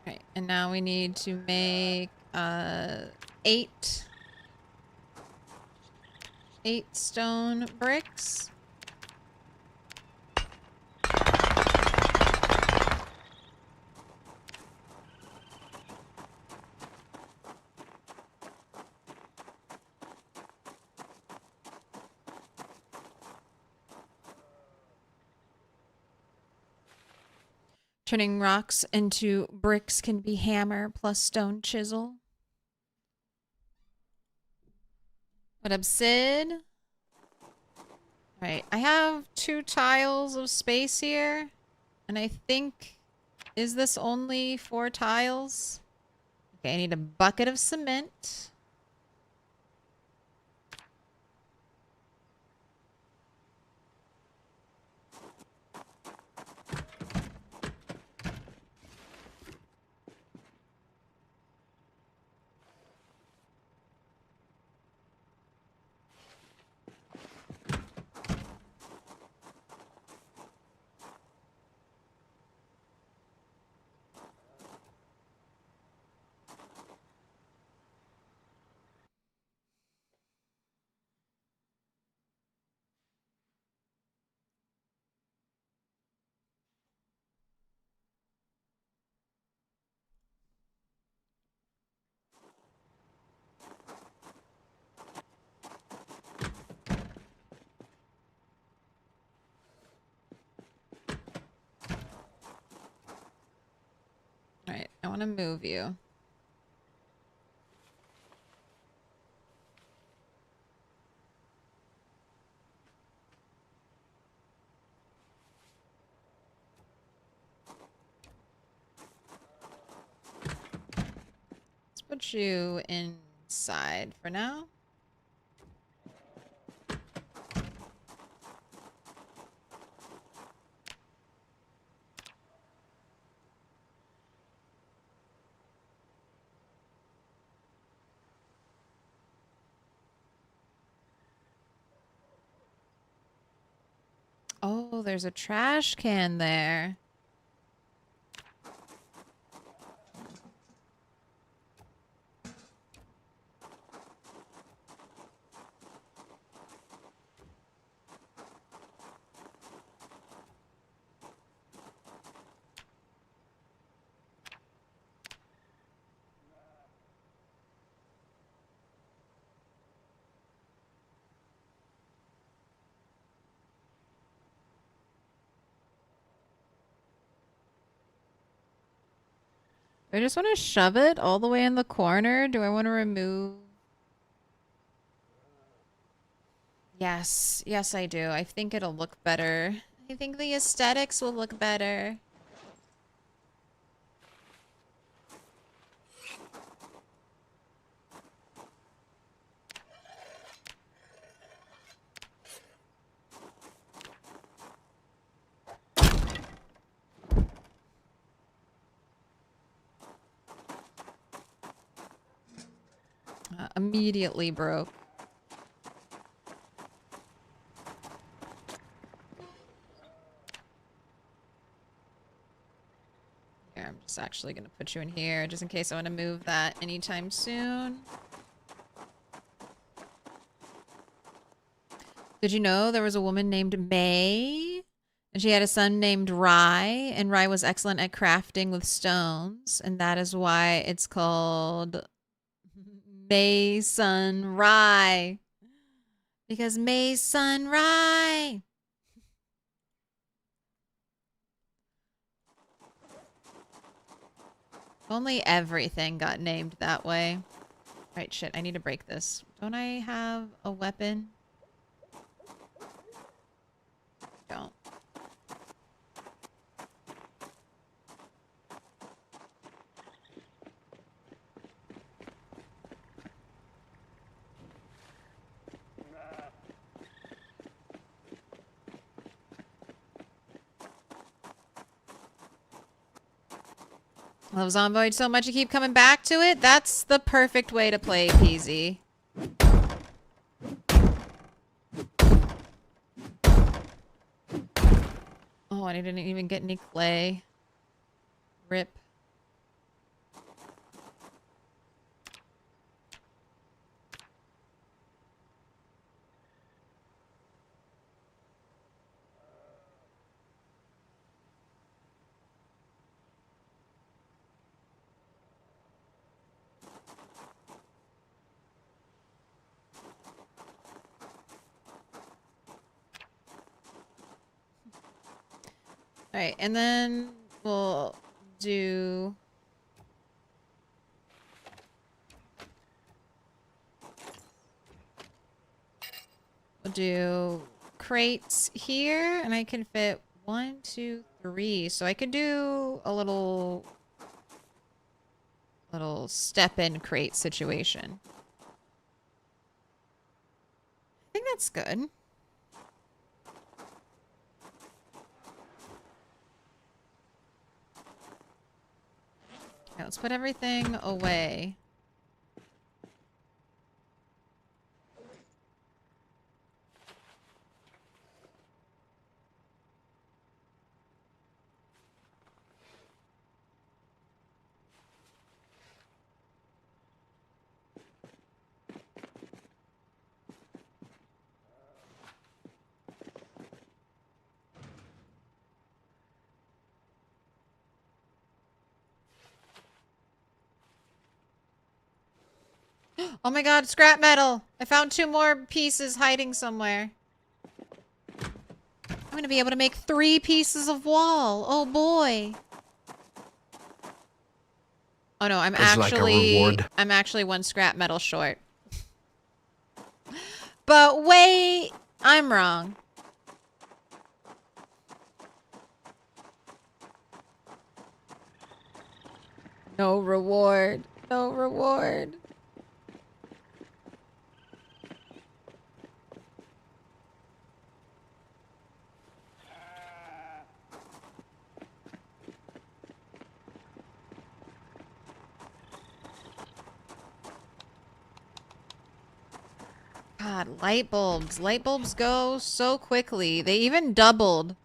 Right, and now we need to make 8 stone bricks. Turning rocks into bricks can be hammer plus stone chisel. What up, Sid? Right, I have 2 tiles of space here. And I think... Is this only 4 tiles? Okay, I need a bucket of cement. Alright, I want to move you. Let's put you inside for now. Oh, there's a trash can there. Do I just want to shove it all the way in the corner? Do I want to remove? Yes. Yes, I do. I think it'll look better. I think the aesthetics will look better. Immediately broke. Here, I'm just actually going to put you in here just in case I want to move that anytime soon. Did you know there was a woman named May? And she had a son named Rye, and Rye was excellent at crafting with stones, and that is why it's called May Sun Rye. Because May Sun Rye. Only everything got named that way. Right, shit, I need to break this. Don't I have a weapon? Don't. I love Zomboid so much you keep coming back to it. That's the perfect way to play PZ. Oh, and I didn't even get any clay. Rip. Alright, and then we'll do... We'll do crates here, and I can fit 1, 2, 3. So I could do a little step-in crate situation. I think that's good. Okay, let's put everything away. Oh my god, scrap metal! I found 2 more pieces hiding somewhere. I'm gonna be able to make 3 pieces of wall. Oh boy. Oh no, As like a reward. I'm actually 1 scrap metal short. But wait, I'm wrong. No reward. No reward. God, light bulbs. Light bulbs go so quickly. They even doubled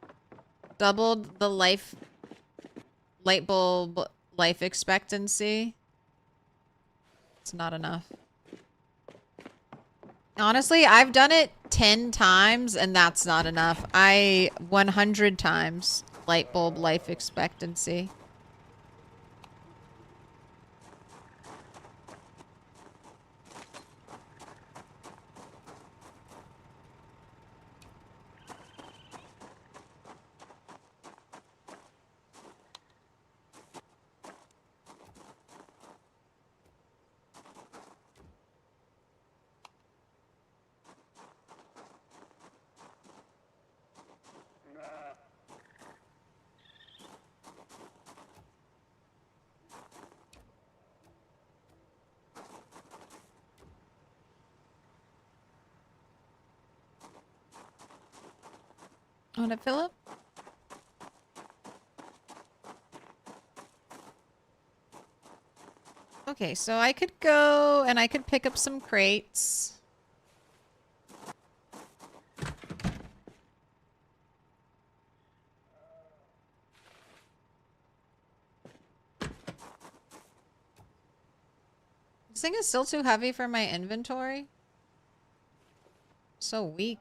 the light bulb life expectancy. It's not enough. Honestly, I've done it 10 times and that's not enough. 100 times light bulb life expectancy. Want it, Philip? Okay, so I could go and I could pick up some crates. This thing is still too heavy for my inventory. So weak.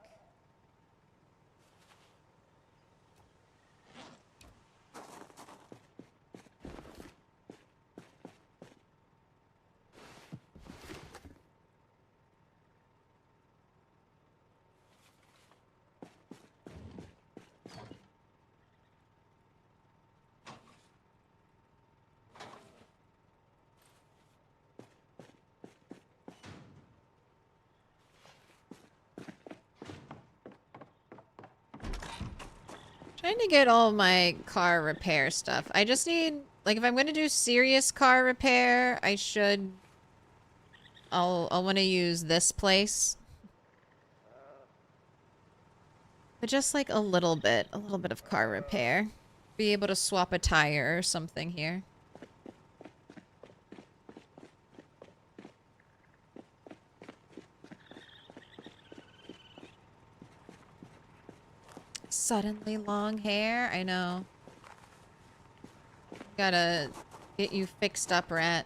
Trying to get all my car repair stuff. I just need, like, if I'm going to do serious car repair, I'll want to use this place. But just like a little bit of car repair. Be able to swap a tire or something here. Suddenly long hair, I know. Gotta get you fixed up, rat.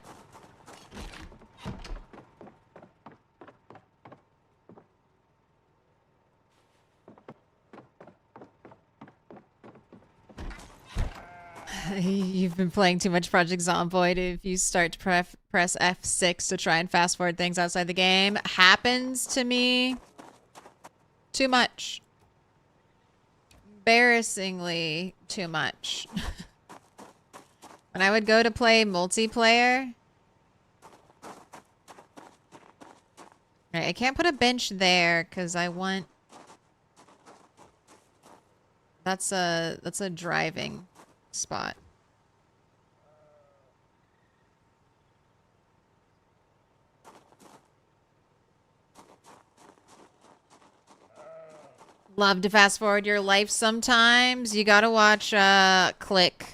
You've been playing too much Project Zomboid. If you start to press F6 to try and fast forward things outside the game, happens to me too much. Embarrassingly too much. When I would go to play multiplayer... Right, I can't put a bench there because I want... That's a driving spot. Love to fast forward your life sometimes. You gotta watch Click.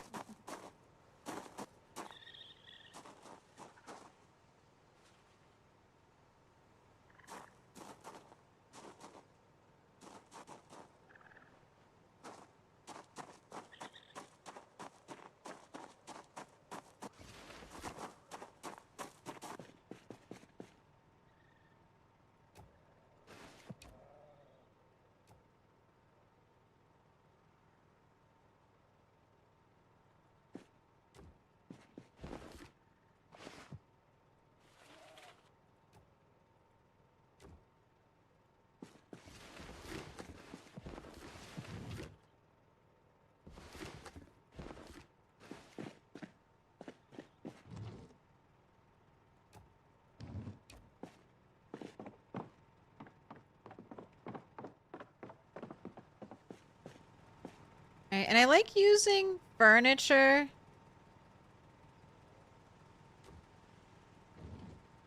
Alright, and I like using furniture.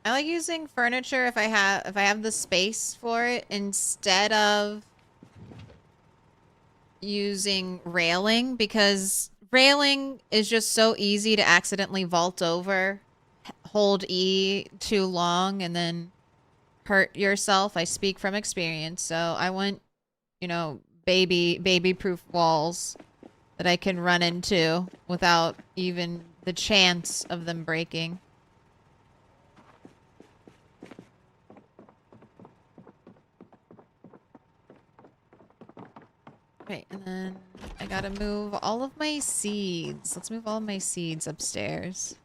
I like using furniture if I have the space for it instead of using railing, because railing is just so easy to accidentally vault over, hold E too long, and then hurt yourself. I speak from experience, so I want, you know, baby-proof walls that I can run into without even the chance of them breaking. Right, and then I gotta move all of my seeds. Let's move all of my seeds upstairs.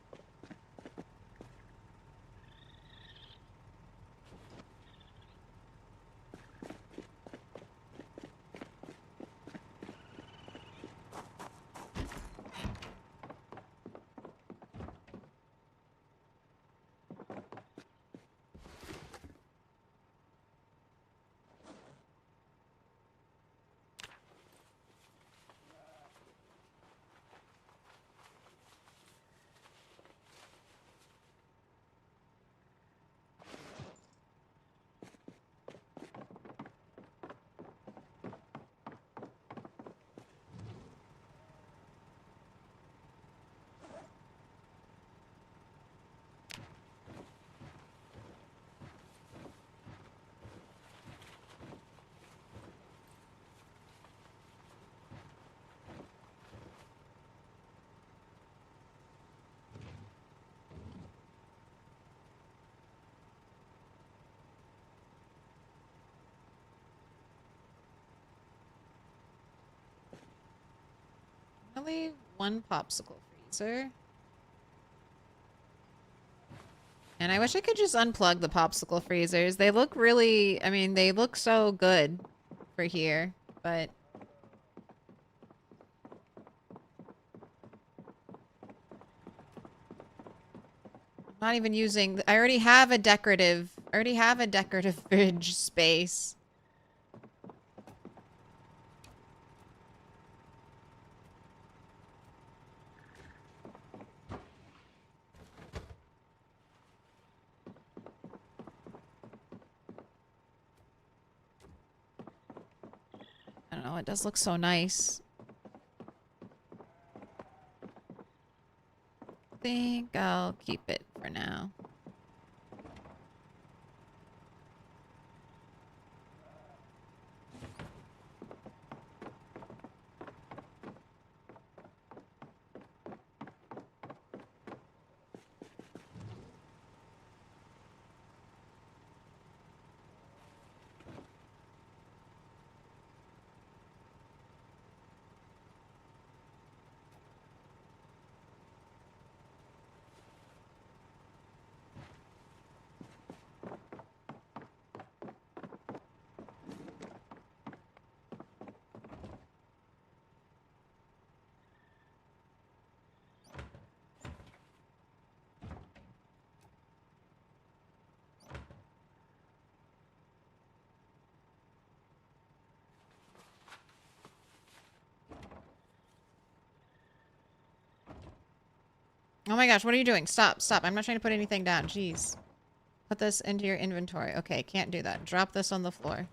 Only one popsicle freezer. And I wish I could just unplug the popsicle freezers. They look really, I mean, they look so good for here, but I'm not even using, I already have a decorative fridge space. I don't know, it does look so nice. I think I'll keep it for now. Oh my gosh, what are you doing? Stop, stop. I'm not trying to put anything down. Jeez. Put this into your inventory. Okay, can't do that. Drop this on the floor.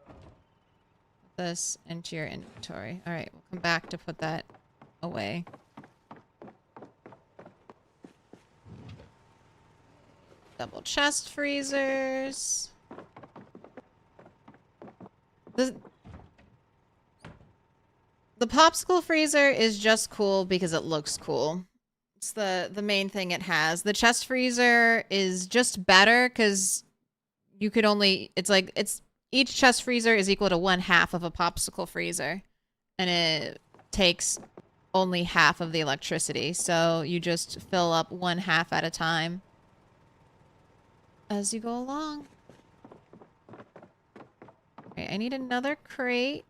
Put this into your inventory. Alright, we'll come back to put that away. Double chest freezers. The popsicle freezer is just cool because it looks cool. It's the main thing it has. The chest freezer is just better because you could only, it's each chest freezer is equal to 1/2 of a popsicle freezer, and it takes only half of the electricity, so you just fill up 1/2 at a time as you go along. Okay, I need another crate.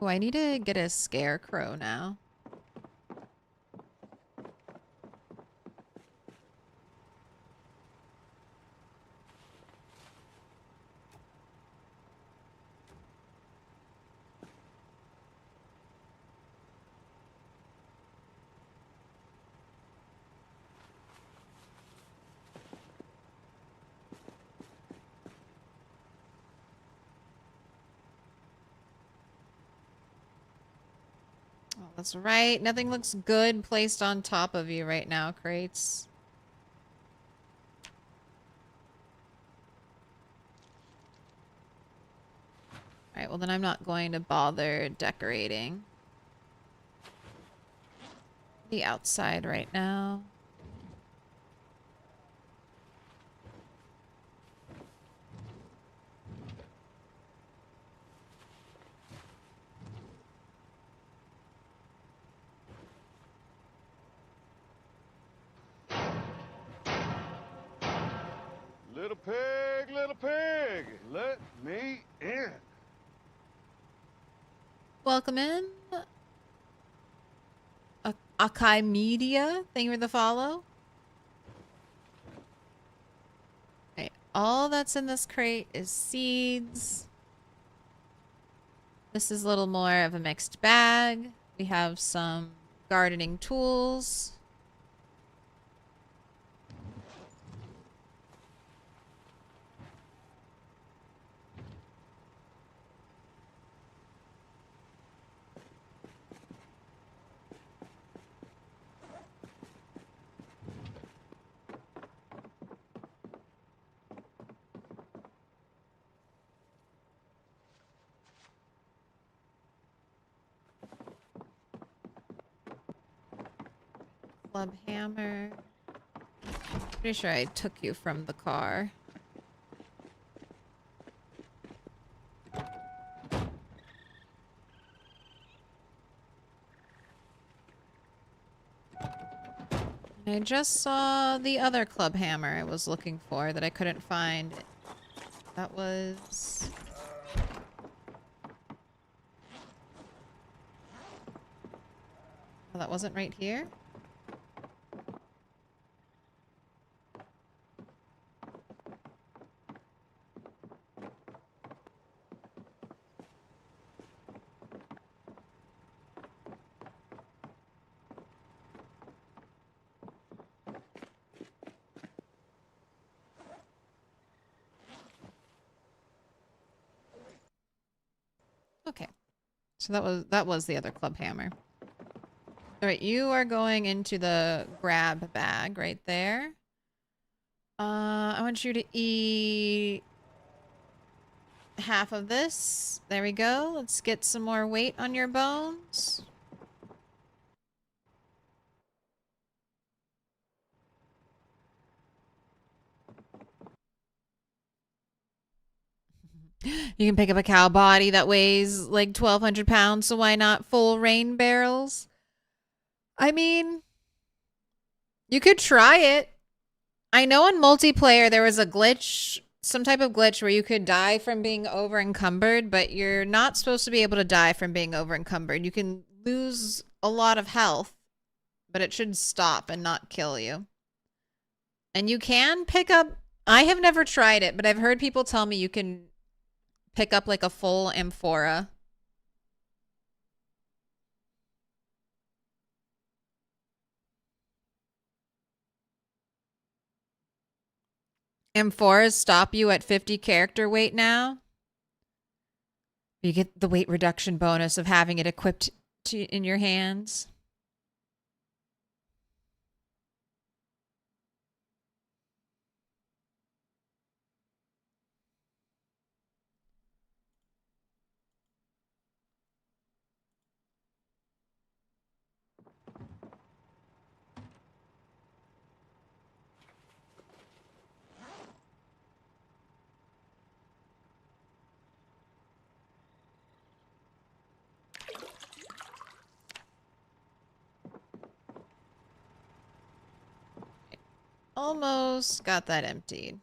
Oh, I need to get a scarecrow now. Oh, that's right. Nothing looks good placed on top of you right now, crates. Alright, well then I'm not going to bother decorating the outside right now. Little pig, let me in. Welcome in. Akai Media, thank you for the follow. Okay, all that's in this crate is seeds. This is a little more of a mixed bag. We have some gardening tools. Club hammer. Pretty sure I took you from the car. I just saw the other club hammer I was looking for that I couldn't find. That was... Oh, that wasn't right here? Okay. So that was the other club hammer. All right, you are going into the grab bag right there. I want you to eat half of this. There we go. Let's get some more weight on your bones. You can pick up a cow body that weighs like 1,200 pounds, so why not full rain barrels? I mean, you could try it. I know in multiplayer there was a glitch, some type of glitch where you could die from being over encumbered, but you're not supposed to be able to die from being over encumbered. You can lose a lot of health, but it should stop and not kill you. And you can pick up, I have never tried it, but I've heard people tell me you can pick up like a full amphora. Amphoras stop you at 50 character weight now. You get the weight reduction bonus of having it equipped in your hands. Almost got that emptied.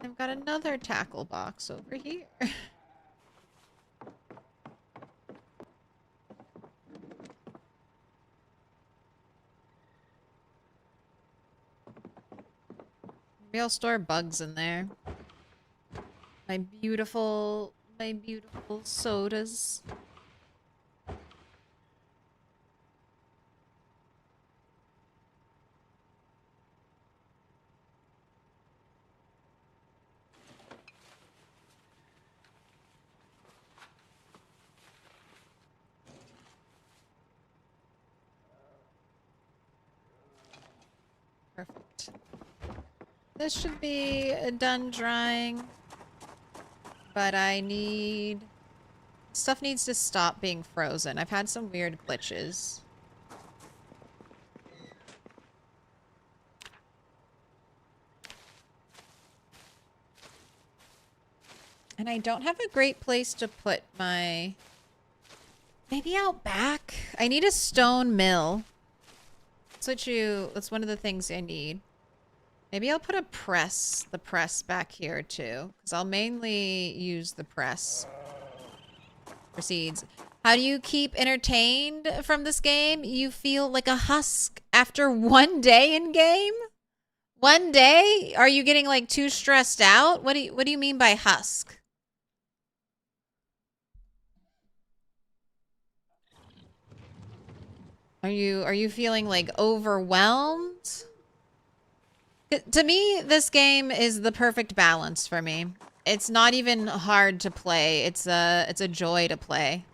I've got another tackle box over here. Maybe I'll store bugs in there. My beautiful sodas. Perfect. This should be done drying. But I need... Stuff needs to stop being frozen. I've had some weird glitches. And I don't have a great place to put my... Maybe out back? I need a stone mill. That's one of the things I need. Maybe I'll put the press back here too. Because I'll mainly use the press for seeds. How do you keep entertained from this game? You feel like a husk after one day in game? One day? Are you getting like too stressed out? What do you mean by husk? Are you feeling like overwhelmed? To me, this game is the perfect balance for me. It's not even hard to play. It's a joy to play.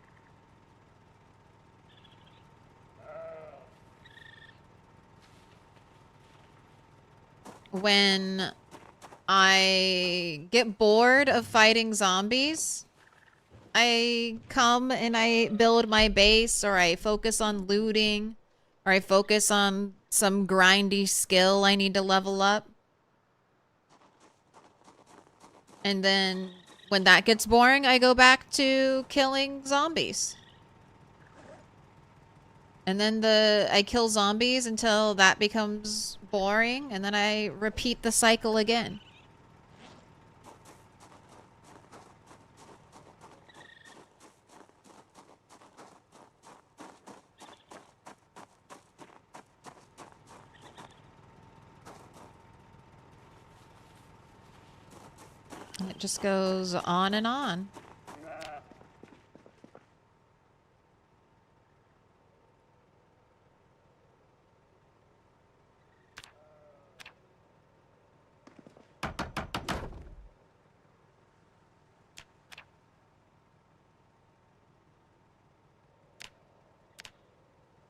When I get bored of fighting zombies, I come and I build my base, or I focus on looting, or I focus on some grindy skill I need to level up. And then when that gets boring, I go back to killing zombies. And then I kill zombies until that becomes boring, and then I repeat the cycle again. And it just goes on and on.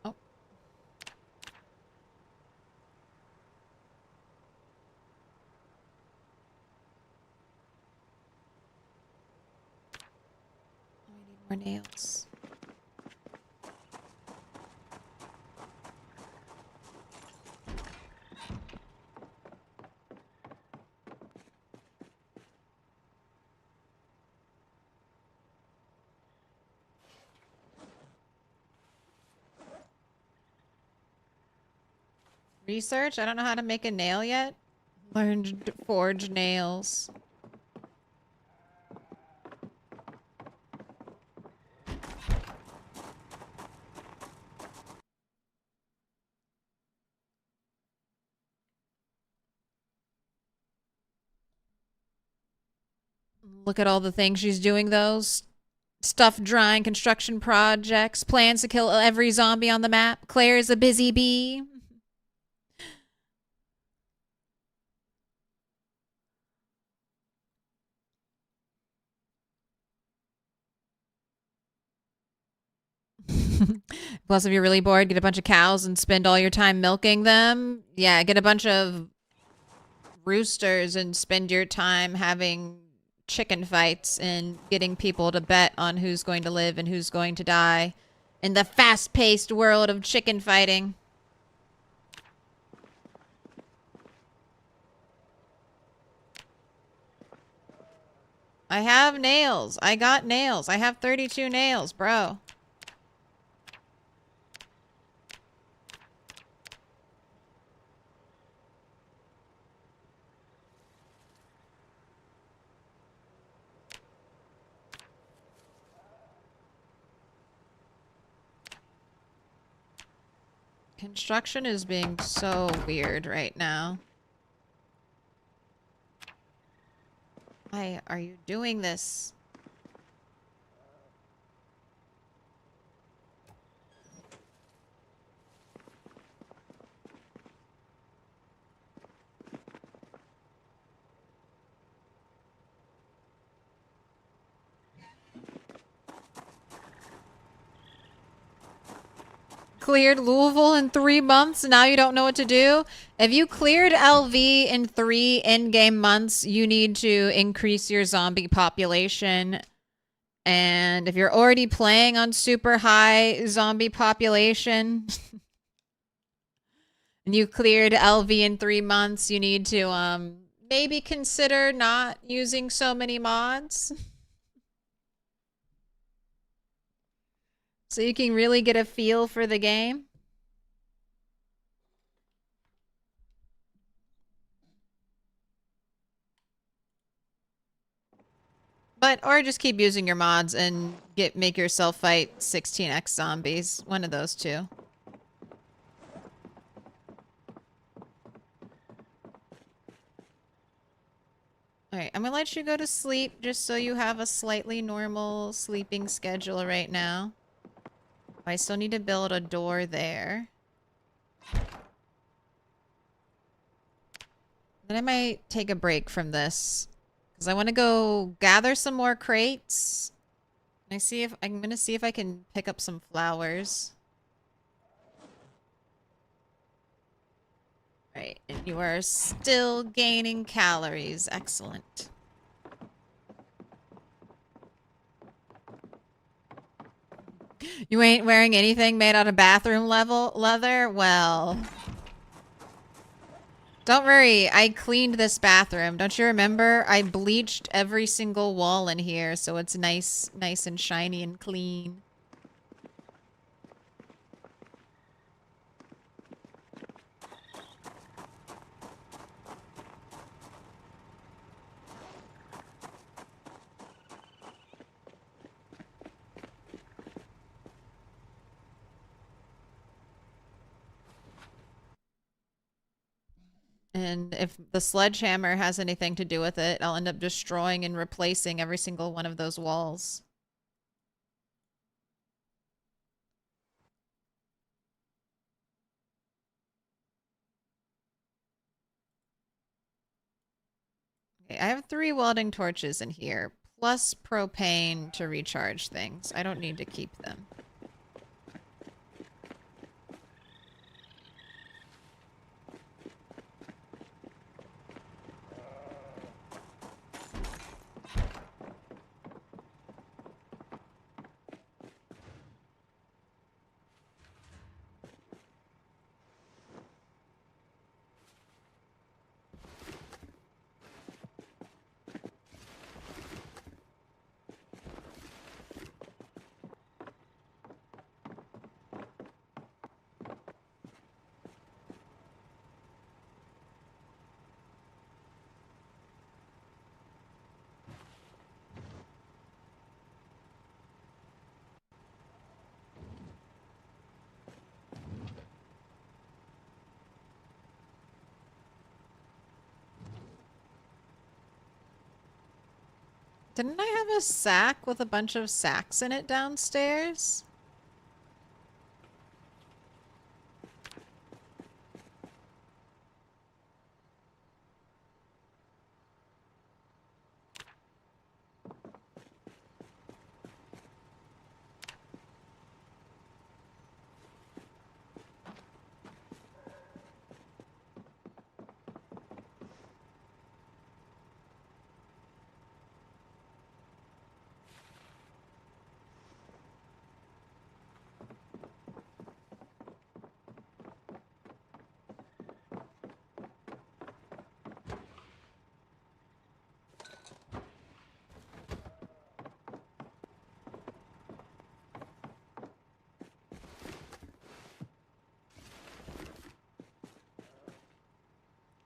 Oh. I need more nails. Research? I don't know how to make a nail yet. Learned to forge nails. Look at all the things she's doing, those. Stuff drying, construction projects, plans to kill every zombie on the map. Claire's a busy bee. Plus, if you're really bored, get a bunch of cows and spend all your time milking them. Yeah, get a bunch of roosters and spend your time having chicken fights and getting people to bet on who's going to live and who's going to die in the fast-paced world of chicken fighting. I have nails. I got nails. I have 32 nails, bro. Construction is being so weird right now. Why are you doing this? Cleared Louisville in 3 months, now you don't know what to do? If you cleared LV in 3 in-game months, you need to increase your zombie population. And if you're already playing on super high zombie population, and you cleared LV in 3 months, you need to maybe consider not using so many mods. So you can really get a feel for the game. Or just keep using your mods and make yourself fight 16x zombies. One of those two. Alright, I'm gonna let you go to sleep just so you have a slightly normal sleeping schedule right now. I still need to build a door there. Then I might take a break from this. Because I want to go gather some more crates. And I'm going to see if I can pick up some flowers. Right, and you are still gaining calories. Excellent. You ain't wearing anything made out of bathroom leather? Well, don't worry. I cleaned this bathroom. Don't you remember? I bleached every single wall in here so it's nice and shiny and clean. And if the sledgehammer has anything to do with it, I'll end up destroying and replacing every single one of those walls. Okay, I have 3 welding torches in here, plus propane to recharge things. I don't need to keep them. Didn't I have a sack with a bunch of sacks in it downstairs?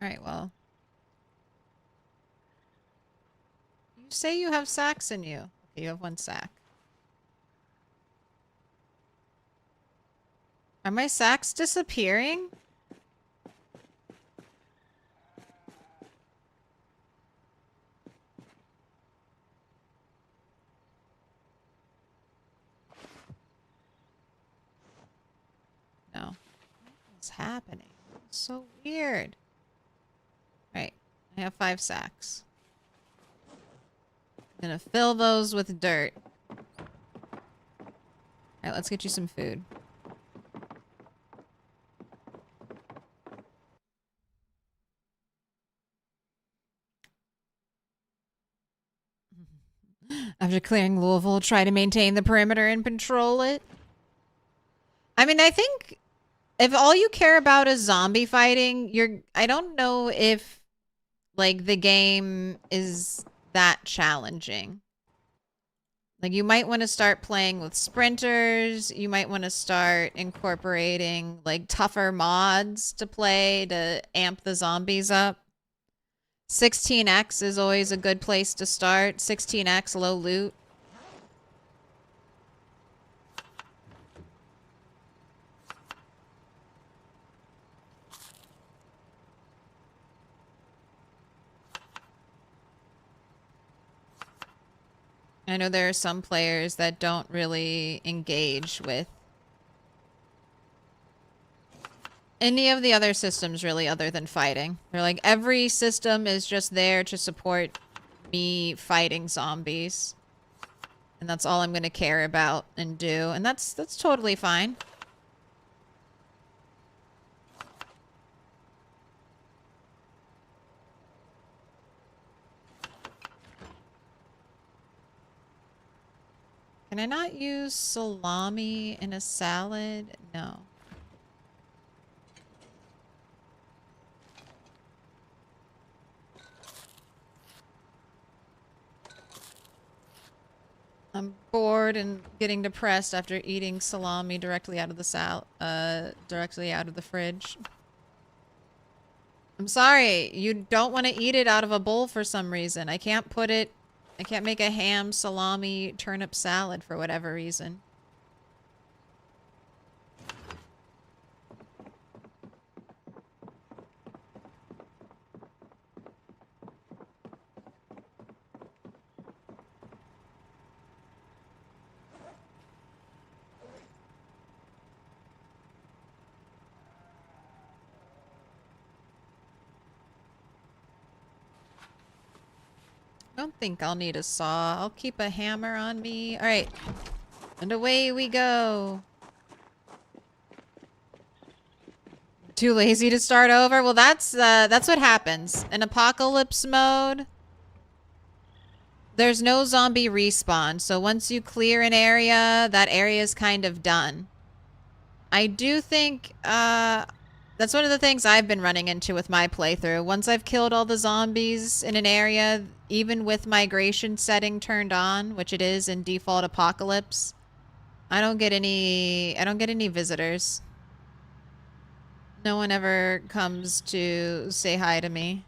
Alright, well. You say you have sacks in you. Okay, you have 1 sack. Are my sacks disappearing? No. What's happening? It's so weird. Right. I have 5 sacks. I'm gonna fill those with dirt. Alright, let's get you some food. After clearing Louisville, try to maintain the perimeter and patrol it. I mean, I think if all you care about is zombie fighting, I don't know if, like, the game is that challenging. Like, you might want to start playing with sprinters. You might want to start incorporating, like, tougher mods to play to amp the zombies up. 16x is always a good place to start. 16x low loot. I know there are some players that don't really engage with any of the other systems really other than fighting. They're like, every system is just there to support me fighting zombies. And that's all I'm going to care about and do. And that's totally fine. Can I not use salami in a salad? No. I'm bored and getting depressed after eating salami directly out of the directly out of the fridge. I'm sorry, you don't want to eat it out of a bowl for some reason. I can't make a ham, salami, turnip salad for whatever reason. I don't think I'll need a saw. I'll keep a hammer on me. Alright. And away we go. Too lazy to start over? Well, that's what happens. In apocalypse mode, there's no zombie respawn. So once you clear an area, that area is kind of done. I do think, that's one of the things I've been running into with my playthrough. Once I've killed all the zombies in an area, even with migration setting turned on, which it is in default apocalypse, I don't get any visitors. No one ever comes to say hi to me.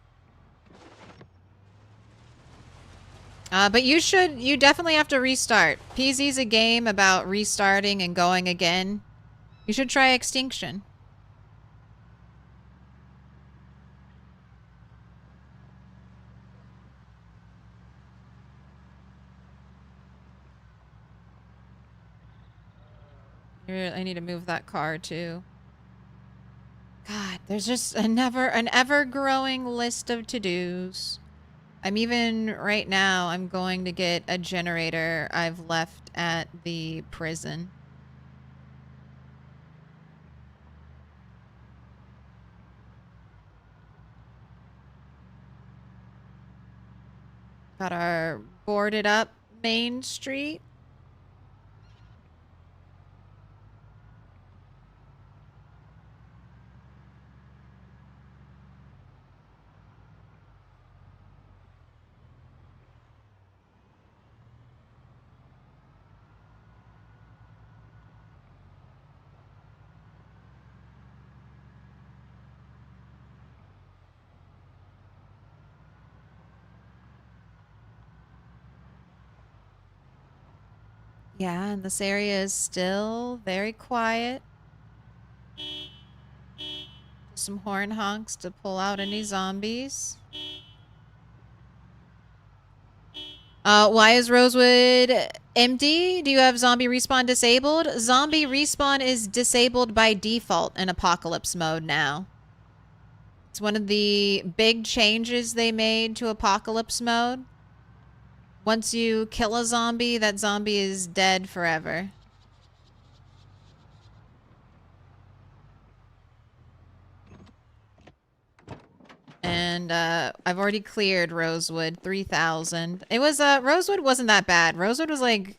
But you definitely have to restart. PZ's a game about restarting and going again. You should try Extinction. I need to move that car too. God, there's just an ever-growing list of to-dos. Right now, I'm going to get a generator I've left at the prison. Got our boarded up Main Street. Yeah, and this area is still very quiet. some horn honks to pull out any zombies. Why is Rosewood empty? Do you have zombie respawn disabled? Zombie respawn is disabled by default in apocalypse mode now. It's one of the big changes they made to apocalypse mode. Once you kill a zombie, that zombie is dead forever. And I've already cleared Rosewood, 3,000. It was Rosewood wasn't that bad. Rosewood was like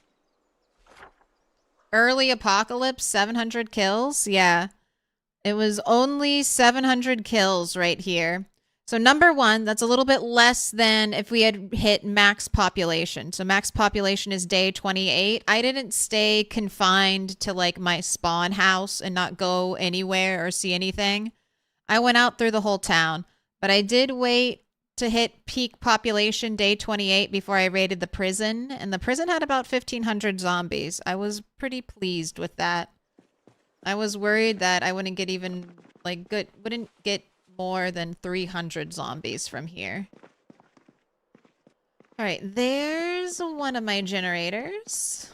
early apocalypse, 700 kills. Yeah. It was only 700 kills right here. So number one, that's a little bit less than if we had hit max population. So max population is day 28. I didn't stay confined to like my spawn house and not go anywhere or see anything. I went out through the whole town, but I did wait to hit peak population day 28 before I raided the prison. And the prison had about 1,500 zombies. I was pretty pleased with that. I was worried that I wouldn't get even wouldn't get more than 300 zombies from here. All right, there's one of my generators.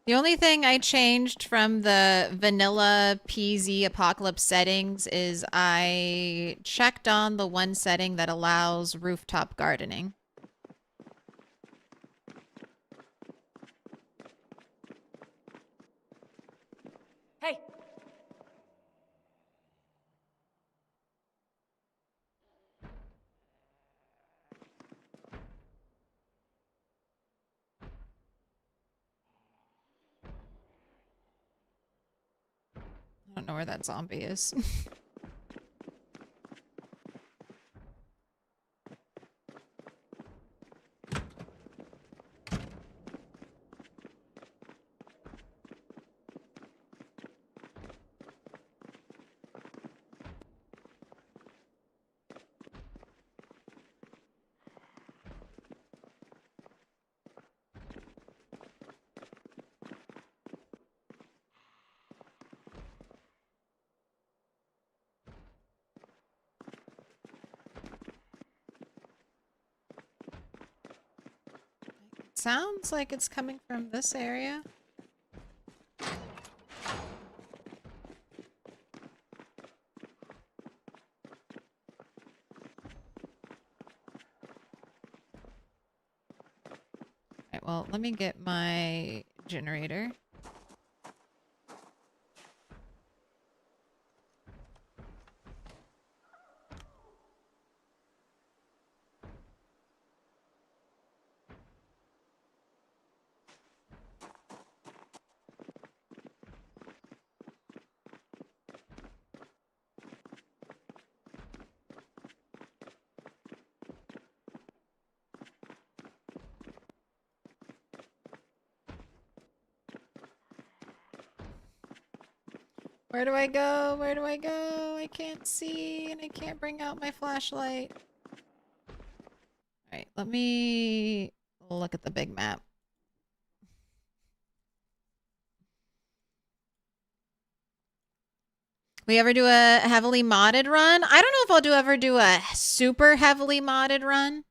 The only thing I changed from the vanilla PZ apocalypse settings is I checked on the one setting that allows rooftop gardening. Hey! I don't know where that zombie is. Sounds like it's coming from this area. Alright, well, let me get my generator. Where do I go? Where do I go? I can't see and I can't bring out my flashlight. Alright, let me look at the big map. We ever do a heavily modded run? I don't know if I'll ever do a super heavily modded run.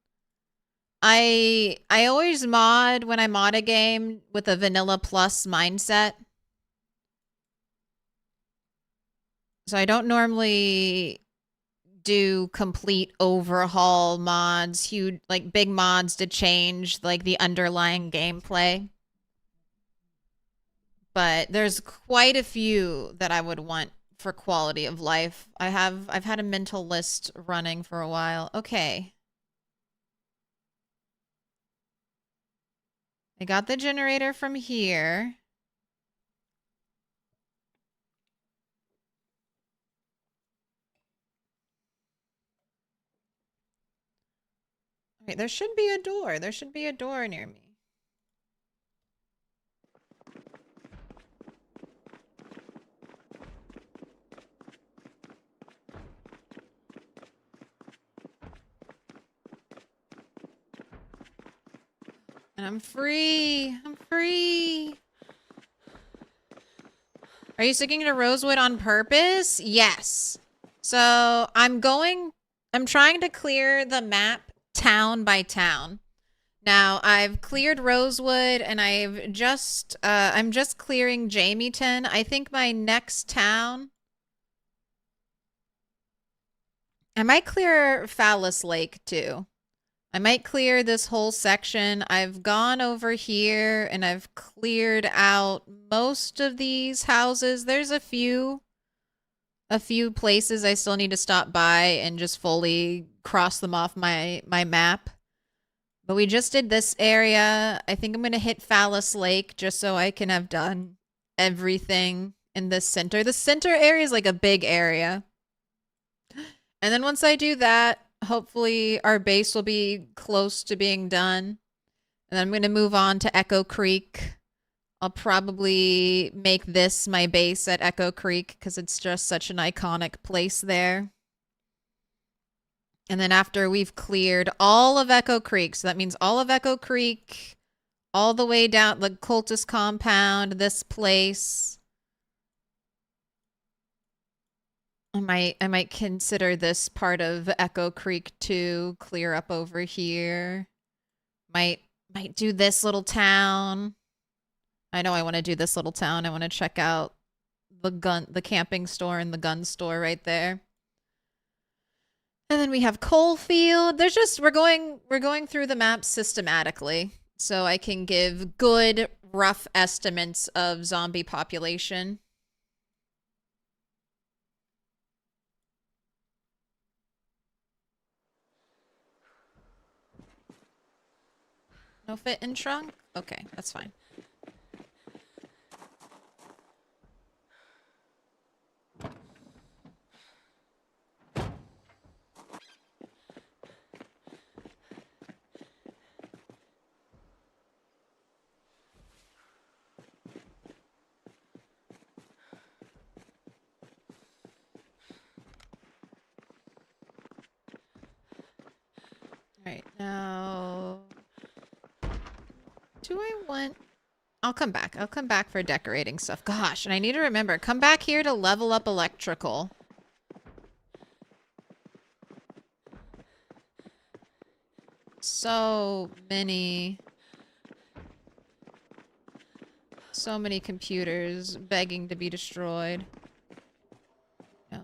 I always mod when I mod a game with a vanilla plus mindset. So I don't normally do complete overhaul mods, huge, like big mods to change like the underlying gameplay. But there's quite a few that I would want for quality of life. I've had a mental list running for a while. Okay. I got the generator from here. Wait, there should be a door. There should be a door near me. And I'm free. I'm free. Are you sticking to Rosewood on purpose? Yes. So I'm trying to clear the map town by town. Now I've cleared Rosewood and I'm just clearing Jamieton. I think my next town, I might clear Phallus Lake too. I might clear this whole section. I've gone over here and I've cleared out most of these houses. There's a few places I still need to stop by and just fully cross them off my map. But we just did this area. I think I'm going to hit Phallus Lake just so I can have done everything in the center. The center area is like a big area. And then once I do that, hopefully our base will be close to being done. And I'm going to move on to Echo Creek. I'll probably make this my base at Echo Creek because it's just such an iconic place there. And then after we've cleared all of Echo Creek, so that means all of Echo Creek, all the way down the cultist compound, this place. I might consider this part of Echo Creek to clear up over here. Might do this little town. I know I want to do this little town. I want to check out the camping store and the gun store right there. And then we have Coalfield. There's just we're going through the map systematically so I can give good rough estimates of zombie population. No fit in trunk? Okay, that's fine. Alright, now... Do I want... I'll come back. I'll come back for decorating stuff. Gosh, and I need to remember, come back here to level up electrical. So many computers begging to be destroyed. No.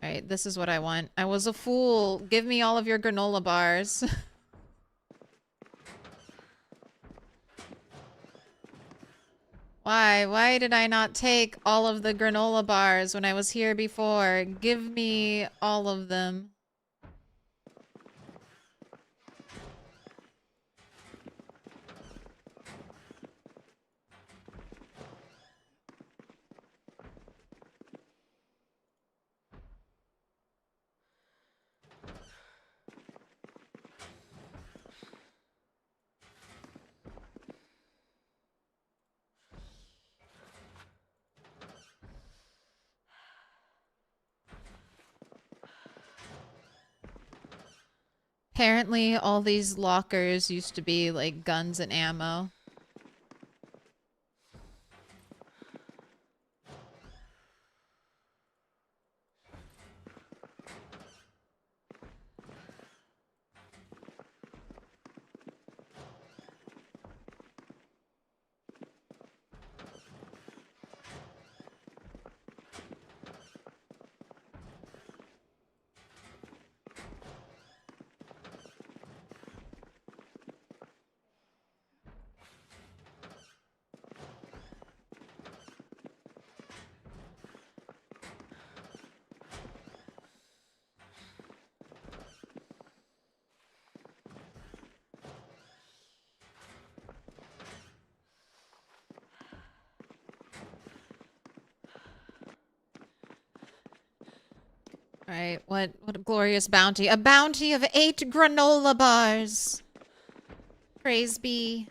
Alright, this is what I want. I was a fool. Give me all of your granola bars. Why? Why did I not take all of the granola bars when I was here before? Give me all of them. Apparently, all these lockers used to be like guns and ammo. All right, what a glorious bounty. A bounty of 8 granola bars. Praise be.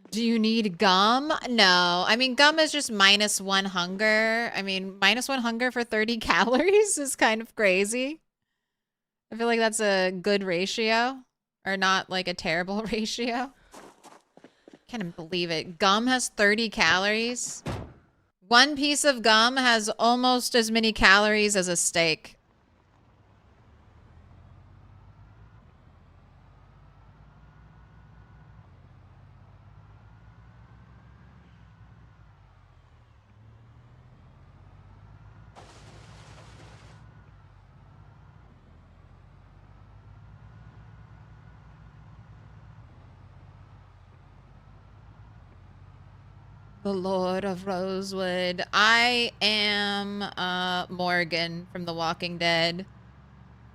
Do you need gum? No. I mean, gum is just -1 hunger. I mean, -1 hunger for 30 calories is kind of crazy. I feel like that's a good ratio. Or not like a terrible ratio. Can't even believe it. Gum has 30 calories. One piece of gum has almost as many calories as a steak. The Lord of Rosewood. I am Morgan from The Walking Dead.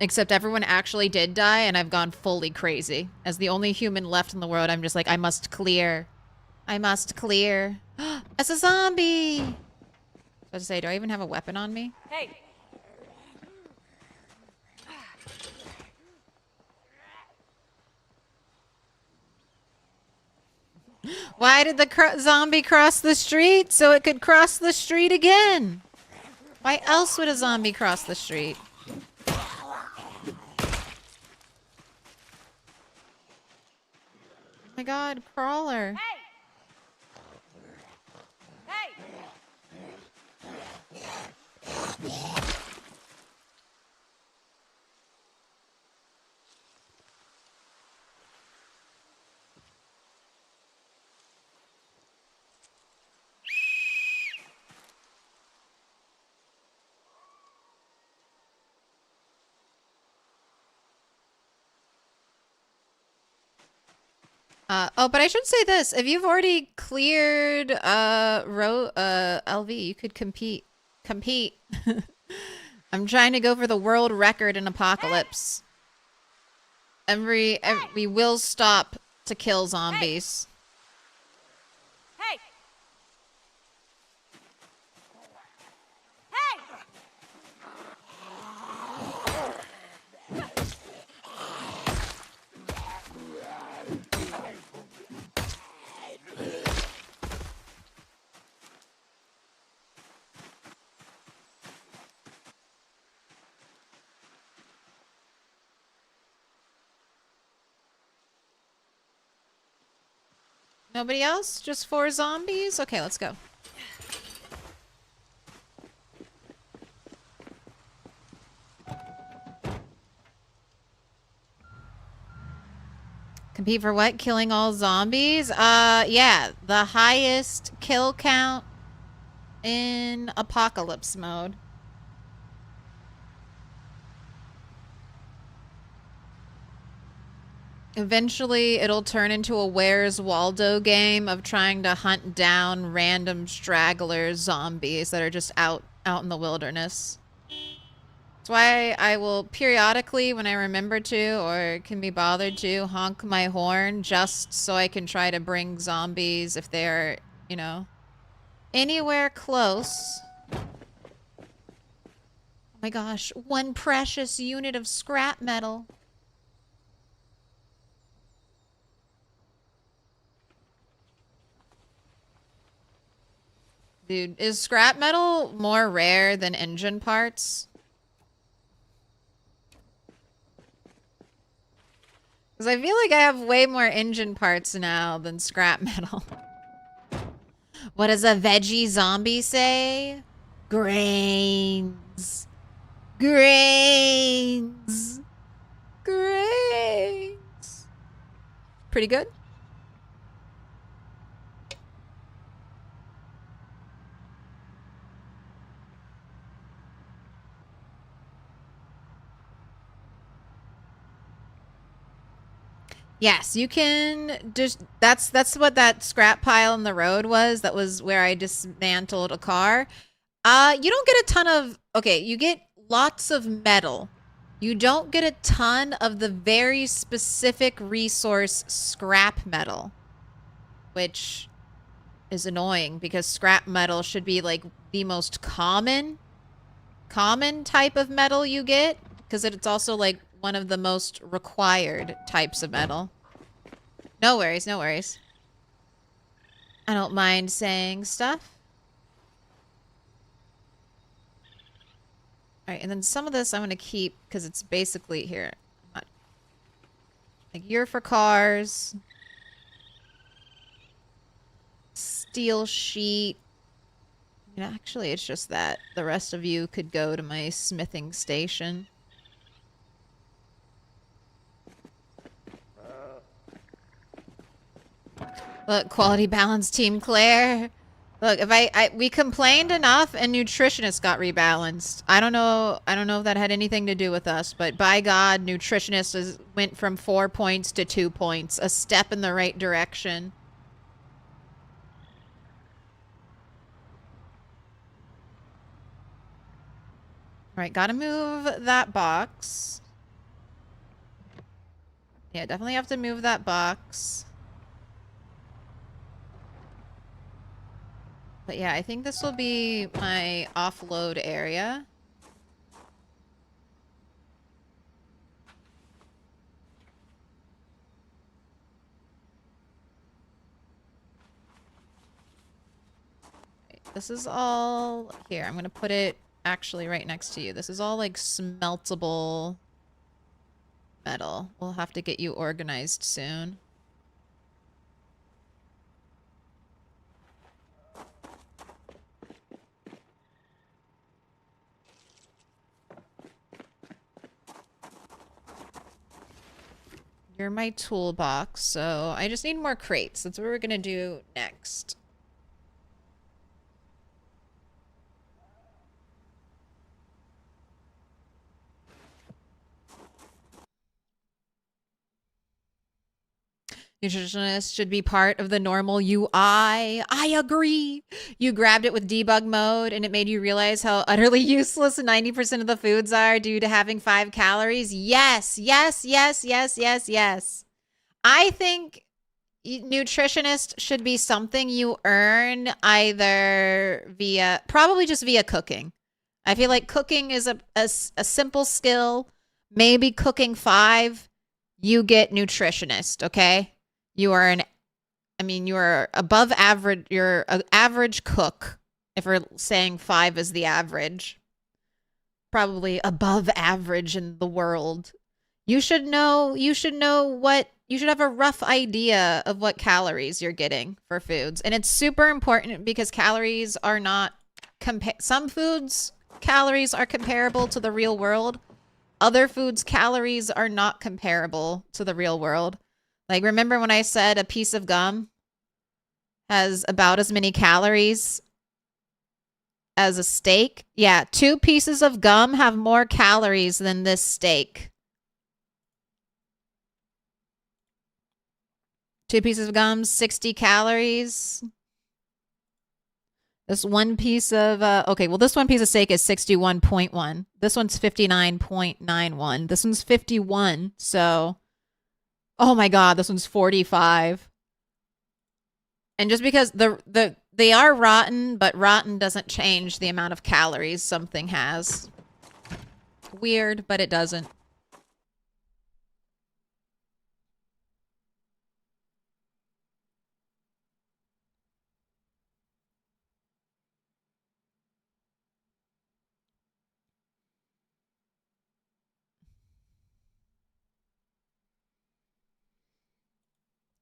Except everyone actually did die and I've gone fully crazy. As the only human left in the world, I'm just like, I must clear. I must clear. As a zombie! I was about to say, do I even have a weapon on me? Hey! Why did the zombie cross the street? So it could cross the street again. Why else would a zombie cross the street? Oh my god, crawler. Hey! Oh, but I should say this. If you've already cleared LV, you could compete. Compete. I'm trying to go for the world record in Apocalypse. We will stop to kill zombies. Hey! Hey! Nobody else? Just 4 zombies? Okay, let's go. Compete for what? Killing all zombies? Yeah. The highest kill count in Apocalypse mode. Eventually, it'll turn into a Where's Waldo game of trying to hunt down random stragglers, zombies that are just out in the wilderness. That's why I will periodically, when I remember to or can be bothered to, honk my horn just so I can try to bring zombies if they're, you know, anywhere close. Oh my gosh, 1 precious unit of scrap metal. Dude, is scrap metal more rare than engine parts? Because I feel like I have way more engine parts now than scrap metal. What does a veggie zombie say? Grains. Grains. Grains. Pretty good. Yes, you can just that's what that scrap pile in the road was. That was where I dismantled a car. You don't get a ton of okay, you get lots of metal. You don't get a ton of the very specific resource scrap metal, which is annoying because scrap metal should be like the most common type of metal you get, because it's also like one of the most required types of metal. No worries, no worries. I don't mind saying stuff. Alright, and then some of this I'm going to keep because it's basically here. Like gear for cars. Steel sheet. I mean, actually, it's just that. The rest of you could go to my smithing station. Look, quality balance team Claire. Look, if we complained enough and nutritionists got rebalanced. I don't know if that had anything to do with us, but by God, nutritionists went from 4 points to 2 points. A step in the right direction. Alright, gotta move that box. Yeah, definitely have to move that box. But yeah, I think this will be my offload area. This is all here. I'm gonna put it actually right next to you. This is all like smeltable metal. We'll have to get you organized soon. You're my toolbox, so I just need more crates. That's what we're gonna do next. Nutritionist should be part of the normal UI. I agree. You grabbed it with debug mode and it made you realize how utterly useless 90% of the foods are due to having 5 calories. Yes, yes, yes, yes, yes, yes. I think nutritionist should be something you earn either via, probably just via cooking. I feel like cooking is a simple skill. Maybe cooking 5, you get nutritionist, okay? You are you're above average. You're an average cook. If we're saying 5 is the average, probably above average in the world. You should know you should have a rough idea of what calories you're getting for foods. And it's super important because calories are not some foods calories are comparable to the real world. Other foods calories are not comparable to the real world. Like, remember when I said a piece of gum has about as many calories as a steak? Yeah, 2 pieces of gum have more calories than this steak. 2 pieces of gum, 60 calories. This one piece of, okay, well, this one piece of steak is 61.1. This one's 59.91. This one's 51, so... Oh my God, this one's 45. And just because they are rotten, but rotten doesn't change the amount of calories something has. Weird, but it doesn't.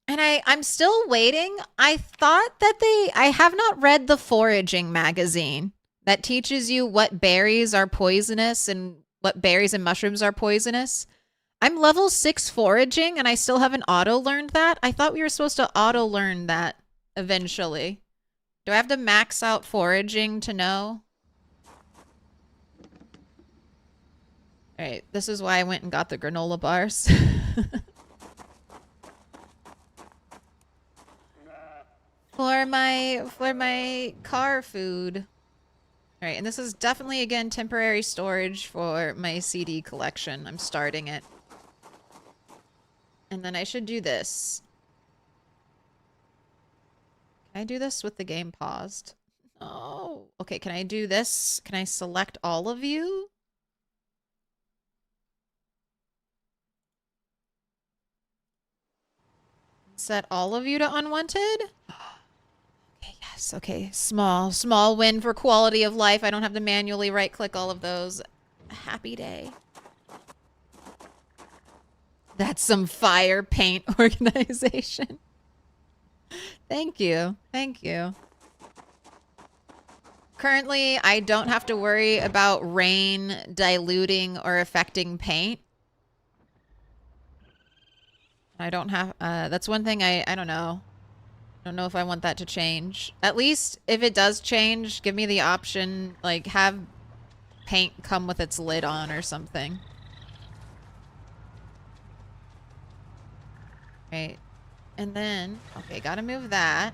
And I'm still waiting. I thought that I have not read the foraging magazine that teaches you what berries are poisonous and what berries and mushrooms are poisonous. I'm level 6 foraging and I still haven't auto-learned that. I thought we were supposed to auto-learn that eventually. Do I have to max out foraging to know? Alright, this is why I went and got the granola bars. For my car food. All right, and this is definitely, again, temporary storage for my CD collection. I'm starting it. And then I should do this. Can I do this with the game paused? Oh, okay. Can I do this? Can I select all of you? Set all of you to unwanted? Okay, yes. Okay. Small win for quality of life. I don't have to manually right click all of those. Happy day. That's some fire paint organization. Thank you. Thank you. Currently, I don't have to worry about rain diluting or affecting paint. I don't have, that's one thing I don't know. I don't know if I want that to change. At least if it does change, give me the option, like have paint come with its lid on or something. Right. And then, okay, gotta move that.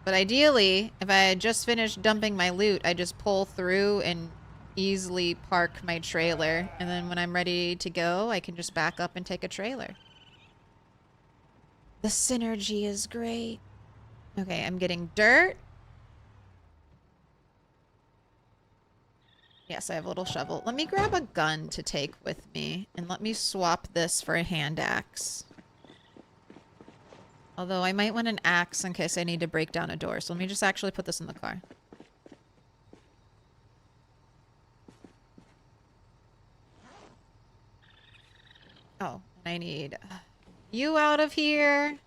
But ideally, if I had just finished dumping my loot, I just pull through and easily park my trailer. And then when I'm ready to go, I can just back up and take a trailer. The synergy is great. Okay, I'm getting dirt. Yes, I have a little shovel. Let me grab a gun to take with me. And let me swap this for a hand axe. Although I might want an axe in case I need to break down a door. So let me just actually put this in the car. Oh, and I need you out of here.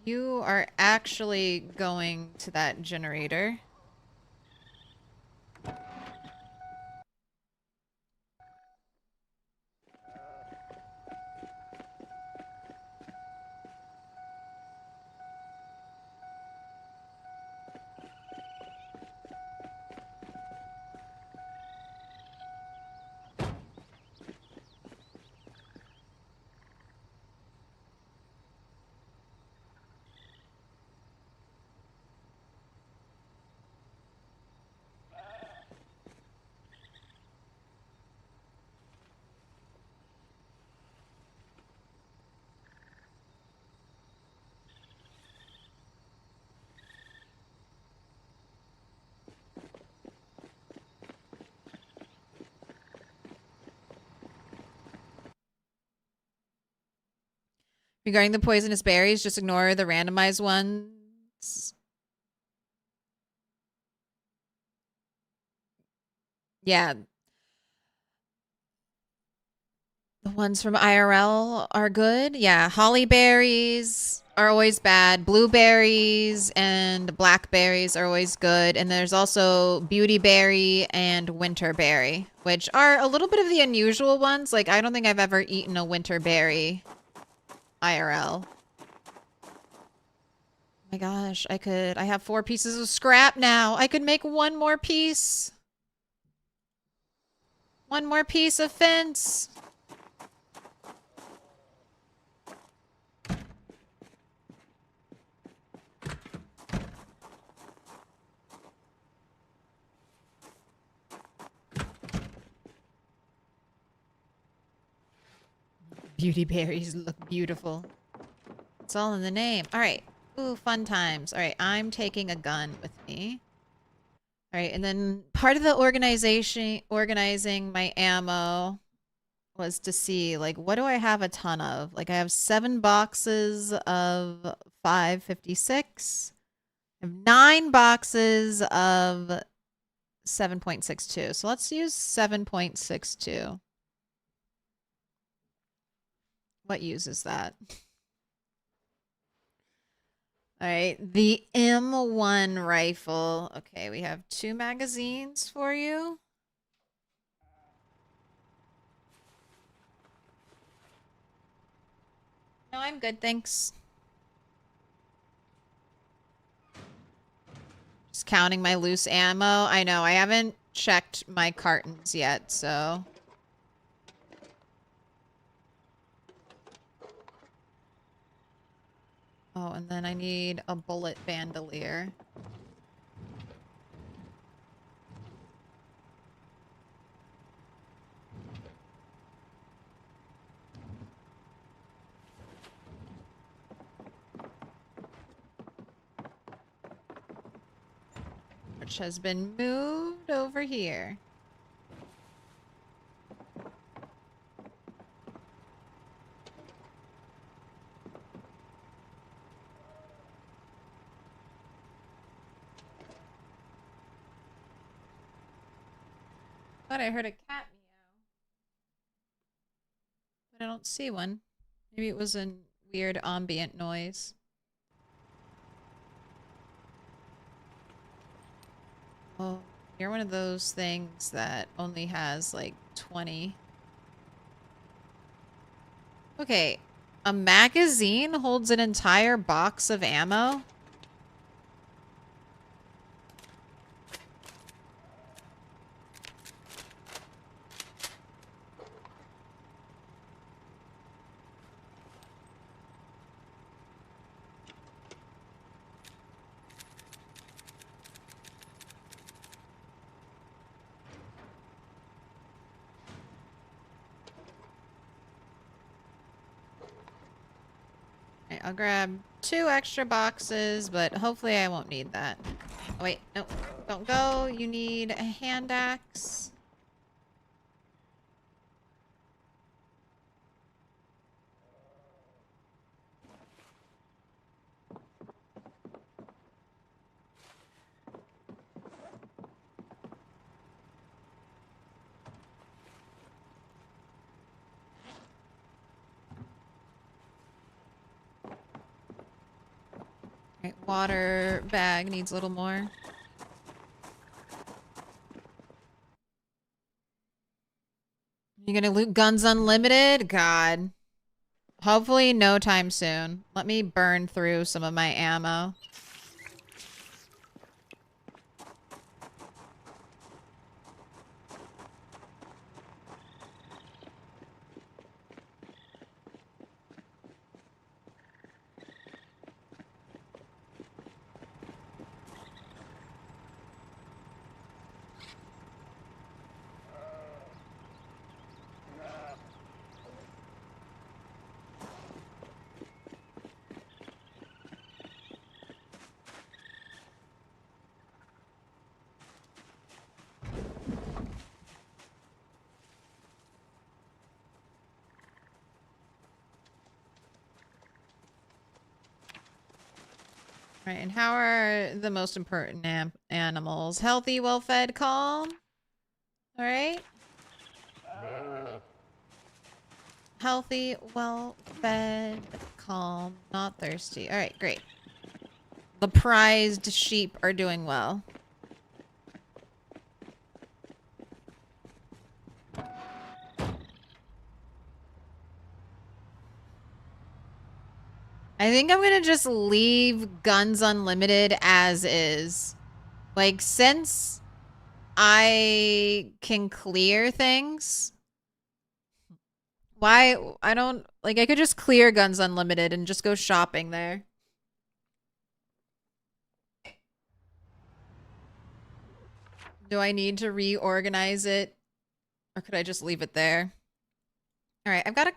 You are actually going to that generator. Regarding the poisonous berries, just ignore the randomized ones. Yeah. The ones from IRL are good. Yeah, holly berries are always bad. Blueberries and blackberries are always good. And there's also beautyberry and winterberry, which are a little bit of the unusual ones. Like, I don't think I've ever eaten a winterberry IRL. My gosh, I have 4 pieces of scrap now. I could make one more piece. One more piece of fence. Beauty berries look beautiful. It's all in the name. All right. Ooh, fun times. All right, I'm taking a gun with me. All right, and then part of the organizing my ammo was to see, like, what do I have a ton of? Like, I have 7 boxes of 5.56. I have 9 boxes of 7.62. So let's use 7.62. What uses that? All right, the M1 rifle. Okay, we have 2 magazines for you. No, I'm good, thanks. Just counting my loose ammo. I know, I haven't checked my cartons yet, so... Oh, and then I need a bullet bandolier. which has been moved over here. Thought I heard a cat meow, but I don't see one. Maybe it was a weird ambient noise. Oh, you're one of those things that only has like 20. Okay, a magazine holds an entire box of ammo? I'll grab 2 extra boxes, but hopefully I won't need that. Oh, wait, no, don't go. You need a hand axe. Right, water bag needs a little more. You gonna loot guns unlimited? God. Hopefully no time soon. Let me burn through some of my ammo. Right, and how are the most important animals? Healthy, well-fed, calm? Alright. Healthy, well-fed, calm, not thirsty. Alright, great. The prized sheep are doing well. I think I'm gonna just leave Guns Unlimited as is. Like, since I can clear things, why, I don't, like, I could just clear Guns Unlimited and just go shopping there. Do I need to reorganize it? Or could I just leave it there? Alright, I've got a...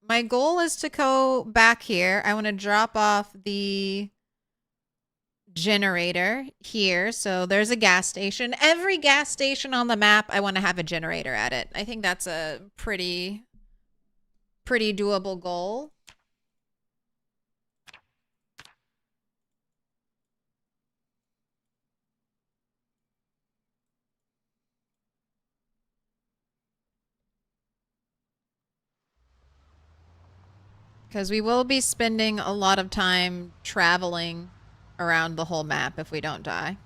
My goal is to go back here. I want to drop off the generator here. So there's a gas station. Every gas station on the map, I want to have a generator at it. I think that's a pretty doable goal. Because we will be spending a lot of time traveling around the whole map if we don't die.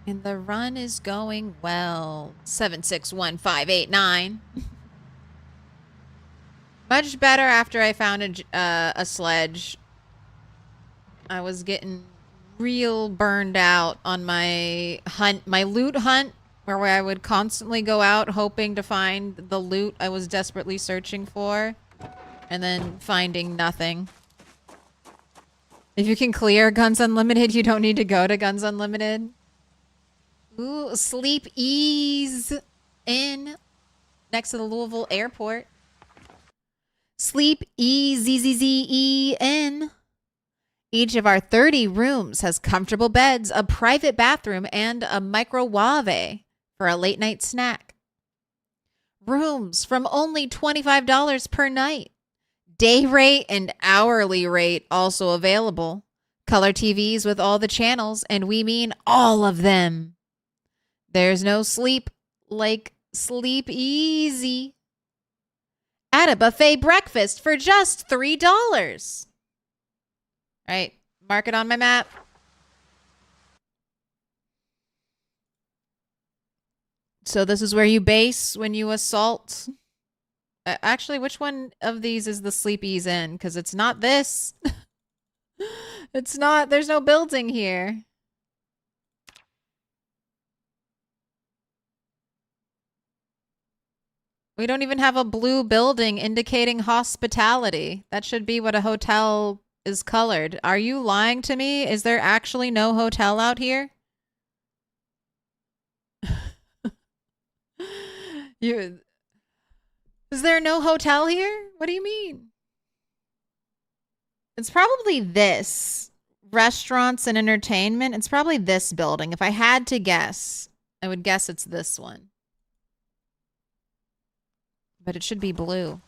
And the run is going well. 761-589. Much better after I found a sledge. I was getting real burned out on my hunt, my loot hunt, where I would constantly go out hoping to find the loot I was desperately searching for, and then finding nothing. If you can clear Guns Unlimited, you don't need to go to Guns Unlimited. Ooh, sleep ease. Inn next to the Louisville airport. Sleep EZZZEN. Each of our 30 rooms has comfortable beds, a private bathroom, and a microwave for a late night snack. Rooms from only $25 per night. Day rate and hourly rate also available. Color TVs with all the channels, and we mean all of them. There's no sleep like Sleep Easy. At a buffet breakfast for just $3. All right, mark it on my map. So this is where you base when you assault. Actually, which one of these is the Sleepy's in? Because it's not this. It's not. There's no building here. We don't even have a blue building indicating hospitality. That should be what a hotel is colored. Are you lying to me? Is there actually no hotel out here? Is there no hotel here? What do you mean? It's probably this. Restaurants and entertainment. It's probably this building. If I had to guess, I would guess it's this one. But it should be blue.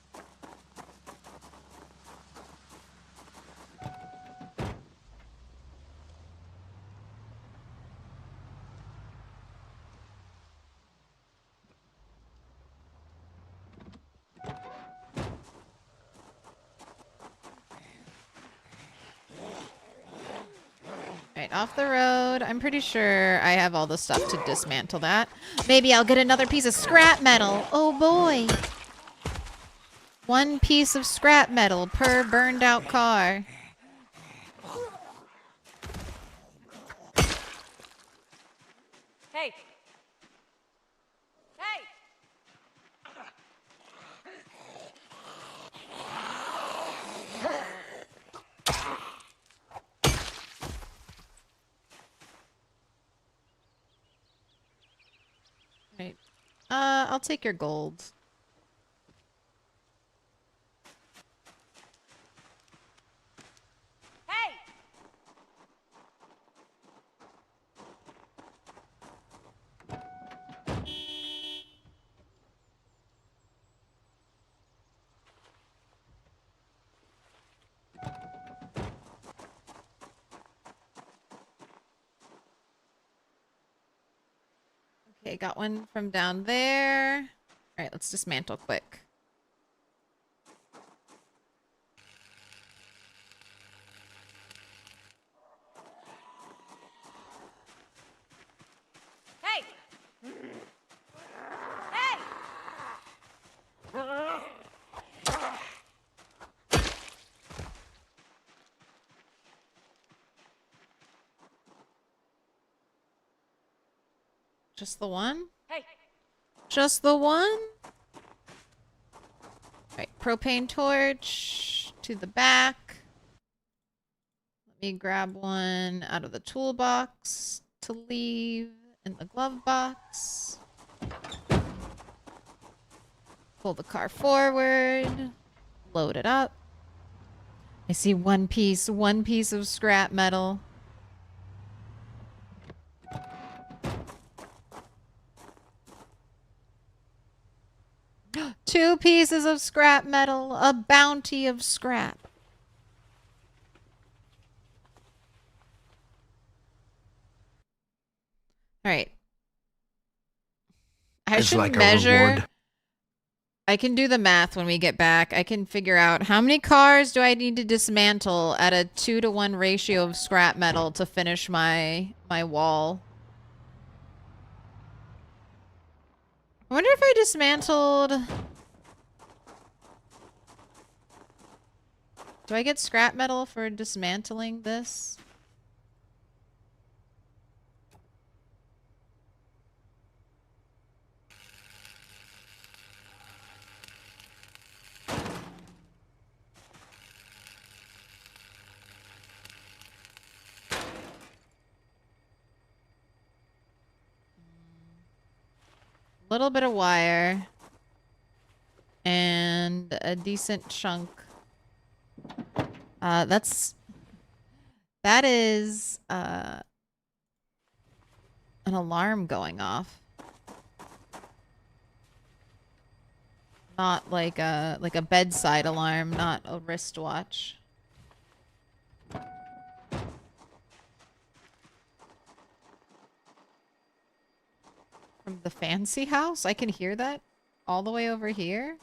Right, off the road. I'm pretty sure I have all the stuff to dismantle that. Maybe I'll get another piece of scrap metal. Oh boy. One piece of scrap metal per burned out car. Hey! Hey! Right. I'll take your gold. Hey! Okay, got one from down there. All right, let's dismantle quick. Hey! Hey! Just the one? Hey! Just the one? Right, propane torch to the back. Let me grab one out of the toolbox to leave in the glove box. Pull the car forward. Load it up. I see one piece of scrap metal. Two pieces of scrap metal, a bounty of scrap. All right. I It's should like a measure. reward. I can do the math when we get back. I can figure out how many cars do I need to dismantle at a 2-to-1 ratio of scrap metal to finish my wall. I wonder if I dismantled... Do I get scrap metal for dismantling this? little bit of wire and a decent chunk. That is an alarm going off. Not like a bedside alarm, not a wristwatch. From the fancy house? I can hear that all the way over here.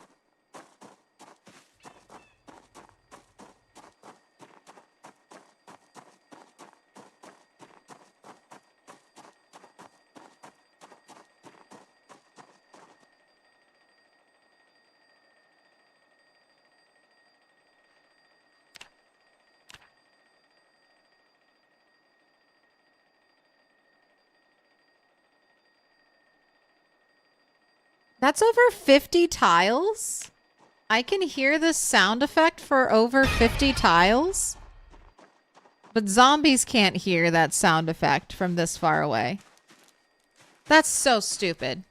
That's over 50 tiles? I can hear the sound effect for over 50 tiles? But zombies can't hear that sound effect from this far away. That's so stupid.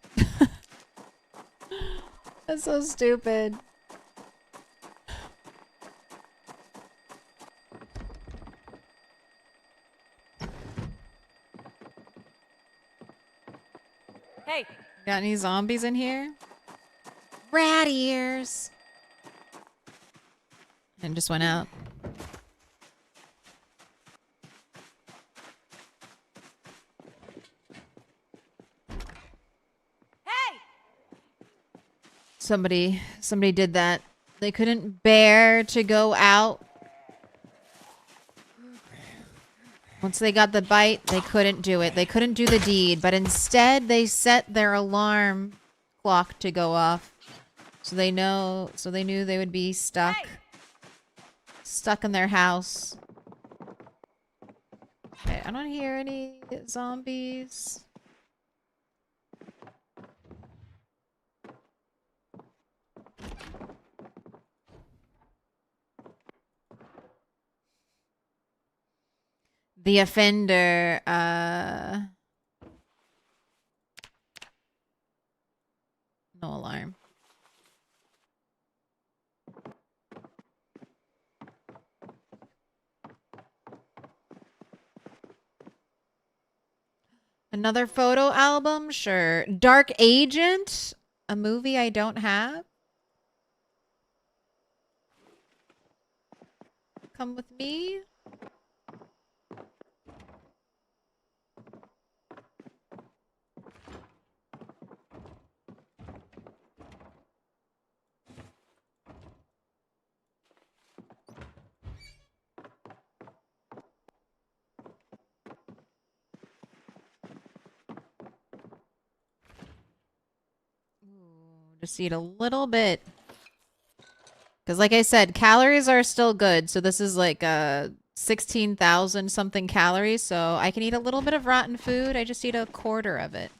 That's so stupid. Hey, Got any zombies in here? Rat ears. And just went out. hey! Somebody did that. They couldn't bear to go out. Once they got the bite, they couldn't do it. They couldn't do the deed, but instead they set their alarm clock to go off. So they knew they would be stuck. Hey! Stuck in their house. Okay, I don't hear any zombies. The offender, no alarm. Another photo album? Sure. Dark Agent? A movie I don't have? Come with me? Just eat a little bit. Because like I said, calories are still good. So this is like 16,000 something calories. So I can eat a little bit of rotten food. I just eat a quarter of it.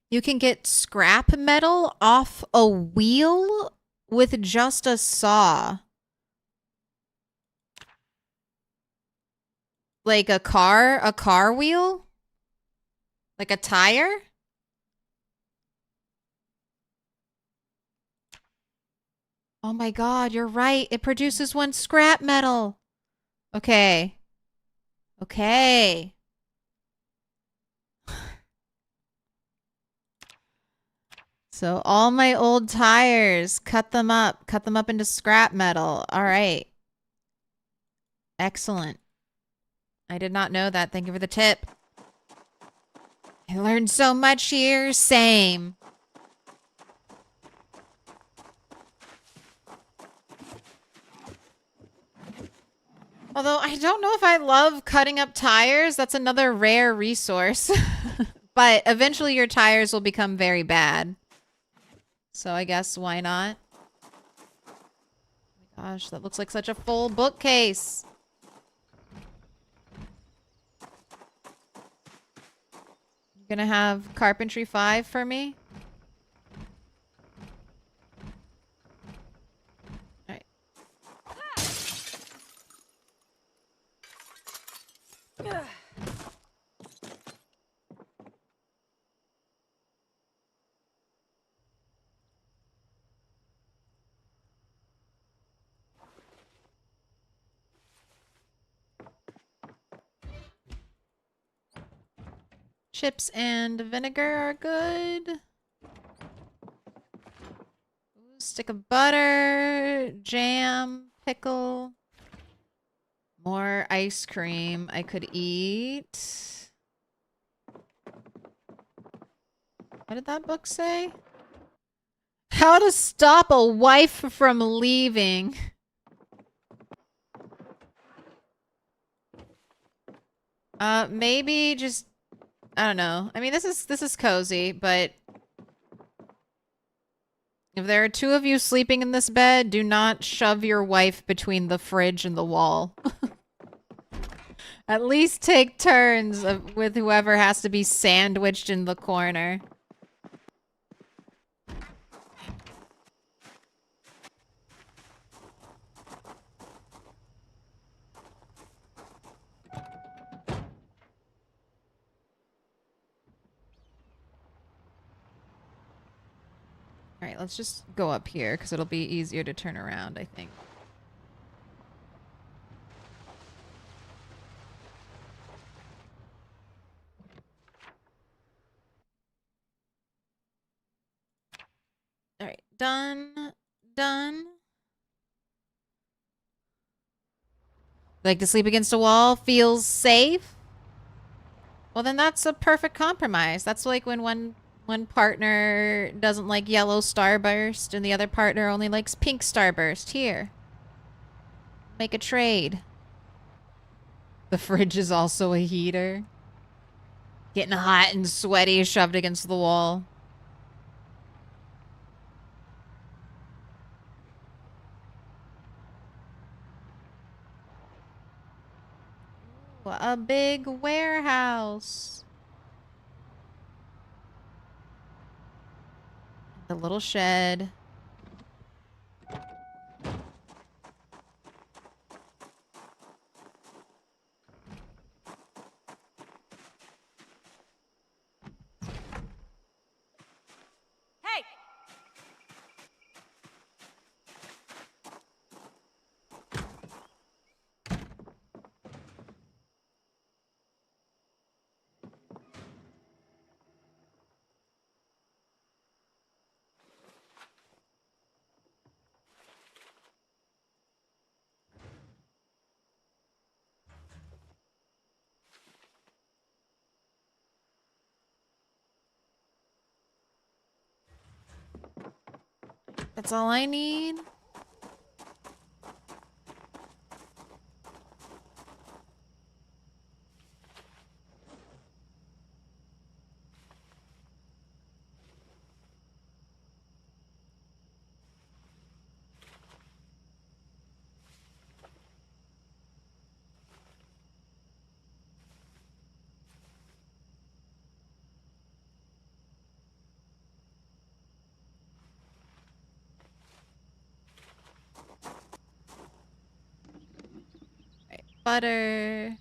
You can get scrap metal off a wheel with just a saw. Like a car wheel? Like a tire? Oh my god, you're right. It produces one scrap metal. Okay. Okay. So all my old tires, cut them up into scrap metal. All right. Excellent. I did not know that. Thank you for the tip. I learned so much here. Same. Although I don't know if I love cutting up tires. That's another rare resource. But eventually your tires will become very bad. So I guess why not? Oh my gosh, that looks like such a full bookcase. You gonna have Carpentry 5 for me? Alright. Chips and vinegar are good. Stick of butter, jam, pickle, more ice cream I could eat. What did that book say? How to stop a wife from leaving. Maybe just, I don't know. I mean, this is cozy, but if there are two of you sleeping in this bed, do not shove your wife between the fridge and the wall. At least take turns with whoever has to be sandwiched in the corner. Alright, let's just go up here, because it'll be easier to turn around, I think. Alright, done. Done. Like to sleep against a wall? Feels safe? Well, then that's a perfect compromise. That's like when one partner doesn't like yellow starburst and the other partner only likes pink starburst. Here. Make a trade. The fridge is also a heater. Getting hot and sweaty, shoved against the wall. A big warehouse. The little shed. Hey! That's all I need. Right, butter.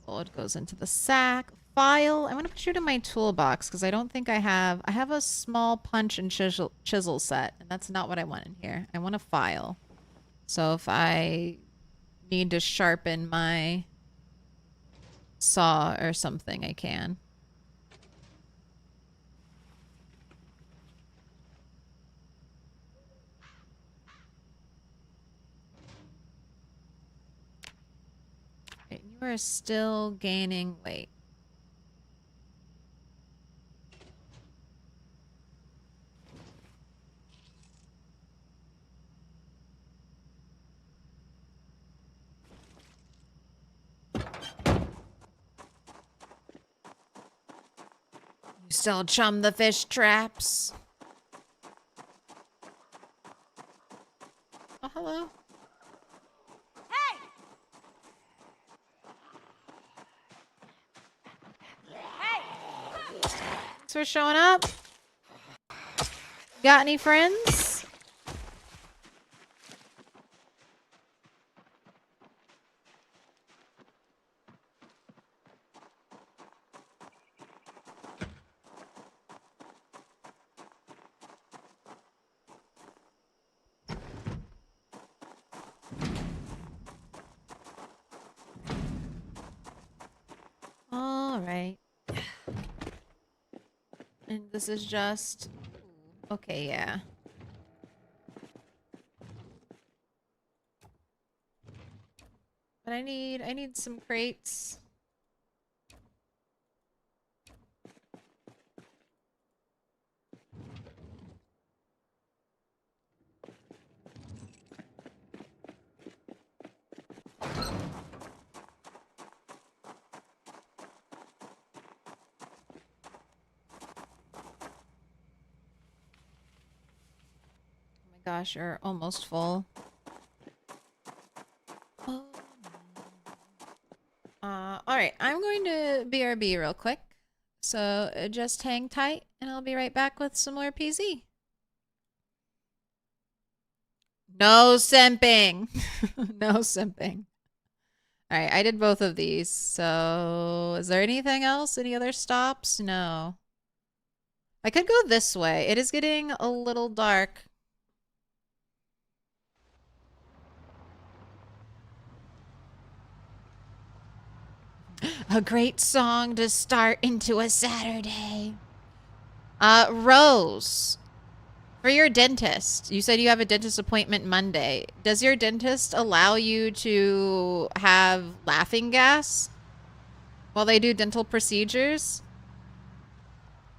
Gold goes into the sack. File. I want to put you to my toolbox because I don't think I have a small punch and chisel set, and that's not what I want in here. I want a file. So if I need to sharpen my saw or something, I can. Right, you are still gaining weight. You still chum the fish traps? Oh, hello. Hey! Hey! Thanks for showing up. Got any friends? All right. And this is just... Okay, yeah. But I need some crates. Gosh, you're almost full. Oh. Alright, I'm going to BRB real quick. So just hang tight and I'll be right back with some more PZ. No simping. No simping. Alright, I did both of these. So is there anything else? Any other stops? No. I could go this way. It is getting a little dark. A great song to start into a Saturday. Rose, for your dentist, you said you have a dentist appointment Monday. Does your dentist allow you to have laughing gas while they do dental procedures?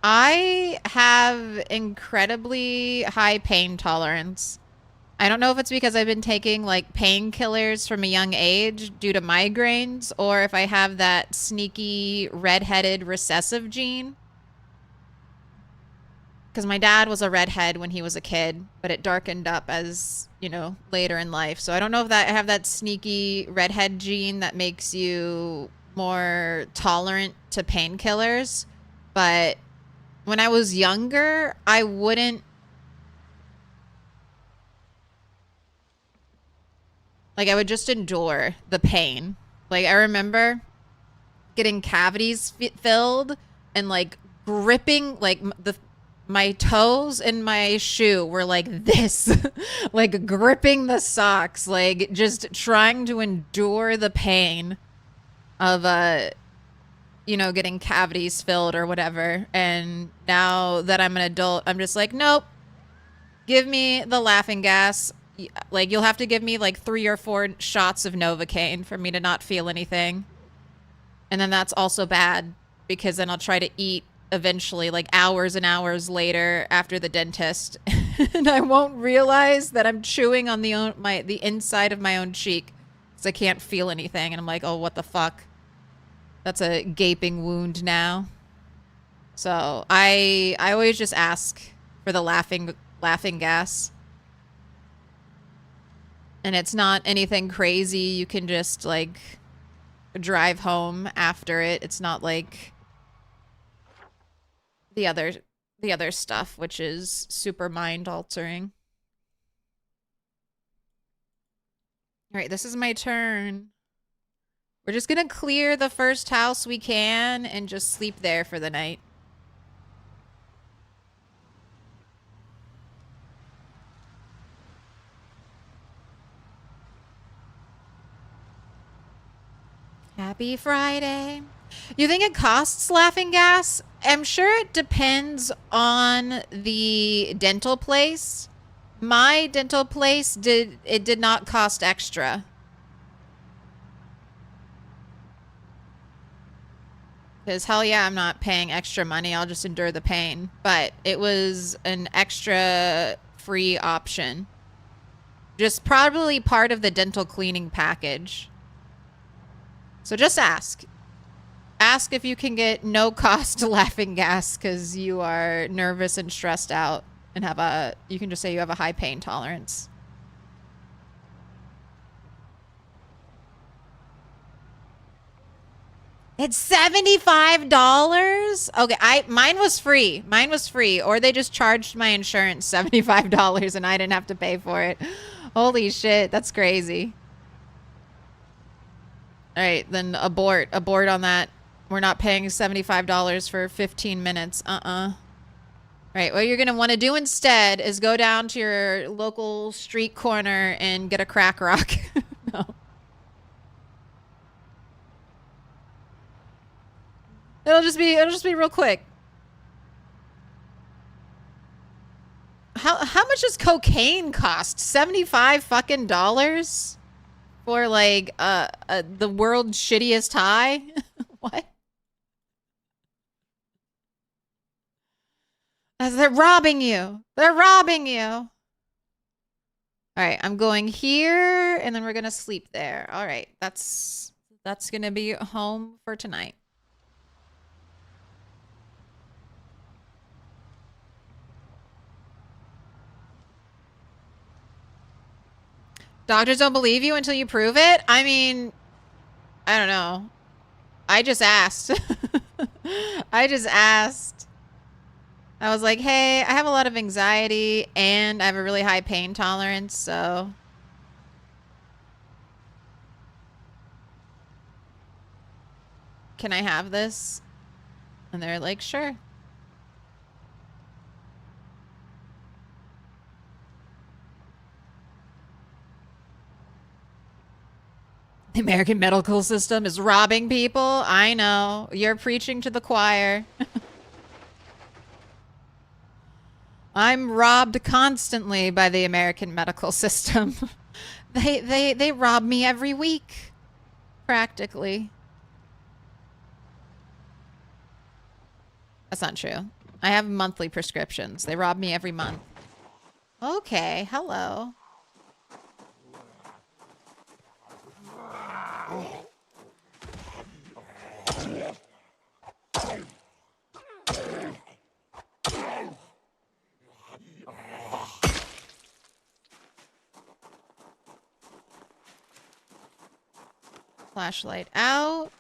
I have incredibly high pain tolerance. I don't know if it's because I've been taking like painkillers from a young age due to migraines, or if I have that sneaky redheaded recessive gene. Because my dad was a redhead when he was a kid, but it darkened up as, you know, later in life. So I don't know if that I have that sneaky redhead gene that makes you more tolerant to painkillers. But when I was younger, I wouldn't. Like, I would just endure the pain. Like, I remember getting cavities filled and, like, gripping, like, my toes and my shoe were like this. Like, gripping the socks. Like, just trying to endure the pain of, you know, getting cavities filled or whatever. And now that I'm an adult, I'm just like, nope. Give me the laughing gas. Like, you'll have to give me like 3 or 4 shots of Novocaine for me to not feel anything. And then that's also bad because then I'll try to eat eventually, like hours and hours later after the dentist. And I won't realize that I'm chewing on the inside of my own cheek because I can't feel anything. And I'm like, oh, what the fuck? That's a gaping wound now. So I always just ask for the laughing gas. And it's not anything crazy. You can just, like, drive home after it. It's not like the other stuff, which is super mind-altering. All right, this is my turn. We're just gonna clear the first house we can and just sleep there for the night. Happy Friday. You think it costs laughing gas? I'm sure it depends on the dental place. My dental place did not cost extra. Because hell yeah, I'm not paying extra money. I'll just endure the pain. But it was an extra free option. Just probably part of the dental cleaning package. So just ask. Ask if you can get no cost laughing gas because you are nervous and stressed out and you can just say you have a high pain tolerance. It's $75? Okay, mine was free. Mine was free. Or they just charged my insurance $75 and I didn't have to pay for it. Holy shit, that's crazy. All right, then abort on that. We're not paying $75 for 15 minutes. All right, what you're going to want to do instead is go down to your local street corner and get a crack rock. No. It'll just be real quick. How much does cocaine cost? 75 fucking dollars for like the world's shittiest high? What? As they're robbing you. They're robbing you. All right, I'm going here and then we're going to sleep there. All right, that's going to be home for tonight. Doctors don't believe you until you prove it? I mean, I don't know. I just asked. I just asked. I was like, hey, I have a lot of anxiety and I have a really high pain tolerance, so. Can I have this? And they're like, sure. The American medical system is robbing people. I know. You're preaching to the choir. I'm robbed constantly by the American medical system. They rob me every week. Practically. That's not true. I have monthly prescriptions. They rob me every month. Okay, hello. Flashlight out.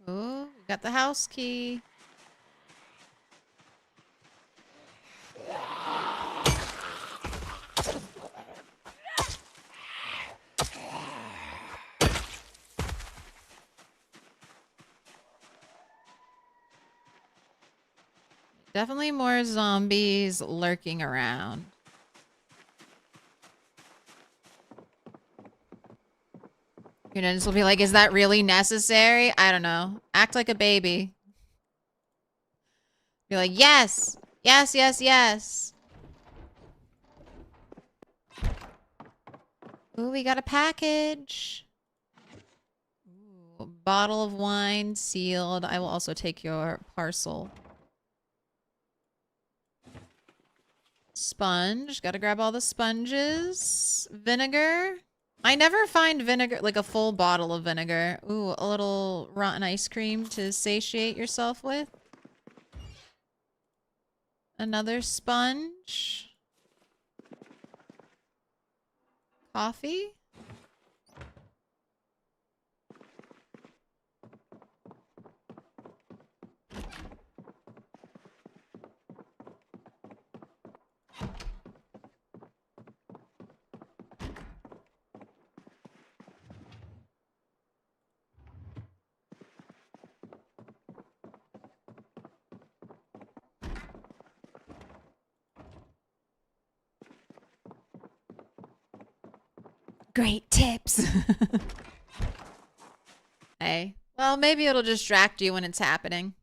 Ooh, we got the house key. Definitely more zombies lurking around. Your dentist will be like, is that really necessary? I don't know. Act like a baby. Be like, yes! Yes, yes, yes! Ooh, we got a package. Ooh, a bottle of wine sealed. I will also take your parcel. Sponge. Gotta grab all the sponges. Vinegar. I never find vinegar, like a full bottle of vinegar. Ooh, a little rotten ice cream to satiate yourself with. Another sponge. Coffee. Great tips. Hey, well, maybe it'll distract you when it's happening.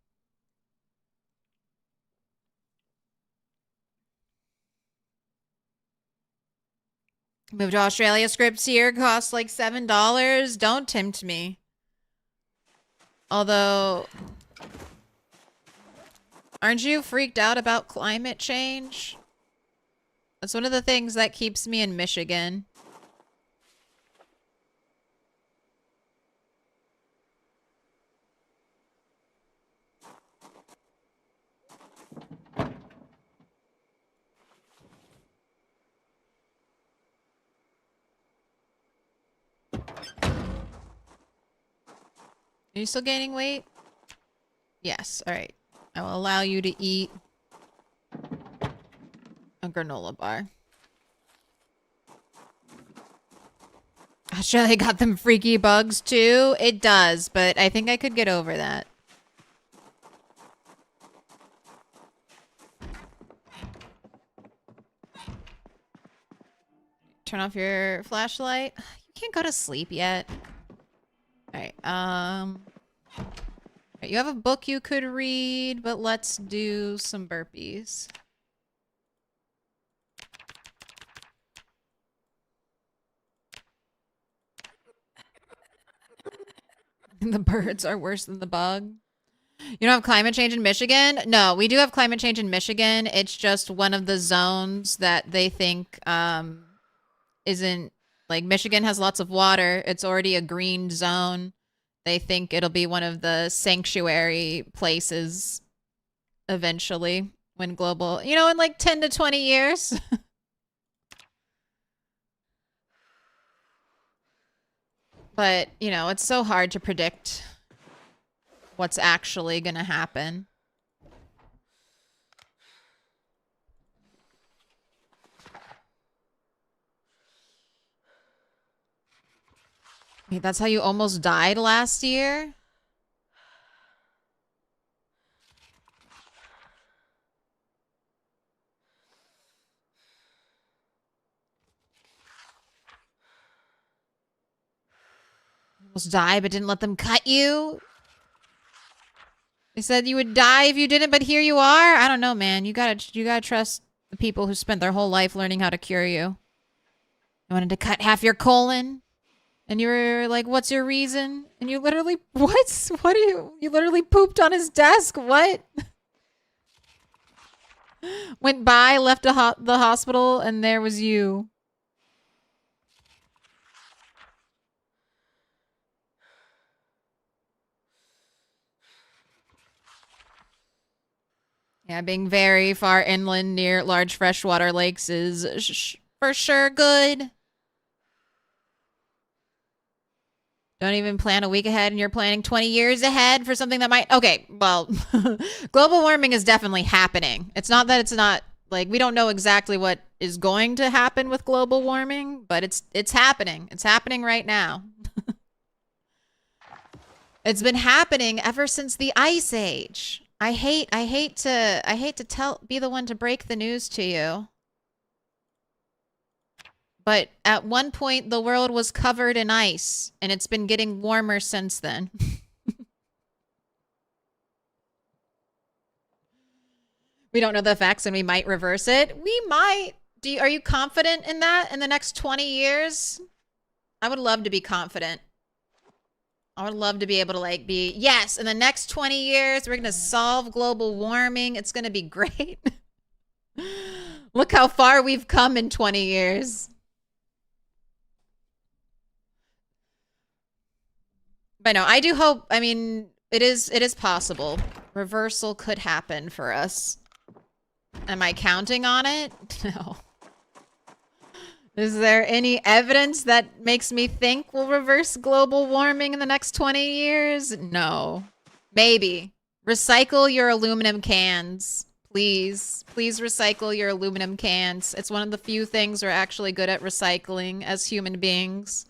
Move to Australia. Scripts here cost like $7. Don't tempt me. Although, aren't you freaked out about climate change? That's one of the things that keeps me in Michigan. Are you still gaining weight? Yes. All right. I will allow you to eat a granola bar. Australia got them freaky bugs too. It does, but I think I could get over that. Turn off your flashlight. You can't go to sleep yet. All right. You have a book you could read, but let's do some burpees. The birds are worse than the bug. You don't have climate change in Michigan? No, we do have climate change in Michigan. It's just one of the zones that they think isn't, like, Michigan has lots of water. It's already a green zone. They think it'll be one of the sanctuary places eventually when global, you know, in like 10 to 20 years. But, you know, it's so hard to predict what's actually going to happen. Wait, that's how you almost died last year? Almost died, but didn't let them cut you? They said you would die if you didn't, but here you are? I don't know, man. You gotta trust the people who spent their whole life learning how to cure you. I wanted to cut half your colon. And you were like, what's your reason? And you literally, what? What are you literally pooped on his desk? What? Went by, left the hospital, and there was you. Yeah, being very far inland near large freshwater lakes is for sure good. Don't even plan a week ahead and you're planning 20 years ahead for something that might... Okay, well, global warming is definitely happening. It's not that it's not... Like, we don't know exactly what is going to happen with global warming, but it's happening. It's happening right now. It's been happening ever since the Ice Age. I hate to be the one to break the news to you. But at one point, the world was covered in ice, and it's been getting warmer since then. We don't know the facts, and we might reverse it. We might. Are you confident in that in the next 20 years? I would love to be confident. I would love to be able to, like, be, yes, in the next 20 years, we're going to solve global warming. It's going to be great. Look how far we've come in 20 years. But no, I do hope, I mean, it is possible. Reversal could happen for us. Am I counting on it? No. Is there any evidence that makes me think we'll reverse global warming in the next 20 years? No. Maybe. Recycle your aluminum cans. Please. Please recycle your aluminum cans. It's one of the few things we're actually good at recycling as human beings.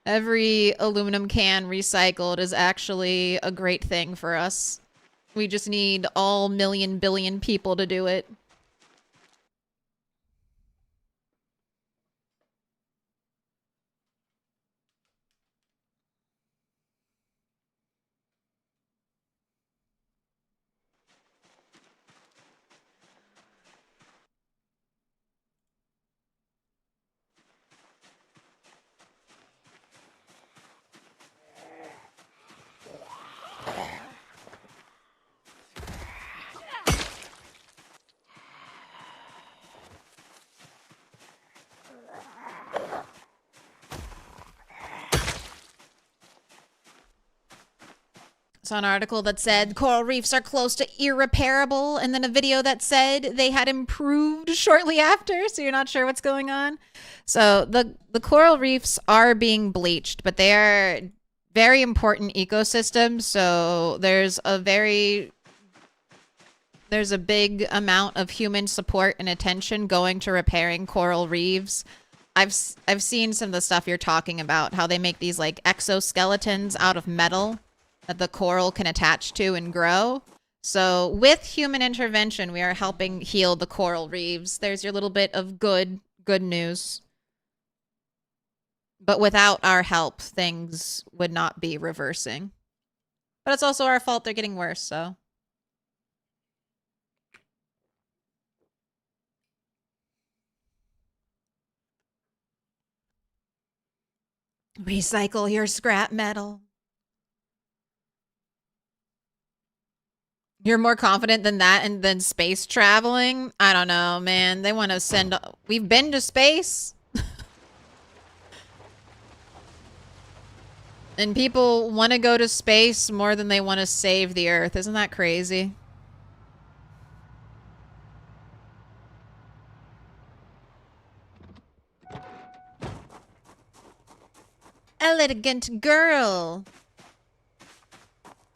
Every aluminum can recycled is actually a great thing for us. We just need all million billion people to do it. Saw an article that said coral reefs are close to irreparable, and then a video that said they had improved shortly after, so you're not sure what's going on. So the coral reefs are being bleached, but they are very important ecosystems, so there's a big amount of human support and attention going to repairing coral reefs. I've seen some of the stuff you're talking about, how they make these like exoskeletons out of metal that the coral can attach to and grow. So with human intervention, we are helping heal the coral reefs. There's your little bit of good news. But without our help, things would not be reversing. But it's also our fault they're getting worse, so. Recycle your scrap metal. You're more confident than that and than space traveling? I don't know, man. They want to send... We've been to space. And people want to go to space more than they want to save the Earth. Isn't that crazy? Elegant girl.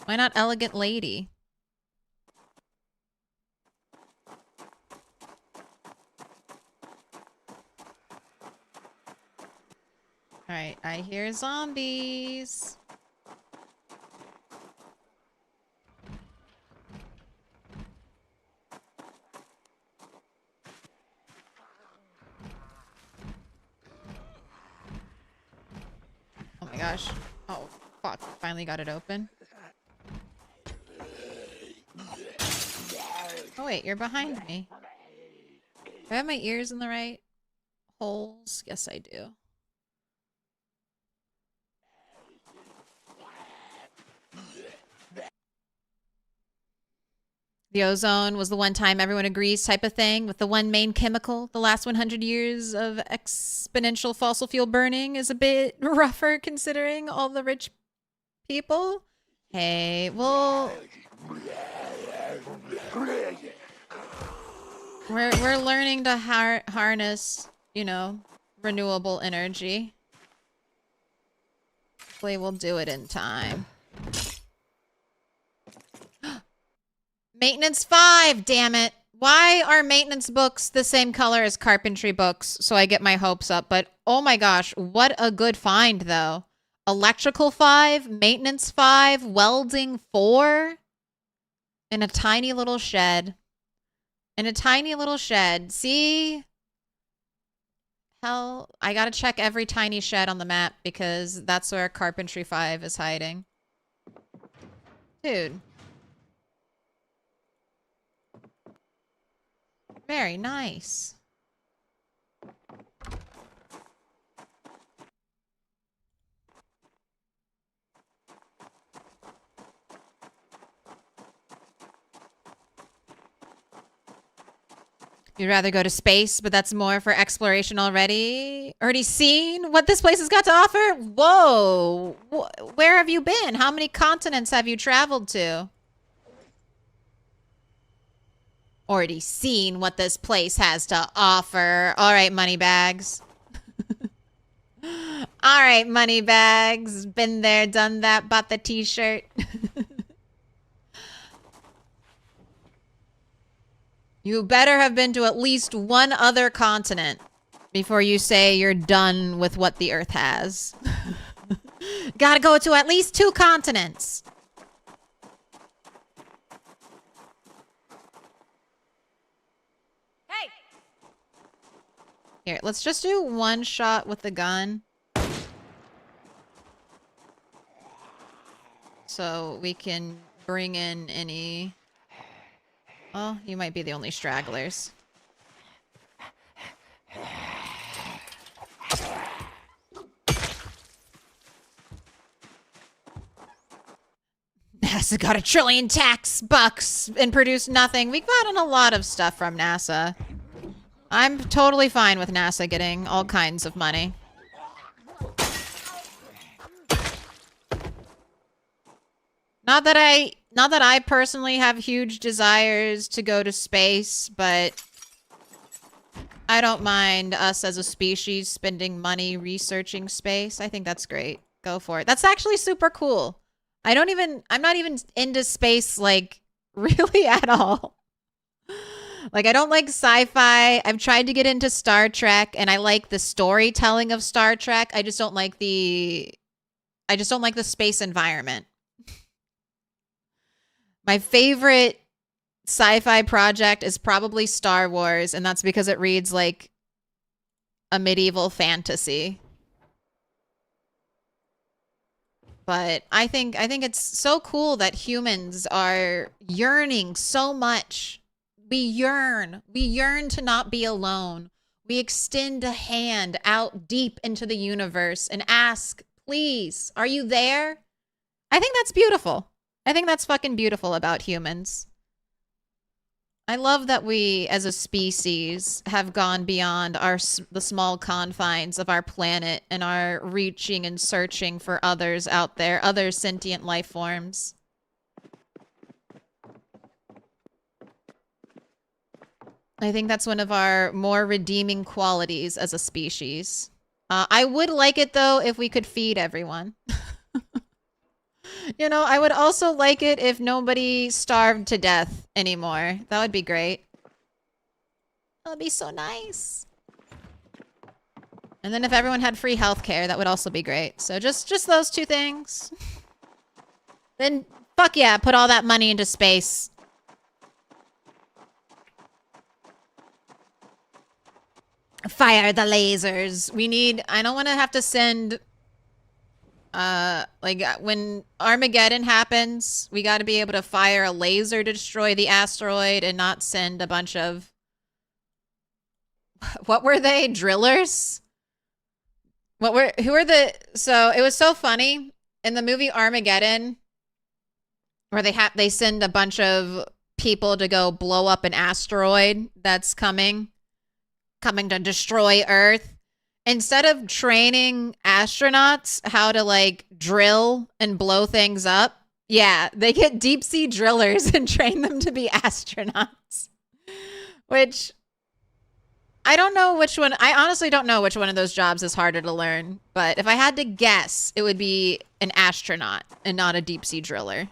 Why not elegant lady? Alright, I hear zombies. Oh my gosh. Oh, fuck. Finally got it open. Oh wait, you're behind me. Do I have my ears in the right holes? Yes, I do. The ozone was the one time everyone agrees type of thing with the one main chemical. The last 100 years of exponential fossil fuel burning is a bit rougher considering all the rich people. Hey, well... We're learning to harness, you know, renewable energy. Hopefully we'll do it in time. Maintenance 5, damn it. Why are maintenance books the same color as carpentry books? So I get my hopes up. But oh my gosh, what a good find though. Electrical 5, maintenance 5, welding 4. In a tiny little shed. In a tiny little shed. See? Hell, I gotta check every tiny shed on the map because that's where carpentry 5 is hiding. Dude. Very nice. You'd rather go to space, but that's more for exploration already. Already seen what this place has got to offer? Whoa. Where have you been? How many continents have you traveled to? Already seen what this place has to offer. All right, moneybags. All right, moneybags. Been there, done that, bought the t-shirt. You better have been to at least one other continent before you say you're done with what the Earth has. Gotta go to at least 2 continents. Hey! Here, let's just do one shot with the gun. So we can bring in any... Oh, you might be the only stragglers. NASA got $1 trillion tax bucks and produced nothing. We've gotten a lot of stuff from NASA. I'm totally fine with NASA getting all kinds of money. Not that I personally have huge desires to go to space, but I don't mind us as a species spending money researching space. I think that's great. Go for it. That's actually super cool. I'm not even into space, like, really at all. Like, I don't like sci-fi. I've tried to get into Star Trek, and I like the storytelling of Star Trek. I just don't like the space environment. My favorite sci-fi project is probably Star Wars, and that's because it reads like a medieval fantasy. But I think it's so cool that humans are yearning so much. We yearn to not be alone. We extend a hand out deep into the universe and ask, please, are you there? I think that's beautiful. I think that's fucking beautiful about humans. I love that we, as a species, have gone beyond the small confines of our planet and are reaching and searching for others out there, other sentient life forms. I think that's one of our more redeeming qualities as a species. I would like it, though, if we could feed everyone. You know, I would also like it if nobody starved to death anymore. That would be great. That would be so nice. And then if everyone had free healthcare, that would also be great. So just those two things. Then, fuck yeah, put all that money into space. Fire the lasers. I don't want to have to send... like, when Armageddon happens, we got to be able to fire a laser to destroy the asteroid and not send a bunch of... What were they? Drillers? Who are the... So, it was so funny. In the movie Armageddon, where they send a bunch of people to go blow up an asteroid that's coming to destroy Earth. Instead of training astronauts how to, like, drill and blow things up, yeah, they get deep sea drillers and train them to be astronauts. Which, I don't know which one, I honestly don't know which one of those jobs is harder to learn. But if I had to guess, it would be an astronaut and not a deep sea driller.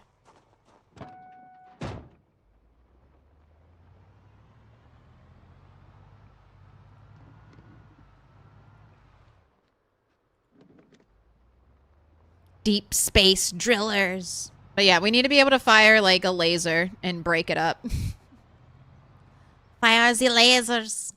Deep space drillers. But yeah, we need to be able to fire like a laser and break it up. Fire the lasers.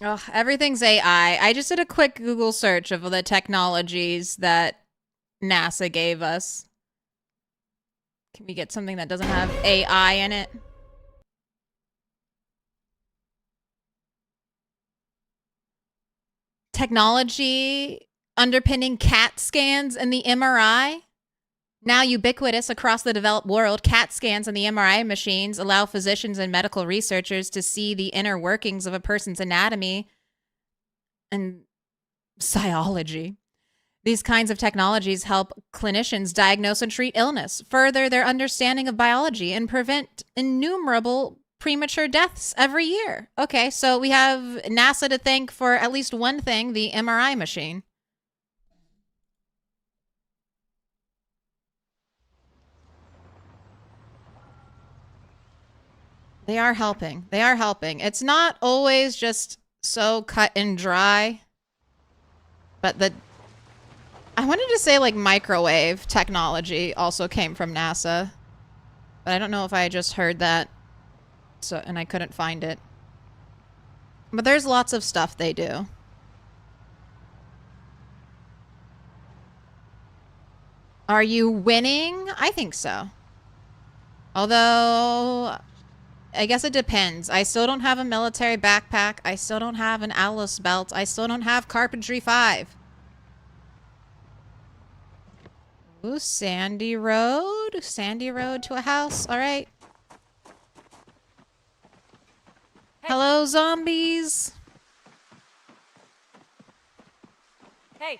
Oh, everything's AI. I just did a quick Google search of the technologies that NASA gave us. Can we get something that doesn't have AI in it? Technology underpinning CAT scans and the MRI. Now ubiquitous across the developed world, CAT scans and the MRI machines allow physicians and medical researchers to see the inner workings of a person's anatomy and physiology. These kinds of technologies help clinicians diagnose and treat illness, further their understanding of biology, and prevent innumerable premature deaths every year. Okay, so we have NASA to thank for at least one thing, the MRI machine. They are helping. They are helping. It's not always just so cut and dry, but I wanted to say like microwave technology also came from NASA, but I don't know if I just heard that, so and I couldn't find it. But there's lots of stuff they do. Are you winning? I think so. Although, I guess it depends. I still don't have a military backpack. I still don't have an Alice belt. I still don't have Carpentry 5. Ooh, sandy road. Sandy road to a house. All right. Hello, zombies. Hey!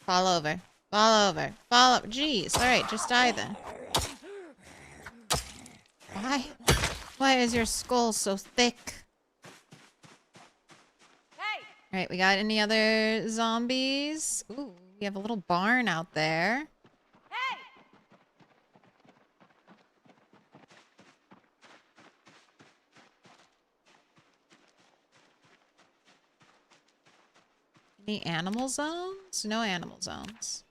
Fall over. Fall over. Fall over. Jeez. All right, just die then. Why? Why is your skull so thick? Hey! All right, we got any other zombies? Ooh, we have a little barn out there. Hey! Any animal zones? No animal zones.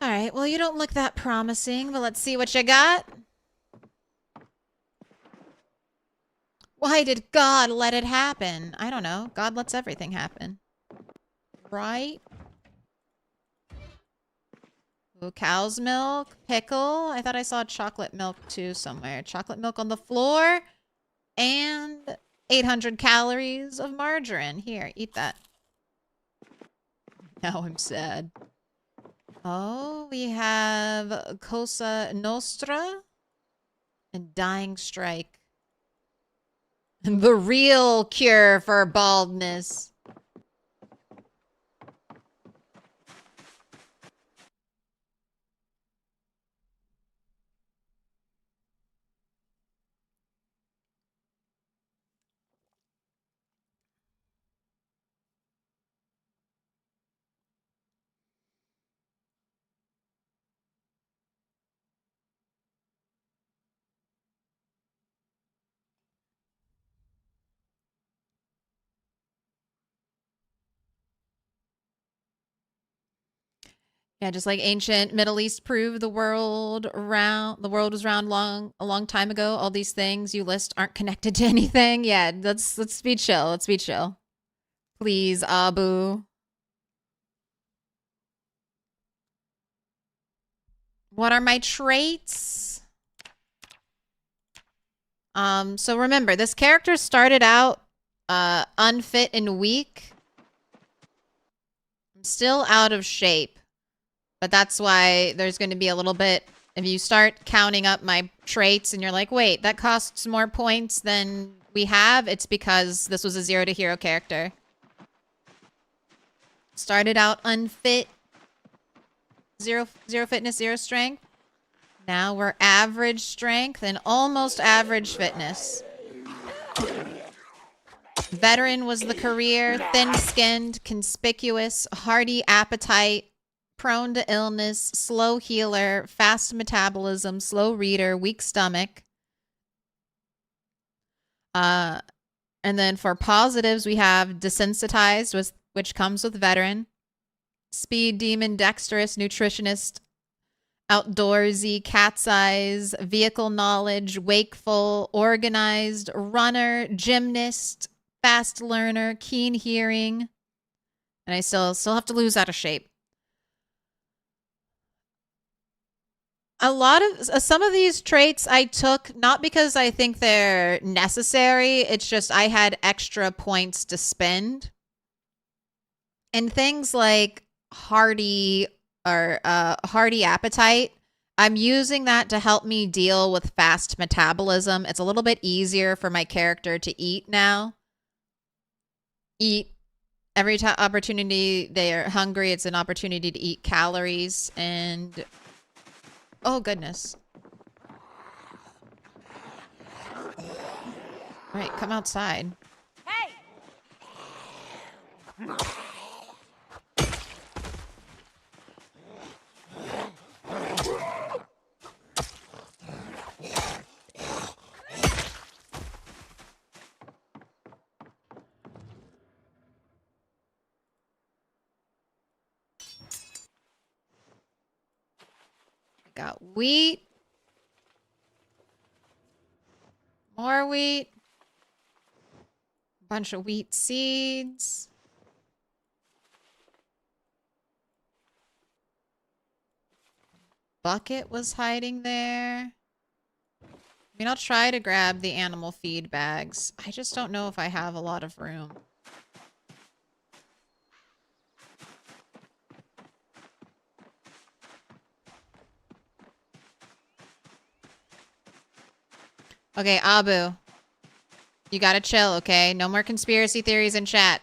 All right, well, you don't look that promising, but let's see what you got. Why did God let it happen? I don't know. God lets everything happen. Right? Ooh, cow's milk, pickle. I thought I saw chocolate milk too somewhere. Chocolate milk on the floor. And 800 calories of margarine. Here, eat that. Now I'm sad. Oh, we have Cosa Nostra and Dying Strike. The real cure for baldness. Yeah, just like ancient Middle East proved the world was round a long time ago. All these things you list aren't connected to anything. Yeah, let's be chill. Let's be chill. Please, Abu. What are my traits? So remember, this character started out unfit and weak. I'm still out of shape. But that's why there's going to be a little bit, if you start counting up my traits and you're like, wait, that costs more points than we have, it's because this was a 0 to hero character. Started out unfit, zero fitness, 0 strength. Now we're average strength and almost average fitness. Veteran was the career, thin-skinned, conspicuous, hearty appetite, prone to illness, slow healer, fast metabolism, slow reader, weak stomach. And then for positives, we have desensitized, which comes with veteran. Speed demon, dexterous, nutritionist, outdoorsy, cat's eyes, vehicle knowledge, wakeful, organized, runner, gymnast, fast learner, keen hearing. And I still have to lose out of shape. A lot of some of these traits I took not because I think they're necessary. It's just I had extra points to spend. And things like hearty appetite, I'm using that to help me deal with fast metabolism. It's a little bit easier for my character to eat now. Eat Every opportunity they are hungry, it's an opportunity to eat calories and... Oh, goodness. Alright, come outside. Hey! Got wheat. More wheat. Bunch of wheat seeds. Bucket was hiding there. I mean, I'll try to grab the animal feed bags. I just don't know if I have a lot of room. Okay, Abu. You gotta chill, okay? No more conspiracy theories in chat.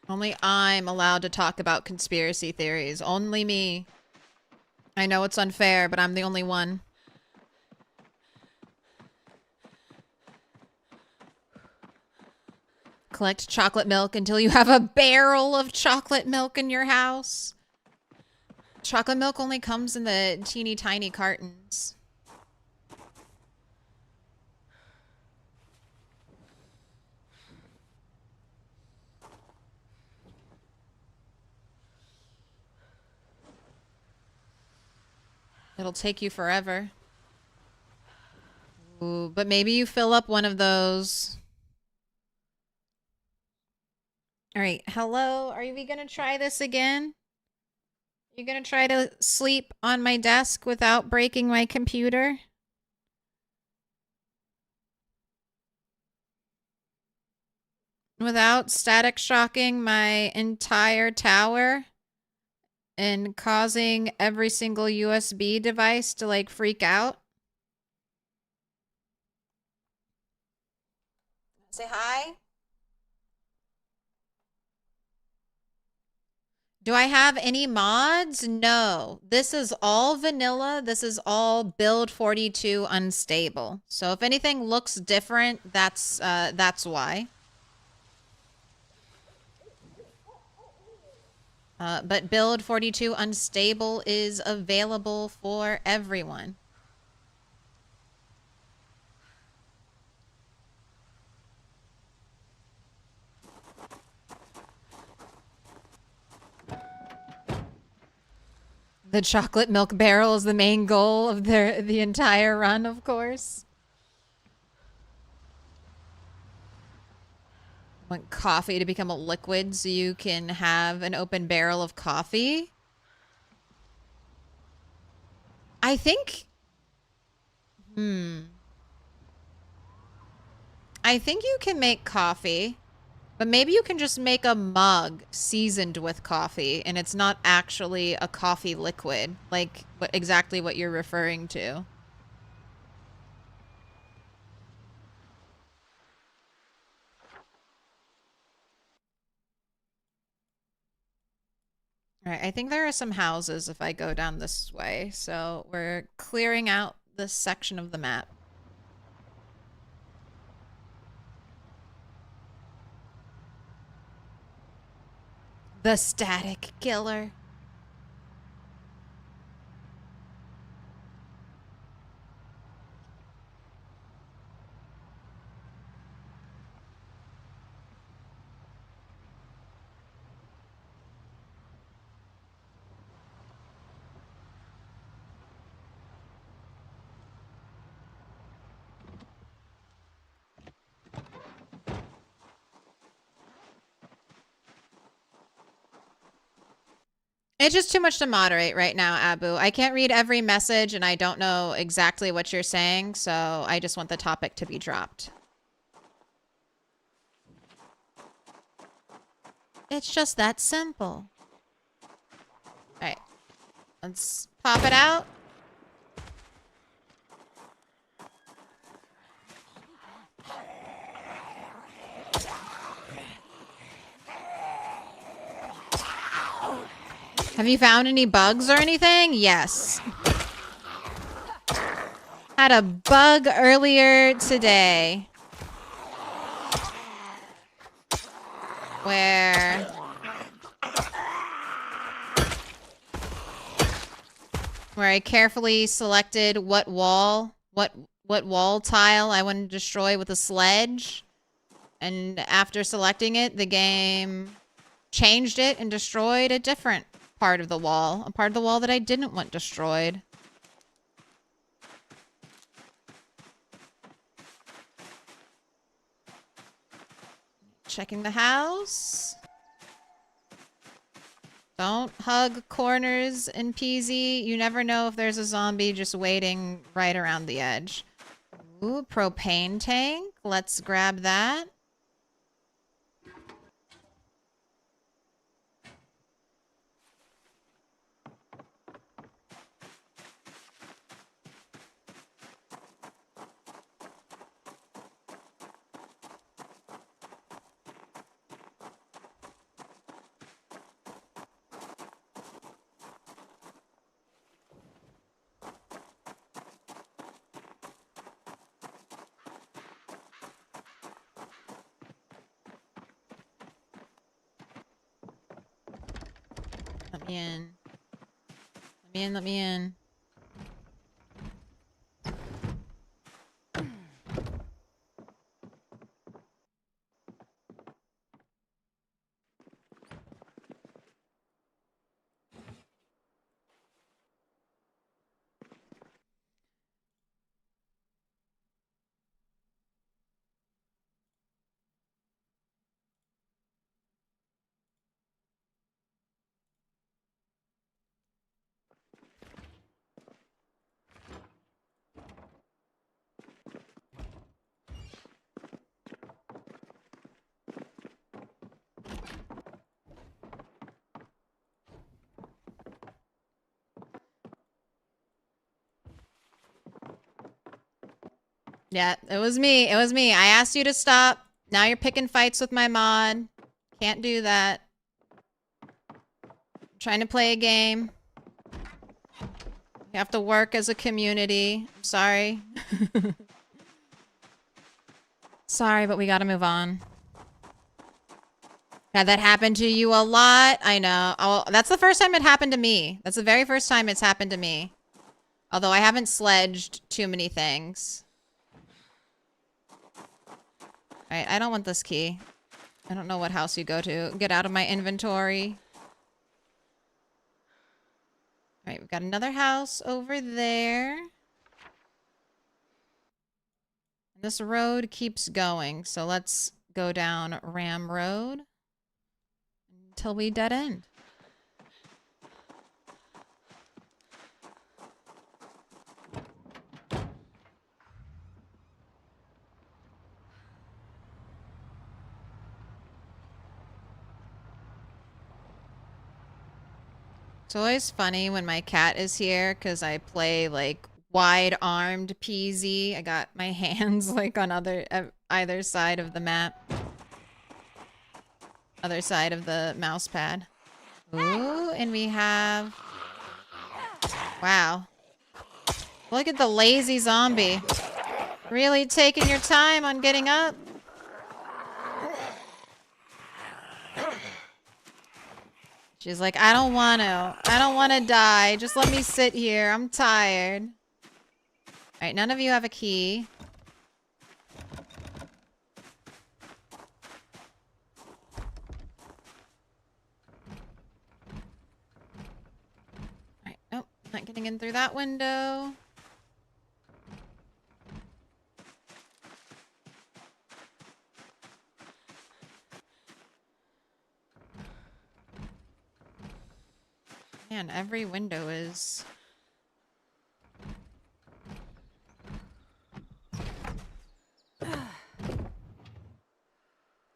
Only I'm allowed to talk about conspiracy theories. Only me. I know it's unfair, but I'm the only one. Collect chocolate milk until you have a barrel of chocolate milk in your house. Chocolate milk only comes in the teeny tiny cartons. It'll take you forever. Ooh, but maybe you fill up one of those. All right, hello. Are we gonna try this again? You gonna try to sleep on my desk without breaking my computer? Without static shocking my entire tower and causing every single USB device to like freak out? Say hi. Do I have any mods? No. This is all vanilla. This is all build 42 unstable. So if anything looks different, that's why. But build 42 unstable is available for everyone. The chocolate milk barrel is the main goal of the entire run, of course. Want coffee to become a liquid so you can have an open barrel of coffee? I think... I think you can make coffee, but maybe you can just make a mug seasoned with coffee and it's not actually a coffee liquid, like exactly what you're referring to. All right, I think there are some houses if I go down this way, so we're clearing out this section of the map. The static killer. It's just too much to moderate right now, Abu. I can't read every message and I don't know exactly what you're saying, so I just want the topic to be dropped. It's just that simple. All right. Let's pop it out. Have you found any bugs or anything? Yes. Had a bug earlier today. Where I carefully selected what wall tile I wanted to destroy with a sledge. And after selecting it, the game changed it and destroyed a different part of the wall. A part of the wall that I didn't want destroyed. Checking the house. Don't hug corners in PZ. You never know if there's a zombie just waiting right around the edge. Ooh, propane tank. Let's grab that. Let me in. Let me in, let me in. Yeah, it was me. It was me. I asked you to stop. Now you're picking fights with my mod. Can't do that. I'm trying to play a game. We have to work as a community. I'm sorry. Sorry, but we gotta move on. Had that happen to you a lot? I know. Oh, that's the first time it happened to me. That's the very first time it's happened to me. Although I haven't sledged too many things. Alright, I don't want this key. I don't know what house you go to. Get out of my inventory. Alright, we've got another house over there. This road keeps going, so let's go down Ram Road until we dead end. It's always funny when my cat is here because I play like wide-armed PZ. I got my hands like on either side of the map. Other side of the mouse pad. Ooh, and we have... Wow. Look at the lazy zombie. Really taking your time on getting up? She's like, I don't want to. I don't want to die. Just let me sit here. I'm tired. Alright, none of you have a key. Alright, nope. Not getting in through that window. Man, every window is...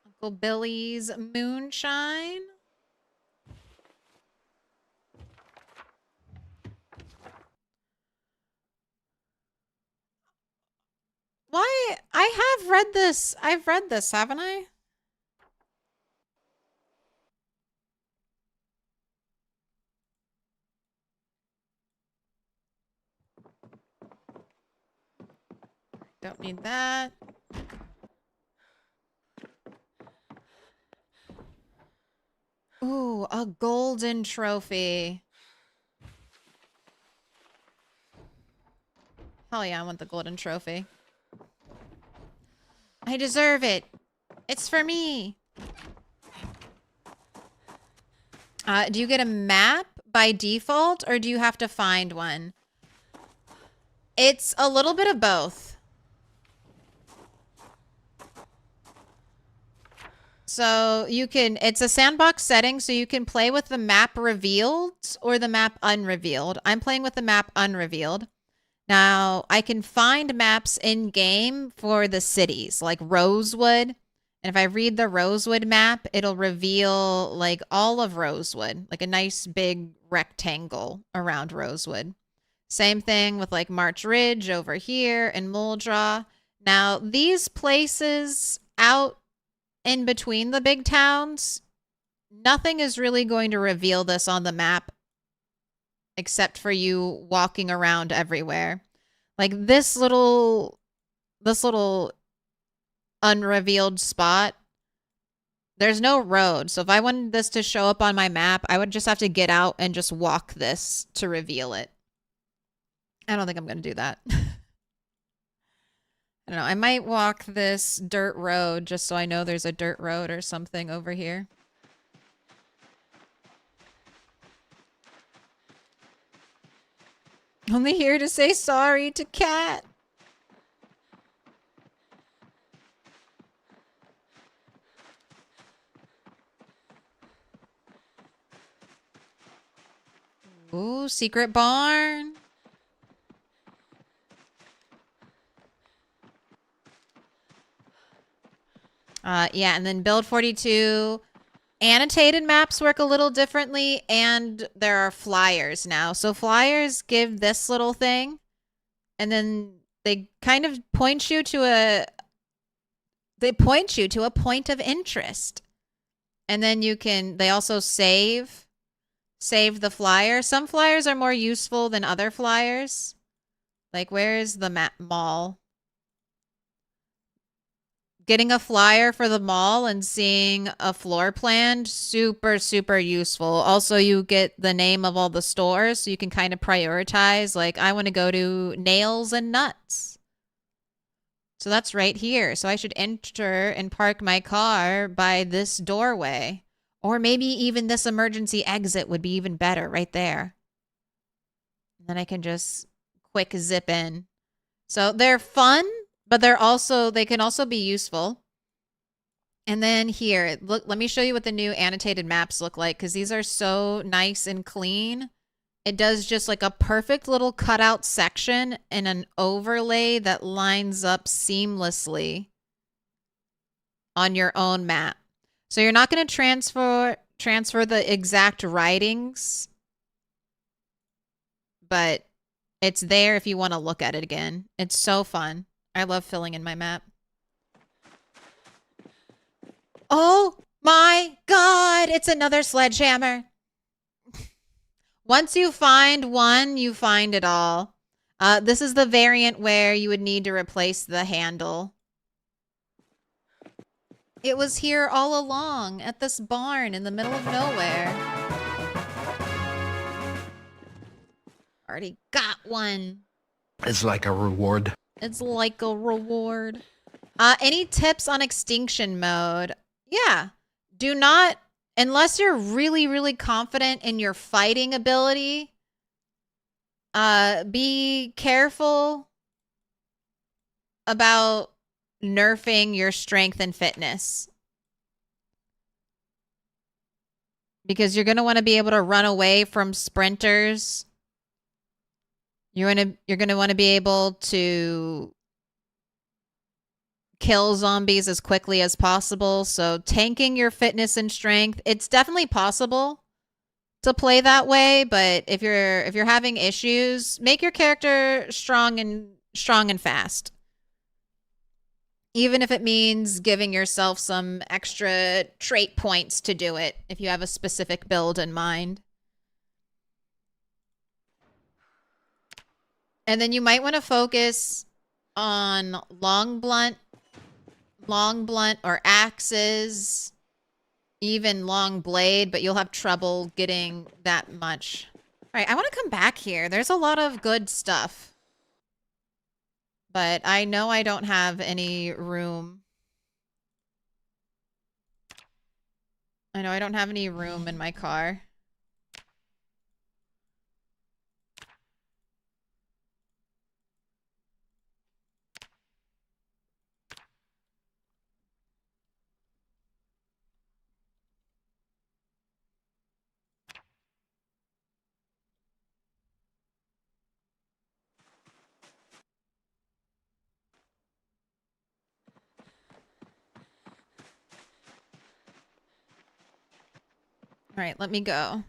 Uncle Billy's moonshine. Why? I have read this. I've read this, haven't I? Don't need that. Ooh, a golden trophy. Hell yeah, I want the golden trophy. I deserve it. It's for me. Do you get a map by default, or do you have to find one? It's a little bit of both. So you can, it's a sandbox setting, so you can play with the map revealed or the map unrevealed. I'm playing with the map unrevealed. Now, I can find maps in game for the cities, like Rosewood. And if I read the Rosewood map, it'll reveal like all of Rosewood, like a nice big rectangle around Rosewood. Same thing with like March Ridge over here and Muldraw. Now, these places out in between the big towns, nothing is really going to reveal this on the map except for you walking around everywhere. Like this little unrevealed spot, there's no road. So if I wanted this to show up on my map, I would just have to get out and just walk this to reveal it. I don't think I'm going to do that. I don't know. I might walk this dirt road just so I know there's a dirt road or something over here. Only here to say sorry to Cat. Ooh, secret barn. Yeah, and then build 42. Annotated maps work a little differently, and there are flyers now. So flyers give this little thing, and then they kind of point you to a point of interest. And then you can, they also save the flyer. Some flyers are more useful than other flyers. Like, where is the mall? Getting a flyer for the mall and seeing a floor plan, super, super useful. Also, you get the name of all the stores, so you can kind of prioritize. Like, I want to go to Nails and Nuts. So that's right here. So I should enter and park my car by this doorway. Or maybe even this emergency exit would be even better right there. And then I can just quick zip in. So they're fun, but they can also be useful. And then here, look, let me show you what the new annotated maps look like, because these are so nice and clean. It does just like a perfect little cutout section and an overlay that lines up seamlessly on your own map. So you're not going to transfer the exact writings, but it's there if you want to look at it again. It's so fun. I love filling in my map. Oh my god, it's another sledgehammer. Once you find one, you find it all. This is the variant where you would need to replace the handle. It was here all along at this barn in the middle of nowhere. Already got one. It's like a reward. It's like a reward. Any tips on extinction mode? Yeah. Do not, unless you're really, really confident in your fighting ability, be careful about nerfing your strength and fitness. Because you're going to want to be able to run away from sprinters. You're going to want to be able to kill zombies as quickly as possible. So tanking your fitness and strength, it's definitely possible to play that way, but if you're having issues, make your character strong and fast. Even if it means giving yourself some extra trait points to do it, if you have a specific build in mind. And then you might want to focus on long blunt or axes, even long blade, but you'll have trouble getting that much. All right, I want to come back here. There's a lot of good stuff. But I know I don't have any room. I know I don't have any room in my car. All right, let me go.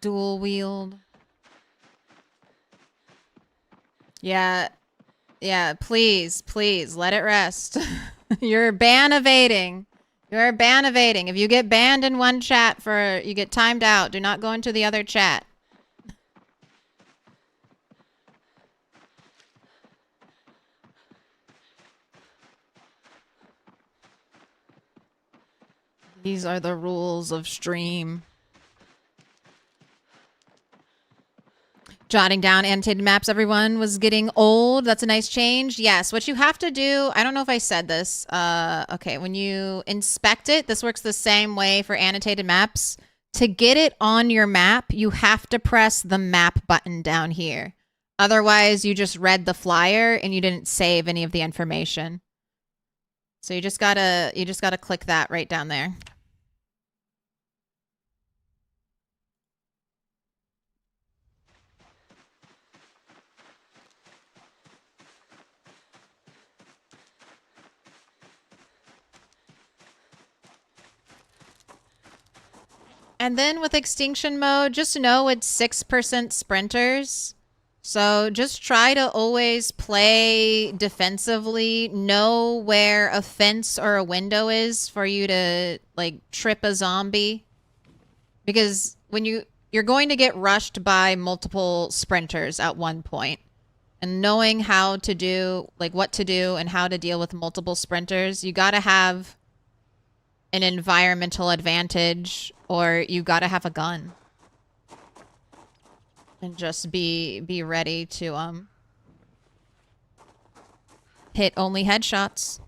Dual wield. Yeah, please, let it rest. You're ban evading. You're ban evading. If you get banned in one chat you get timed out. Do not go into the other chat. These are the rules of stream. Jotting down annotated maps, everyone, was getting old. That's a nice change. Yes, what you have to do, I don't know if I said this. Okay, when you inspect it, this works the same way for annotated maps. To get it on your map, you have to press the map button down here. Otherwise, you just read the flyer and you didn't save any of the information. So you just gotta click that right down there. And then with extinction mode, just know it's 6% sprinters. So just try to always play defensively. Know where a fence or a window is for you to like trip a zombie. Because when you're going to get rushed by multiple sprinters at one point. And knowing how to do, like what to do and how to deal with multiple sprinters, you gotta have an environmental advantage, or you gotta have a gun. And just be ready to hit only headshots.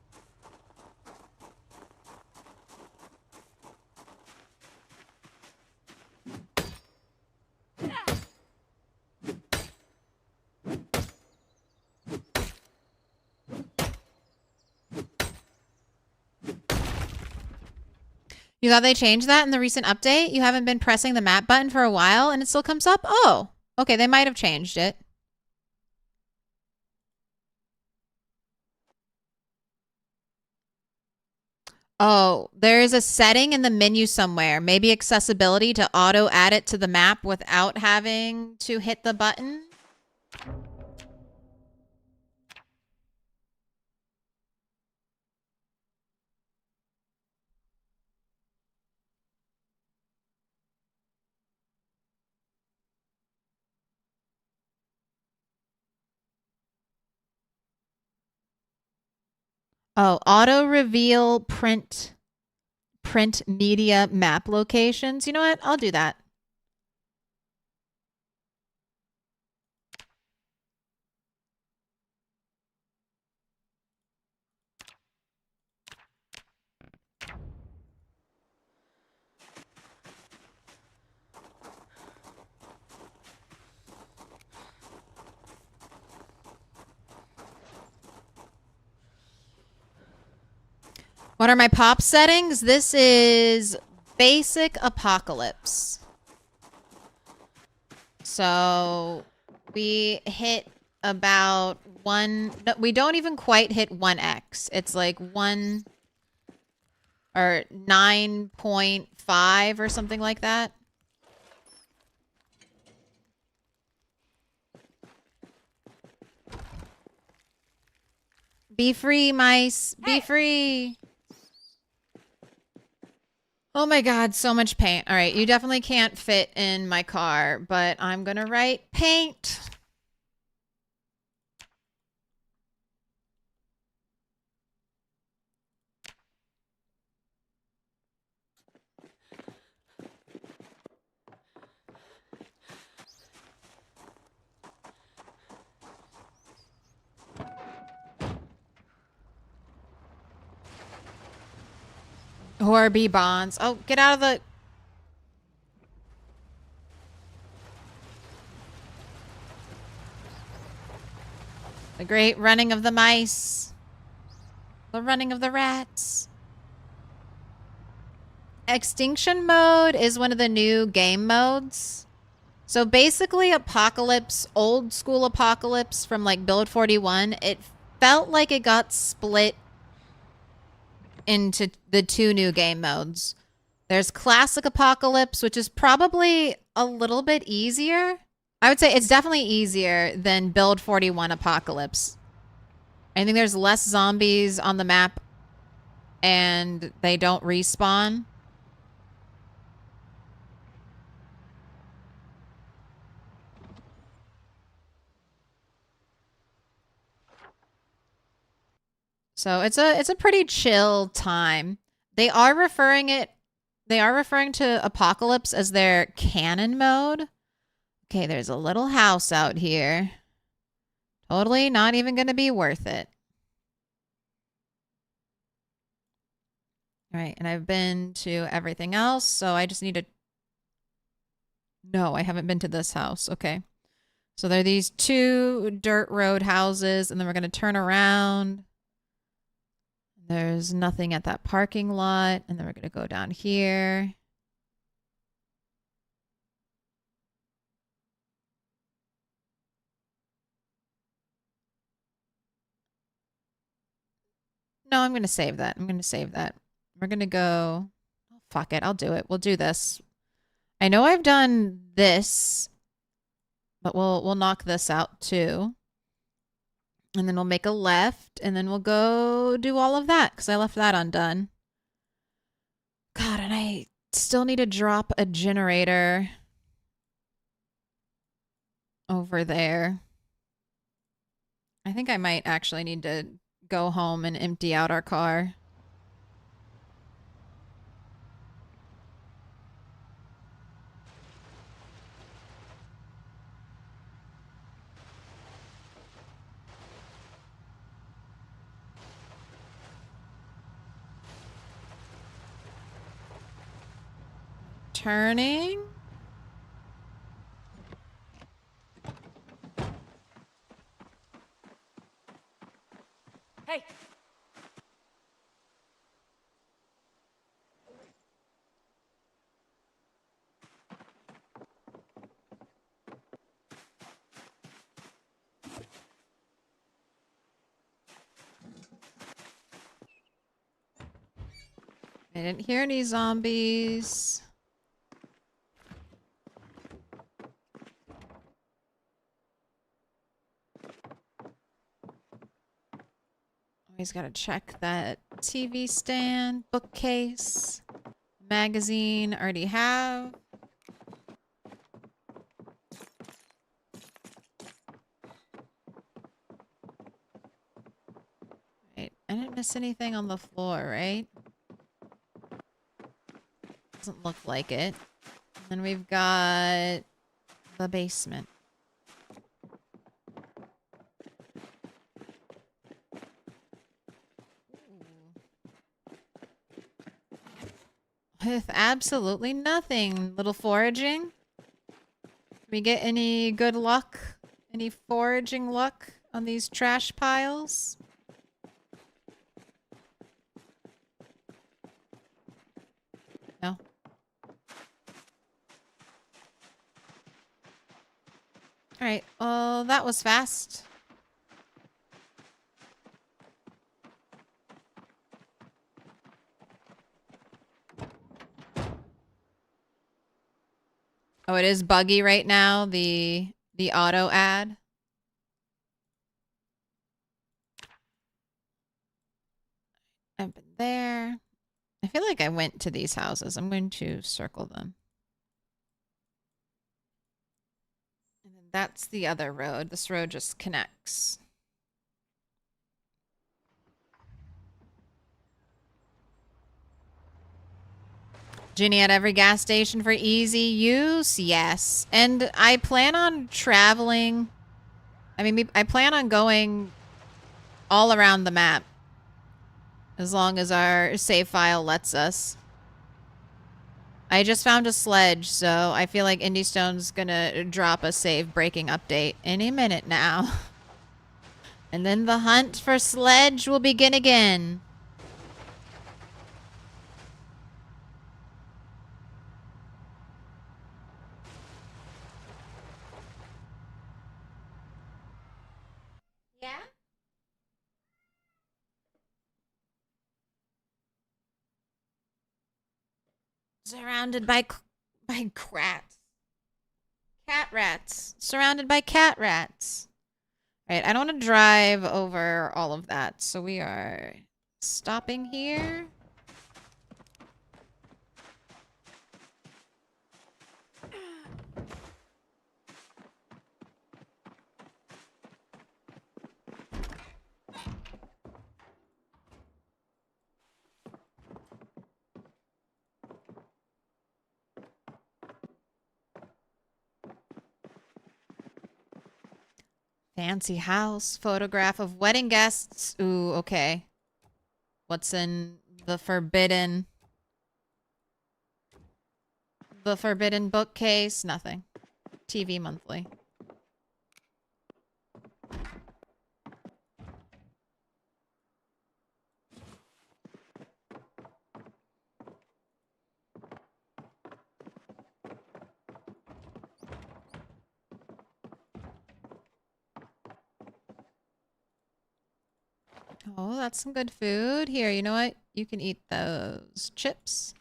You thought they changed that in the recent update? You haven't been pressing the map button for a while and it still comes up? Oh, okay, they might have changed it. Oh, there is a setting in the menu somewhere. Maybe accessibility to auto add it to the map without having to hit the button. Oh, auto reveal print media map locations. You know what? I'll do that. What are my pop settings? This is basic apocalypse. So we hit about no, we don't even quite hit 1x. It's like 1 or 9.5 or something like that. Be free, mice. Be free. Oh my god, so much paint. All right, you definitely can't fit in my car, but I'm gonna write paint. Horby bonds. Oh, get out of the... The great running of the mice. The running of the rats. Extinction mode is one of the new game modes. So basically Apocalypse, old school Apocalypse from like Build 41, it felt like it got split into the two new game modes. There's Classic Apocalypse, which is probably a little bit easier. I would say it's definitely easier than Build 41 Apocalypse. I think there's less zombies on the map and they don't respawn. So it's a pretty chill time. They are referring to Apocalypse as their canon mode. Okay, there's a little house out here. Totally not even going to be worth it. All right, and I've been to everything else, so I just need to... No, I haven't been to this house. Okay. So there are these two dirt road houses, and then we're going to turn around. There's nothing at that parking lot, and then we're going to go down here. No, I'm going to save that. I'm going to save that. We're going to go... Oh, fuck it. I'll do it. We'll do this. I know I've done this, but we'll knock this out too. And then we'll make a left, and then we'll go do all of that, because I left that undone. God, and I still need to drop a generator over there. I think I might actually need to go home and empty out our car. Turning. Hey. I didn't hear any zombies. Always gotta check that TV stand, bookcase, magazine, already have. Right, I didn't miss anything on the floor, right? Doesn't look like it. And then we've got the basement. With absolutely nothing. Little foraging. We get any good luck? Any foraging luck on these trash piles? No. Alright, well, that was fast. Oh, it is buggy right now, the auto ad. I've been there. I feel like I went to these houses. I'm going to circle them. And then that's the other road. This road just connects. Ginny at every gas station for easy use? Yes. And I plan on traveling. I mean, I plan on going all around the map. As long as our save file lets us. I just found a sledge, so I feel like Indy Stone's gonna drop a save breaking update any minute now. And then the hunt for sledge will begin again. Yeah? Surrounded by rats. Cat rats. Surrounded by cat rats. Right, I don't want to drive over all of that, so we are stopping here. Fancy house, photograph of wedding guests. Ooh, okay. What's in the forbidden bookcase? Nothing. TV monthly. Oh, that's some good food. Here, you know what? You can eat those chips.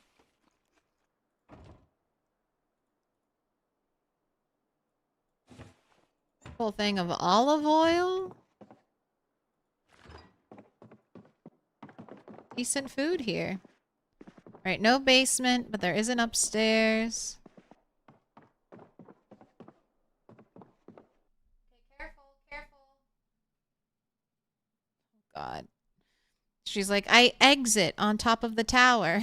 Full thing of olive oil. Decent food here. Right, no basement, but there is an upstairs. Okay, careful, careful. God. She's like, I exit on top of the tower.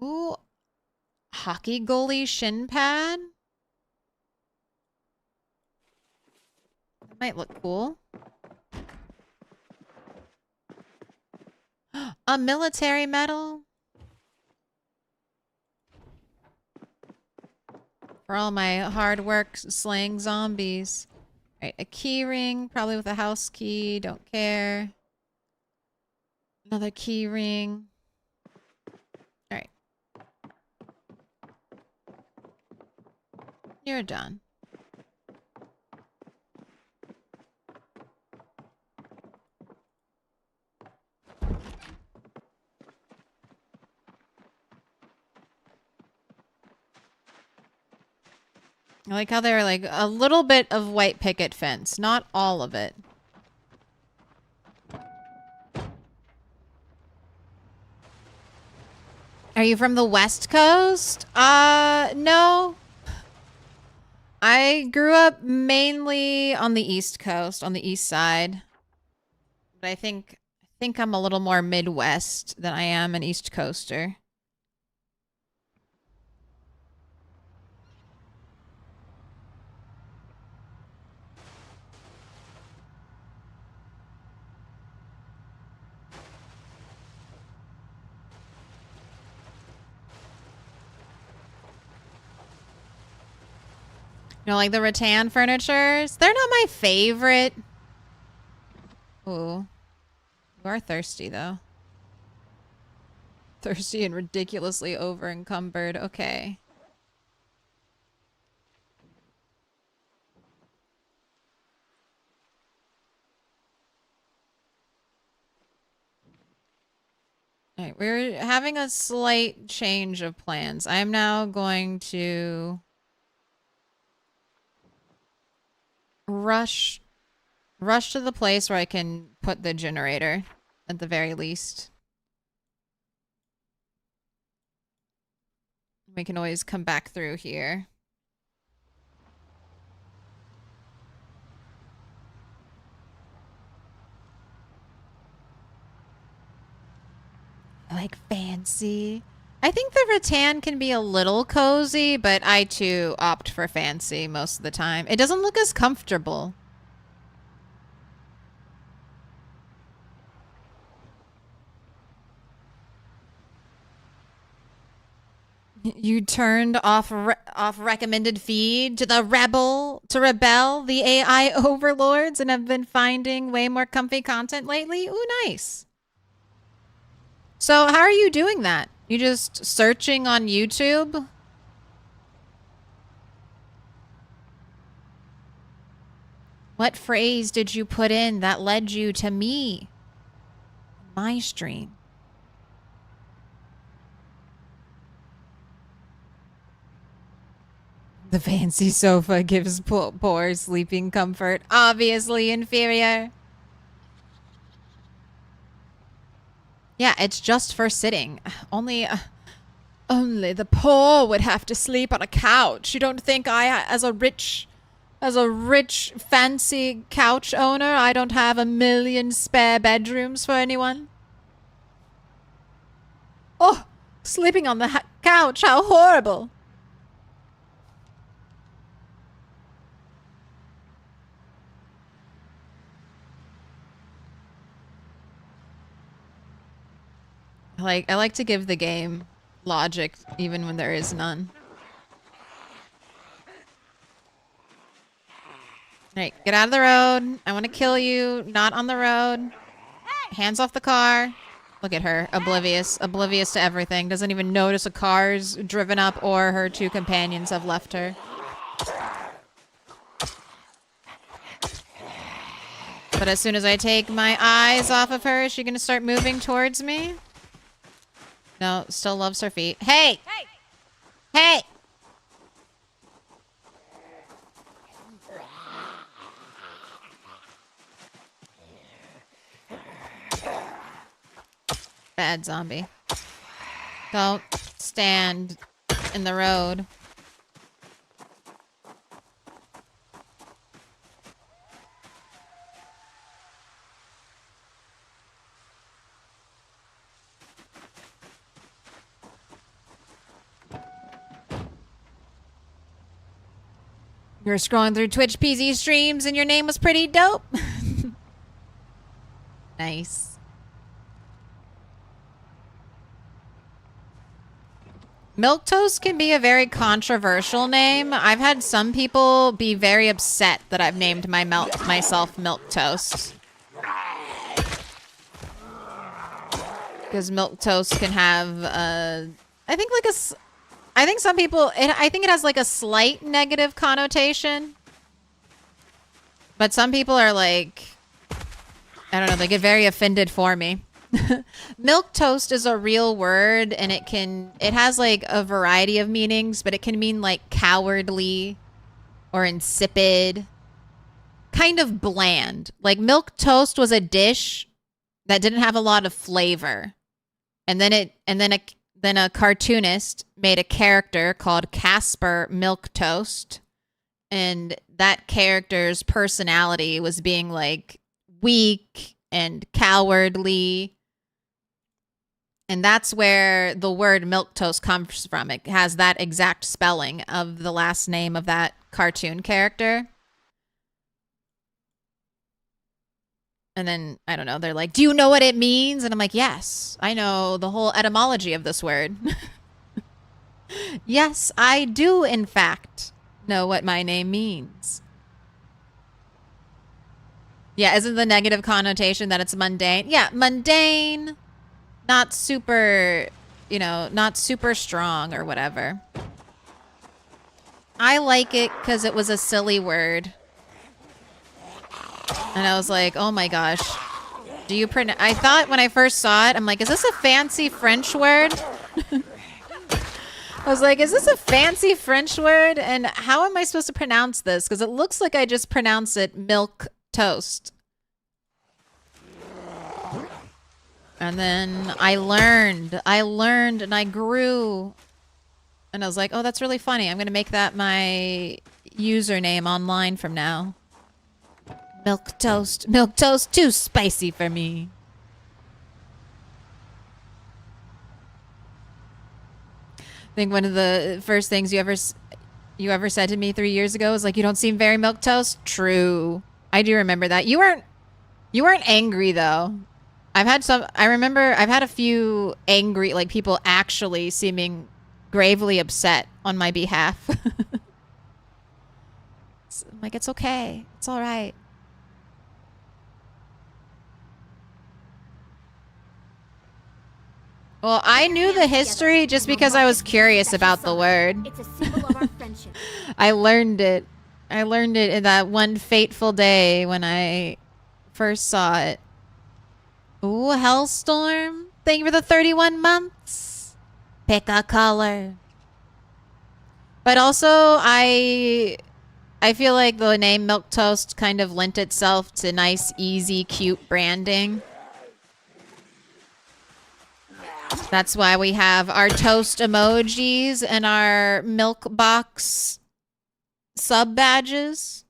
Ooh. Hockey goalie shin pad? That might look cool. A military medal? For all my hard work slaying zombies. Right, a key ring, probably with a house key, don't care. Another key ring. Alright. You're done. I like how they're like a little bit of white picket fence, not all of it. Are you from the West Coast? No. I grew up mainly on the East Coast, on the East Side. But I think I'm a little more Midwest than I am an East Coaster. You know, like the rattan furnitures? They're not my favorite. Ooh. You are thirsty, though. Thirsty and ridiculously over-encumbered. Okay. Alright, we're having a slight change of plans. I am now going to rush to the place where I can put the generator at the very least. We can always come back through here. I like fancy. I think the rattan can be a little cozy, but I too opt for fancy most of the time. It doesn't look as comfortable. You turned off recommended feed to rebel the AI overlords and have been finding way more comfy content lately. Ooh, nice. So how are you doing that? You just searching on YouTube? What phrase did you put in that led you to me? My stream. The fancy sofa gives poor sleeping comfort. Obviously inferior. Yeah, it's just for sitting. Only the poor would have to sleep on a couch. You don't think I, as a rich, fancy couch owner, I don't have 1,000,000 spare bedrooms for anyone? Oh, sleeping on the couch, how horrible. I like to give the game logic even when there is none. Alright, get out of the road. I want to kill you. Not on the road. Hands off the car. Look at her. Oblivious. Oblivious to everything. Doesn't even notice a car's driven up or her two companions have left her. But as soon as I take my eyes off of her, is she going to start moving towards me? No, still loves her feet. Hey! Hey! Hey! Bad zombie. Don't stand in the road. You were scrolling through Twitch PZ streams and your name was pretty dope. Nice. Milquetoast can be a very controversial name. I've had some people be very upset that I've named myself Milquetoast. Because Milquetoast can have, I think some people, I think it has like a slight negative connotation. But some people are like, I don't know, they get very offended for me. Milquetoast is a real word and it has like a variety of meanings, but it can mean like cowardly or insipid, kind of bland. Like milquetoast was a dish that didn't have a lot of flavor. And then a cartoonist made a character called Casper Milquetoast, and that character's personality was being like weak and cowardly. And that's where the word milquetoast comes from. It has that exact spelling of the last name of that cartoon character. And then, I don't know, they're like, do you know what it means? And I'm like, yes, I know the whole etymology of this word. Yes, I do, in fact, know what my name means. Yeah, isn't the negative connotation that it's mundane? Yeah, mundane, not super, not super strong or whatever. I like it because it was a silly word. And I was like, oh my gosh. I thought when I first saw it, I'm like, is this a fancy French word? I was like, is this a fancy French word? And how am I supposed to pronounce this? Because it looks like I just pronounce it milk toast. And then I learned and I grew. And I was like, oh, that's really funny. I'm going to make that my username online from now. Milk toast. Milk toast, too spicy for me. I think one of the first things you ever said to me 3 years ago was like, you don't seem very milk toast. True. I do remember that. You weren't angry though. I remember I've had a few angry, like people actually seeming gravely upset on my behalf. I'm like, it's okay. It's all right. Well, I knew the history just because I was curious about the word. It's a symbol of our friendship. I learned it. I learned it in that one fateful day when I first saw it. Ooh, Hellstorm. Thank you for the 31 months. Pick a color. But also, I feel like the name Milquetoast kind of lent itself to nice, easy, cute branding. That's why we have our toast emojis and our milk box sub badges.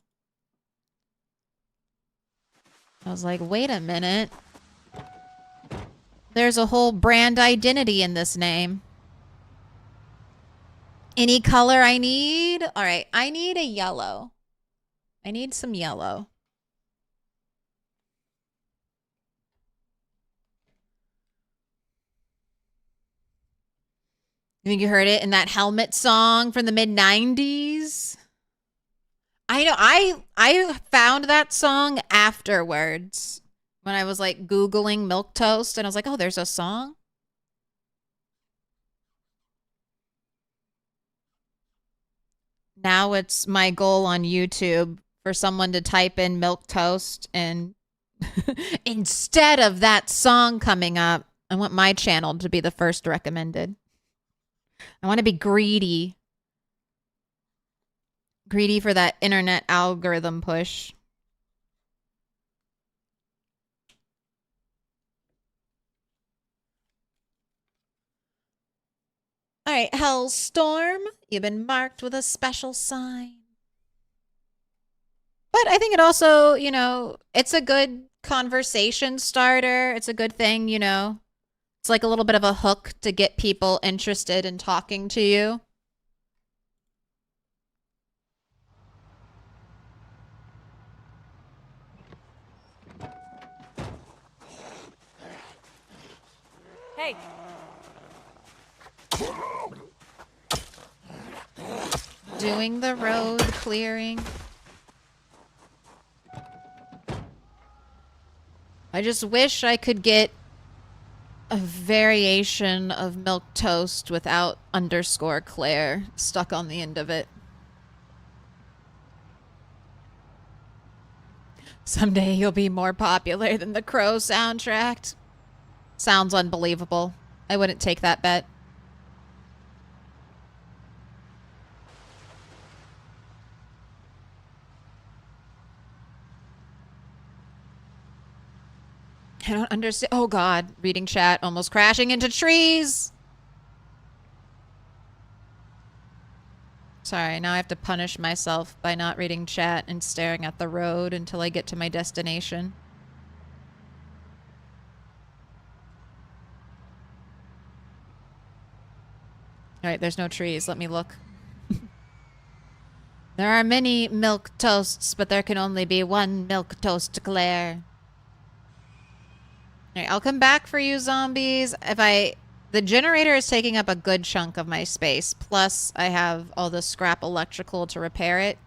I was like, wait a minute. There's a whole brand identity in this name. Any color I need? All right, I need a yellow. I need some yellow. You think you heard it in that Helmet song from the mid-90s? I know. I found that song afterwards when I was like Googling Milquetoast, and I was like, oh, there's a song? Now it's my goal on YouTube for someone to type in Milquetoast, and instead of that song coming up, I want my channel to be the first recommended. I want to be greedy. Greedy for that internet algorithm push. All right, Hellstorm, you've been marked with a special sign. But I think it also, you know, it's a good conversation starter. It's a good thing, you know. It's like a little bit of a hook to get people interested in talking to you. Hey. Doing the road clearing. I just wish I could get a variation of Milquetoast without underscore Claire stuck on the end of it. Someday you'll be more popular than the Crow soundtrack. Sounds unbelievable. I wouldn't take that bet. I don't understand. Oh, God. Reading chat, almost crashing into trees. Sorry, now I have to punish myself by not reading chat and staring at the road until I get to my destination. All right, there's no trees. Let me look. There are many Milquetoasts, but there can only be one Milquetoast Claire. All right, I'll come back for you, zombies. The generator is taking up a good chunk of my space. Plus, I have all the scrap electrical to repair it.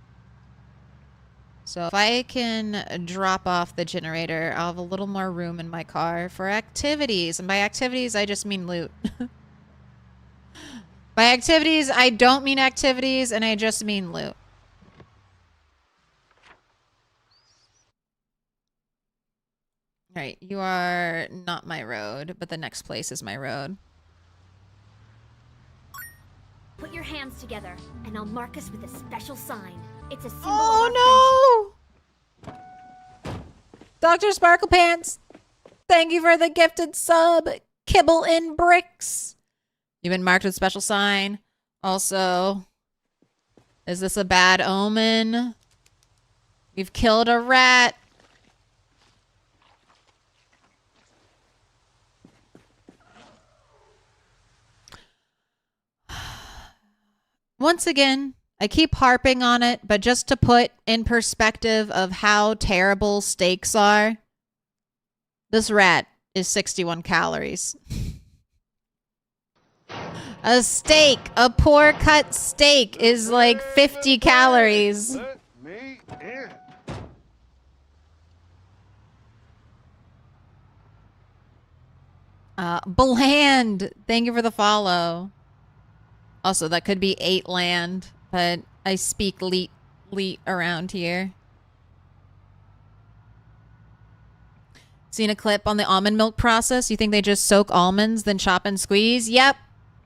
So if I can drop off the generator, I'll have a little more room in my car for activities. And by activities, I just mean loot. By activities, I don't mean activities, and I just mean loot. All right, you are not my road, but the next place is my road. Put your hands together, and I'll mark us with a special sign. It's a symbol of our Oh no! Dr. Sparkle Pants, thank you for the gifted sub. Kibble in bricks. You've been marked with special sign. Also, is this a bad omen? We've killed a rat. Once again, I keep harping on it, but just to put in perspective of how terrible steaks are, this rat is 61 calories. A steak, a poor cut steak is like 50 calories. Let me in. Bland, thank you for the follow. Also, that could be 8 land, but I speak leet around here. Seen a clip on the almond milk process? You think they just soak almonds, then chop and squeeze? Yep.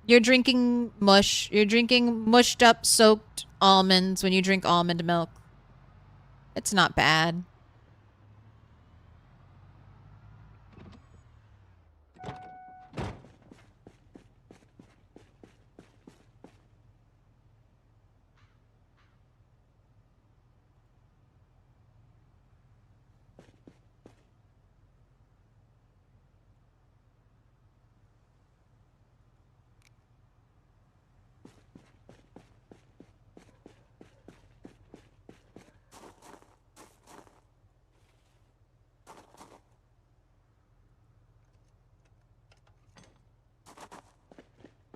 You're drinking mush. You're drinking mushed up, soaked almonds when you drink almond milk. It's not bad.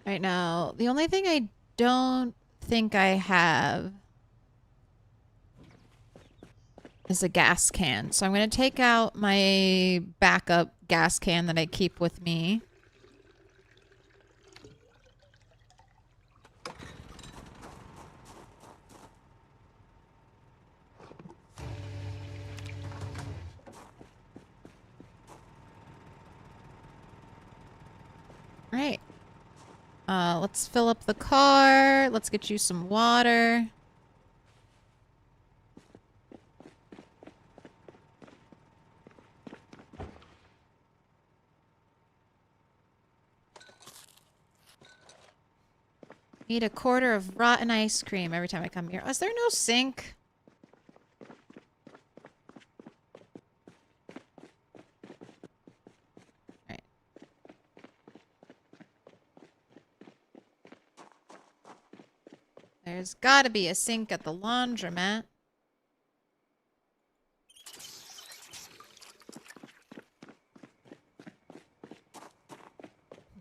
Right now, the only thing I don't think I have is a gas can. So I'm going to take out my backup gas can that I keep with me. All right. Let's fill up the car. Let's get you some water. Eat a quarter of rotten ice cream every time I come here. Is there no sink? Right. There's gotta be a sink at the laundromat.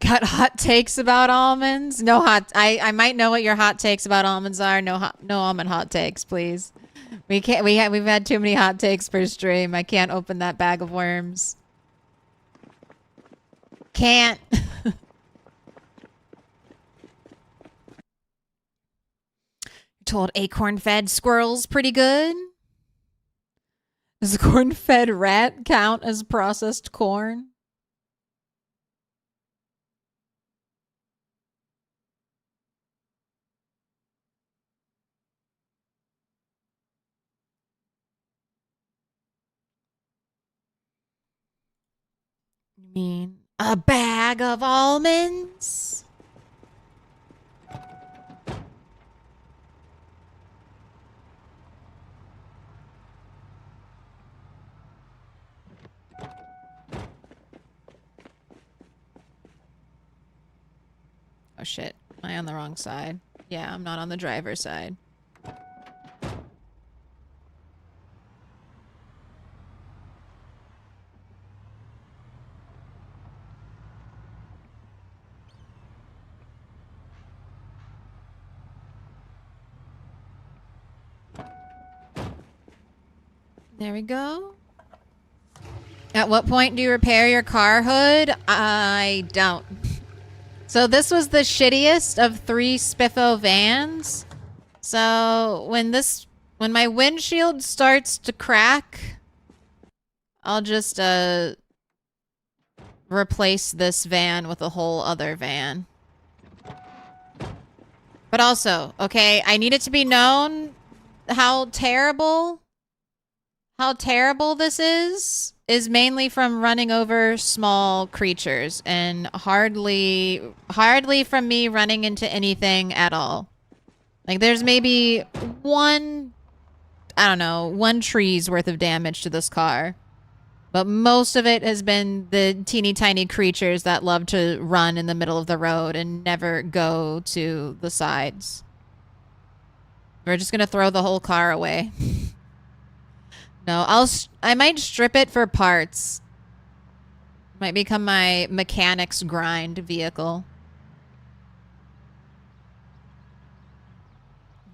Got hot takes about almonds? No hot. I might know what your hot takes about almonds are. No almond hot takes, please. We can't. We've had too many hot takes per stream. I can't open that bag of worms. Can't. Told acorn-fed squirrels pretty good. Does a corn-fed rat count as processed corn? You mean a bag of almonds? Oh shit, am I on the wrong side? Yeah, I'm not on the driver's side. There we go. At what point do you repair your car hood? I don't. So this was the shittiest of 3 spiffo vans. So when my windshield starts to crack, I'll just replace this van with a whole other van. But also, okay, I need it to be known how terrible this is mainly from running over small creatures and hardly from me running into anything at all. Like there's maybe one tree's worth of damage to this car. But most of it has been the teeny tiny creatures that love to run in the middle of the road and never go to the sides. We're just gonna throw the whole car away. No, I might strip it for parts. Might become my mechanics grind vehicle.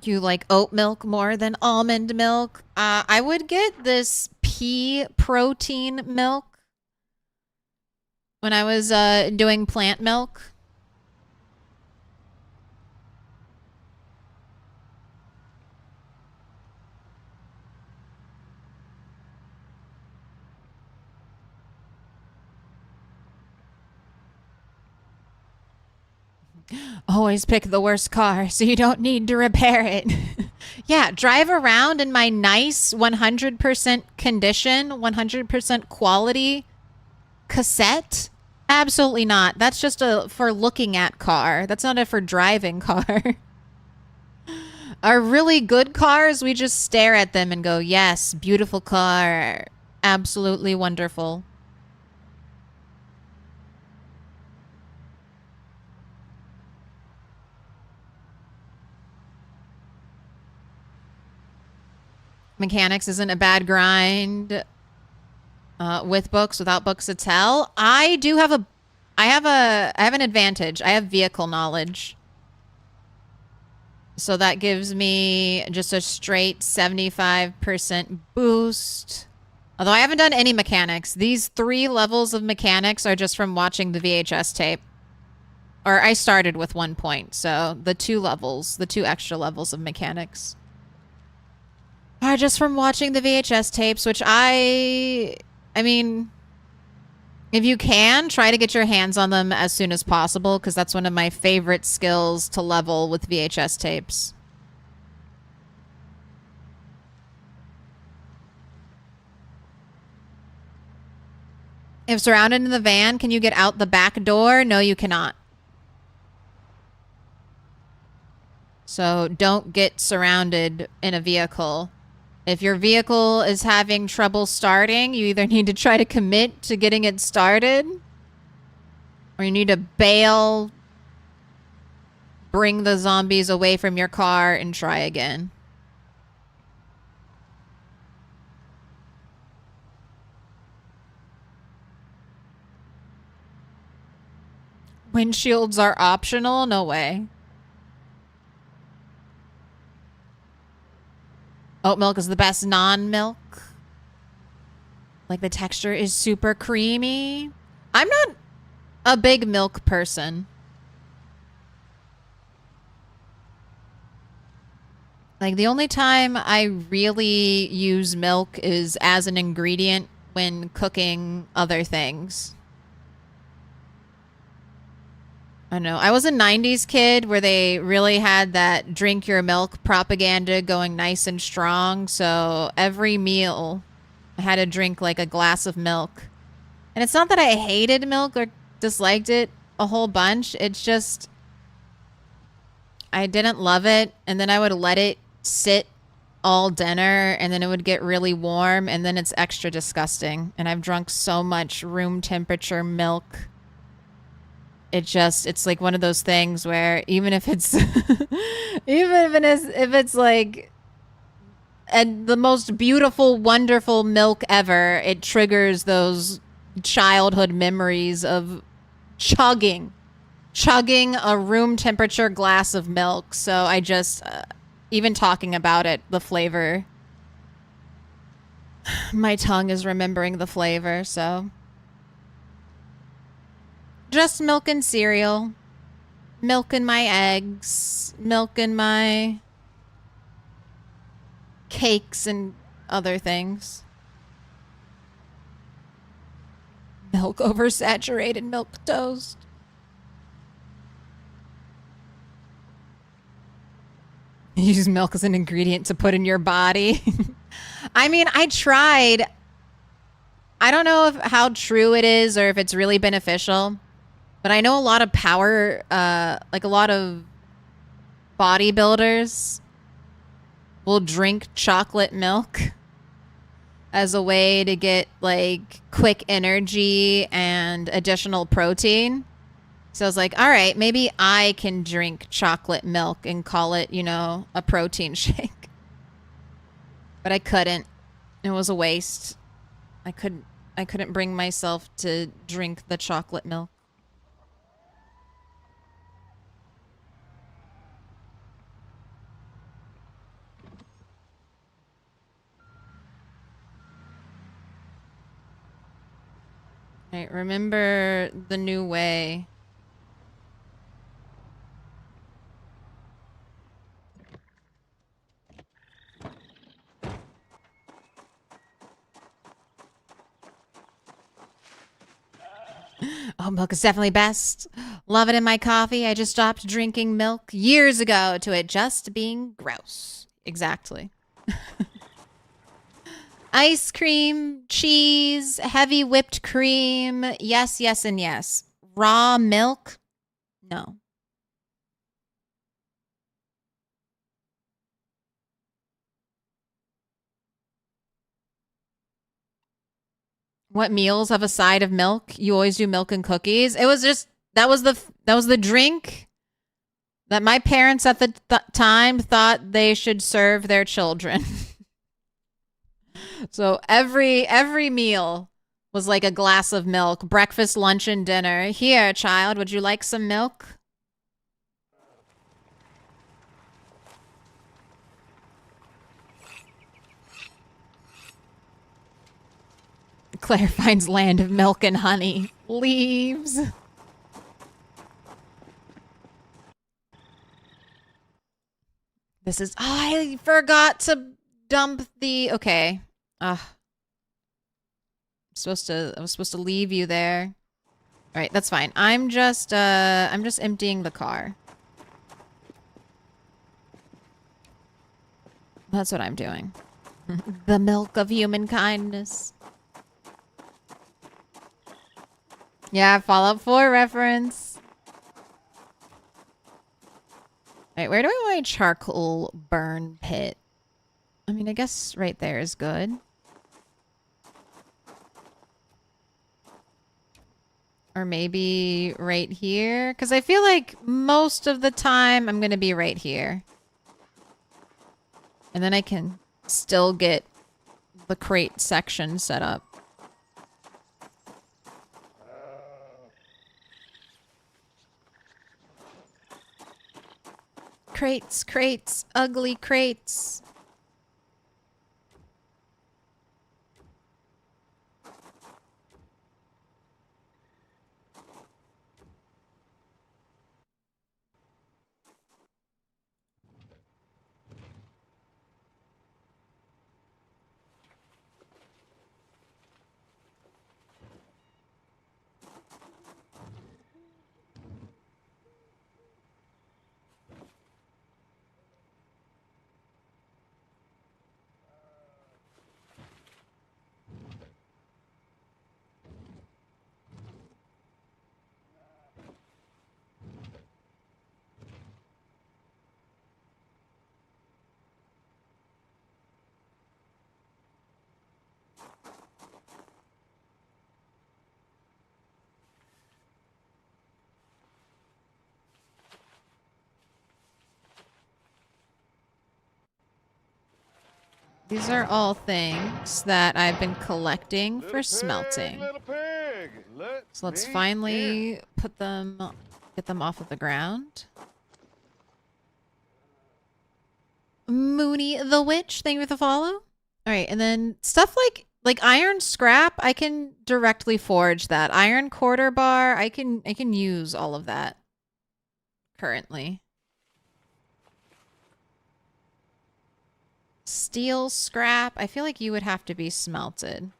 You like oat milk more than almond milk? I would get this pea protein milk when I was doing plant milk. Always pick the worst car so you don't need to repair it. Yeah, drive around in my nice 100% condition, 100% quality cassette? Absolutely not. That's just a for looking at car. That's not a for driving car. Our really good cars, we just stare at them and go, yes, beautiful car. Absolutely wonderful. Mechanics isn't a bad grind. With books, without books, it's hell. I have an advantage. I have vehicle knowledge. So that gives me just a straight 75% boost. Although I haven't done any mechanics. These 3 levels of mechanics are just from watching the VHS tape. Or I started with 1 point. So the 2 extra levels of mechanics are just from watching the VHS tapes, which I mean, if you can, try to get your hands on them as soon as possible, because that's one of my favorite skills to level with VHS tapes. If surrounded in the van, can you get out the back door? No, you cannot. So don't get surrounded in a vehicle. If your vehicle is having trouble starting, you either need to try to commit to getting it started, or you need to bail, bring the zombies away from your car, and try again. Windshields are optional? No way. Oat milk is the best non-milk. Like the texture is super creamy. I'm not a big milk person. Like the only time I really use milk is as an ingredient when cooking other things. I know. I was a 90s kid where they really had that drink your milk propaganda going nice and strong. So every meal I had to drink like a glass of milk. And it's not that I hated milk or disliked it a whole bunch. It's just I didn't love it. And then I would let it sit all dinner and then it would get really warm and then it's extra disgusting. And I've drunk so much room temperature milk. It's like one of those things where even if it's if it's like and the most beautiful, wonderful milk ever, it triggers those childhood memories of chugging a room temperature glass of milk. So I just even talking about it, the flavor, my tongue is remembering the flavor. So just milk and cereal, milk in my eggs, milk in my cakes and other things. Milk oversaturated milk toast. Use milk as an ingredient to put in your body. I mean, I tried. I don't know how true it is or if it's really beneficial, but I know a lot of like a lot of bodybuilders will drink chocolate milk as a way to get like quick energy and additional protein. So I was like, all right, maybe I can drink chocolate milk and call it, you know, a protein shake. But I couldn't. It was a waste. I couldn't bring myself to drink the chocolate milk. All right, remember the new way. Oh, milk is definitely best. Love it in my coffee. I just stopped drinking milk years ago to it just being gross. Exactly. Ice cream, cheese, heavy whipped cream. Yes, yes, and yes. Raw milk? No. What meals have a side of milk? You always do milk and cookies. It was just that was the drink that my parents at the time thought they should serve their children. So every meal was like a glass of milk, breakfast, lunch, and dinner. Here, child, would you like some milk? Claire finds land of milk and honey. Leaves. This is... Oh, I forgot to dump the... Okay. I was supposed to leave you there. All right, that's fine. I'm just emptying the car. That's what I'm doing. The milk of human kindness. Yeah, Fallout 4 reference. Alright, where do I want a charcoal burn pit? I mean, I guess right there is good. Or maybe right here? Because I feel like most of the time I'm going to be right here. And then I can still get the crate section set up. Crates, crates, ugly crates. These are all things that I've been collecting for smelting. So let's finally get them off of the ground. Mooney the Witch, thank you for the follow. All right, and then stuff like iron scrap, I can directly forge that. Iron quarter bar, I can use all of that currently. Steel scrap, I feel like you would have to be smelted.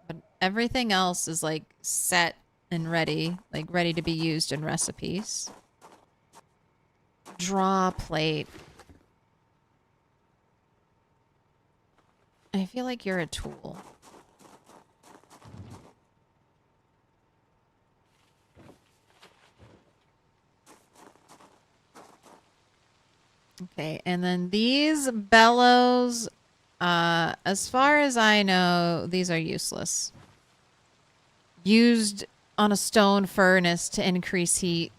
But everything else is like set and ready, like ready to be used in recipes. Draw plate. I feel like you're a tool. Okay, and then these bellows, as far as I know, these are useless. Used on a stone furnace to increase heat.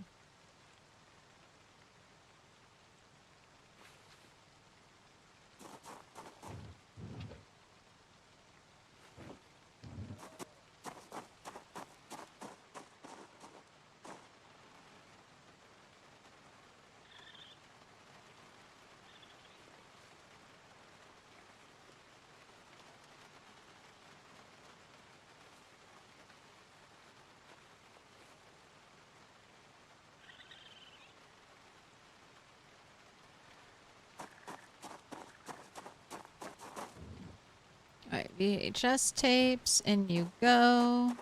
Alright, VHS tapes, in you go.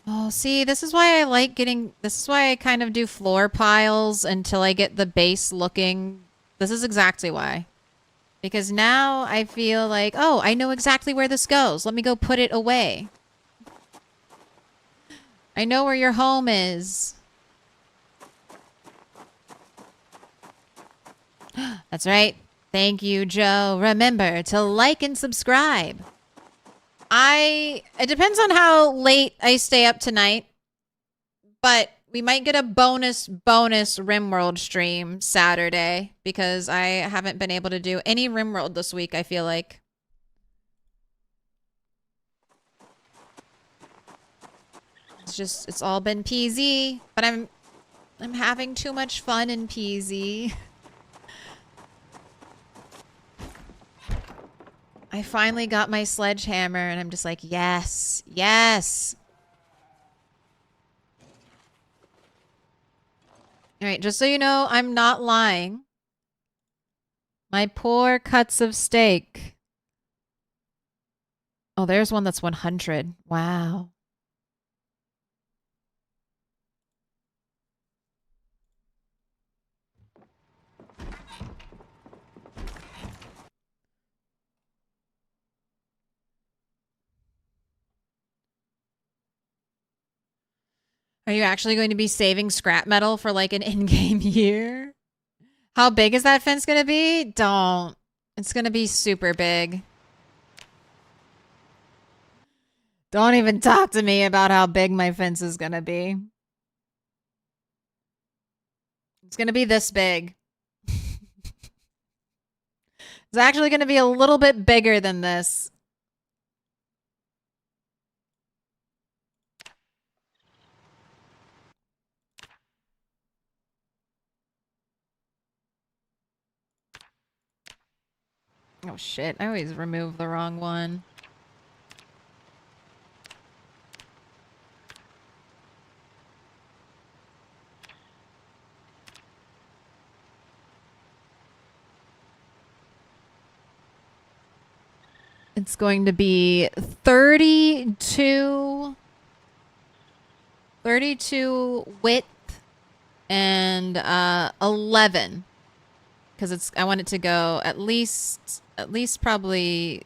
Oh, see, this is why I like getting... This is why I kind of do floor piles until I get the base looking. This is exactly why. Because now I feel like, oh, I know exactly where this goes. Let me go put it away. I know where your home is. That's right. Thank you, Joe. Remember to like and subscribe. It depends on how late I stay up tonight, but we might get a bonus RimWorld stream Saturday because I haven't been able to do any RimWorld this week, I feel like. It's all been PZ, but I'm having too much fun in PZ. I finally got my sledgehammer and I'm just like, yes, yes. All right, just so you know, I'm not lying. My poor cuts of steak. Oh, there's one that's 100. Wow. Are you actually going to be saving scrap metal for like an in-game year? How big is that fence going to be? Don't. It's going to be super big. Don't even talk to me about how big my fence is going to be. It's going to be this big. It's actually going to be a little bit bigger than this. Oh shit, I always remove the wrong one. It's going to be 32 width and 11 because I want it to go at least probably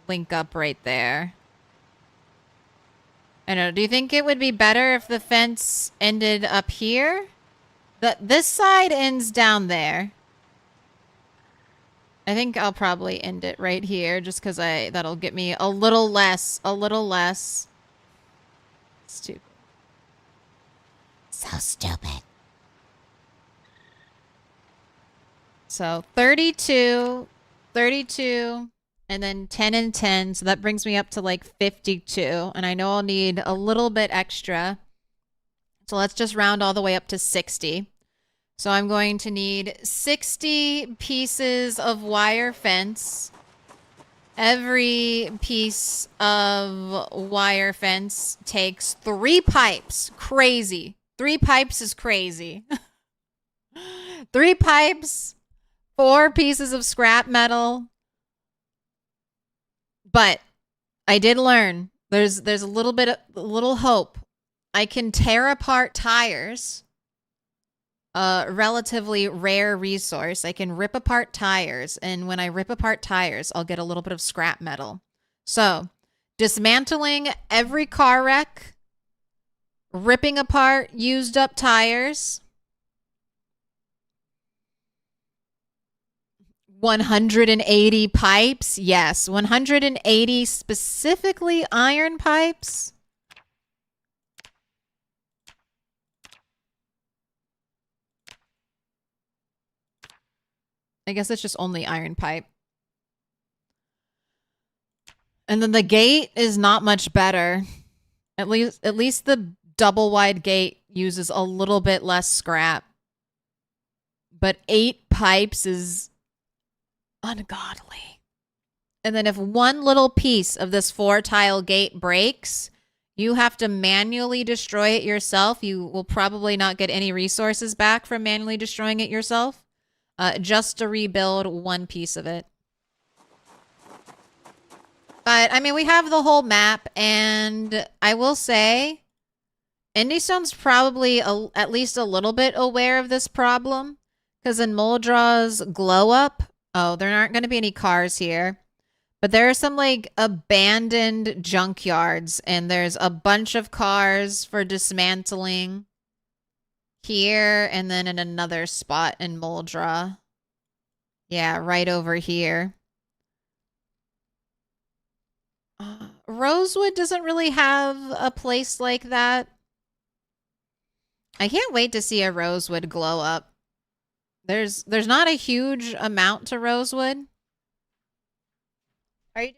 link up right there. I don't know. Do you think it would be better if the fence ended up here? This side ends down there. I think I'll probably end it right here just because that'll get me a little less. Stupid. So stupid. So 32, and then 10 and 10. So that brings me up to like 52. And I know I'll need a little bit extra. So let's just round all the way up to 60. So I'm going to need 60 pieces of wire fence. Every piece of wire fence takes 3 pipes. Crazy. 3 pipes is crazy. 3 pipes, 4 pieces of scrap metal. But I did learn there's a little hope. I can tear apart tires. A relatively rare resource. I can rip apart tires, and when I rip apart tires, I'll get a little bit of scrap metal. So, dismantling every car wreck, ripping apart used up tires, 180 pipes. Yes, 180 specifically iron pipes. I guess it's just only iron pipe. And then the gate is not much better. At least the double wide gate uses a little bit less scrap. But 8 pipes is ungodly. And then if one little piece of this 4-tile gate breaks, you have to manually destroy it yourself. You will probably not get any resources back from manually destroying it yourself. Just to rebuild one piece of it. But, I mean, we have the whole map, and I will say, Indiestone's probably at least a little bit aware of this problem, because in Moldraw's glow up, oh, there aren't going to be any cars here, but there are some, like, abandoned junkyards, and there's a bunch of cars for dismantling here, and then in another spot in Moldraw. Yeah, right over here. Rosewood doesn't really have a place like that. I can't wait to see a Rosewood glow up. There's not a huge amount to Rosewood. Are you?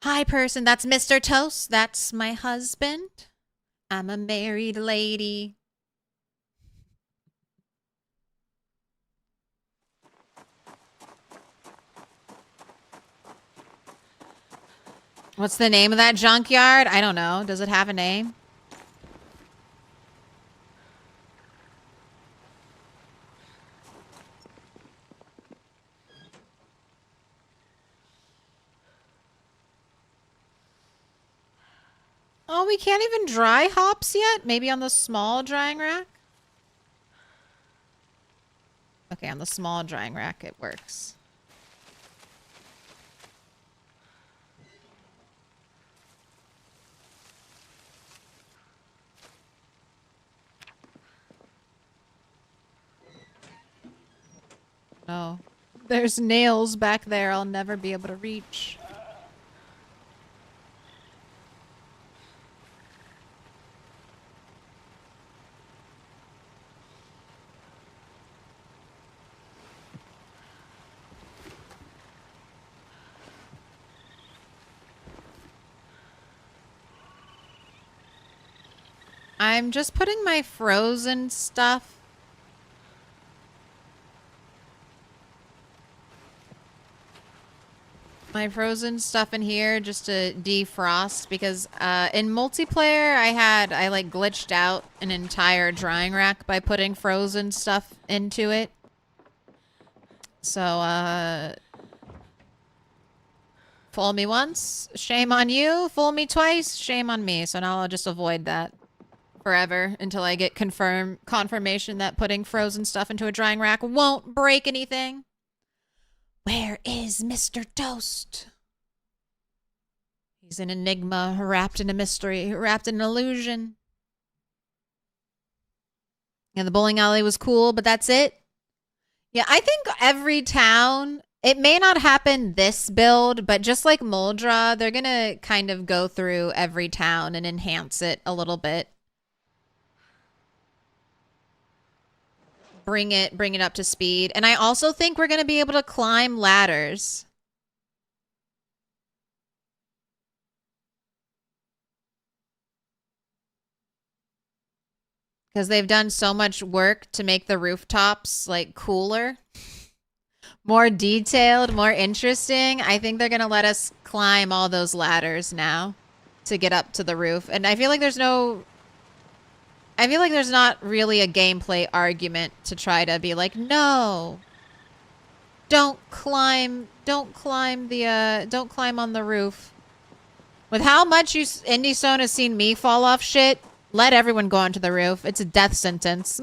Hi, person. That's Mr. Toast. That's my husband. I'm a married lady. What's the name of that junkyard? I don't know. Does it have a name? Oh, we can't even dry hops yet? Maybe on the small drying rack? Okay, on the small drying rack it works. Oh, there's nails back there I'll never be able to reach. I'm just putting my frozen stuff. My frozen stuff in here just to defrost because in multiplayer I like glitched out an entire drying rack by putting frozen stuff into it. So fool me once, shame on you. Fool me twice, shame on me. So now I'll just avoid that forever until I get confirmation that putting frozen stuff into a drying rack won't break anything. Where is Mr. Toast? He's an enigma, wrapped in a mystery, wrapped in an illusion. And the bowling alley was cool, but that's it. Yeah, I think every town, it may not happen this build, but just like Moldra, they're going to kind of go through every town and enhance it a little bit. Bring it up to speed. And I also think we're going to be able to climb ladders. Because they've done so much work to make the rooftops like cooler, more detailed, more interesting. I think they're going to let us climb all those ladders now to get up to the roof. And I feel like there's no I feel like there's not really a gameplay argument to try to be like, no, don't climb on the roof. With how much Indie Stone has seen me fall off shit, let everyone go onto the roof. It's a death sentence.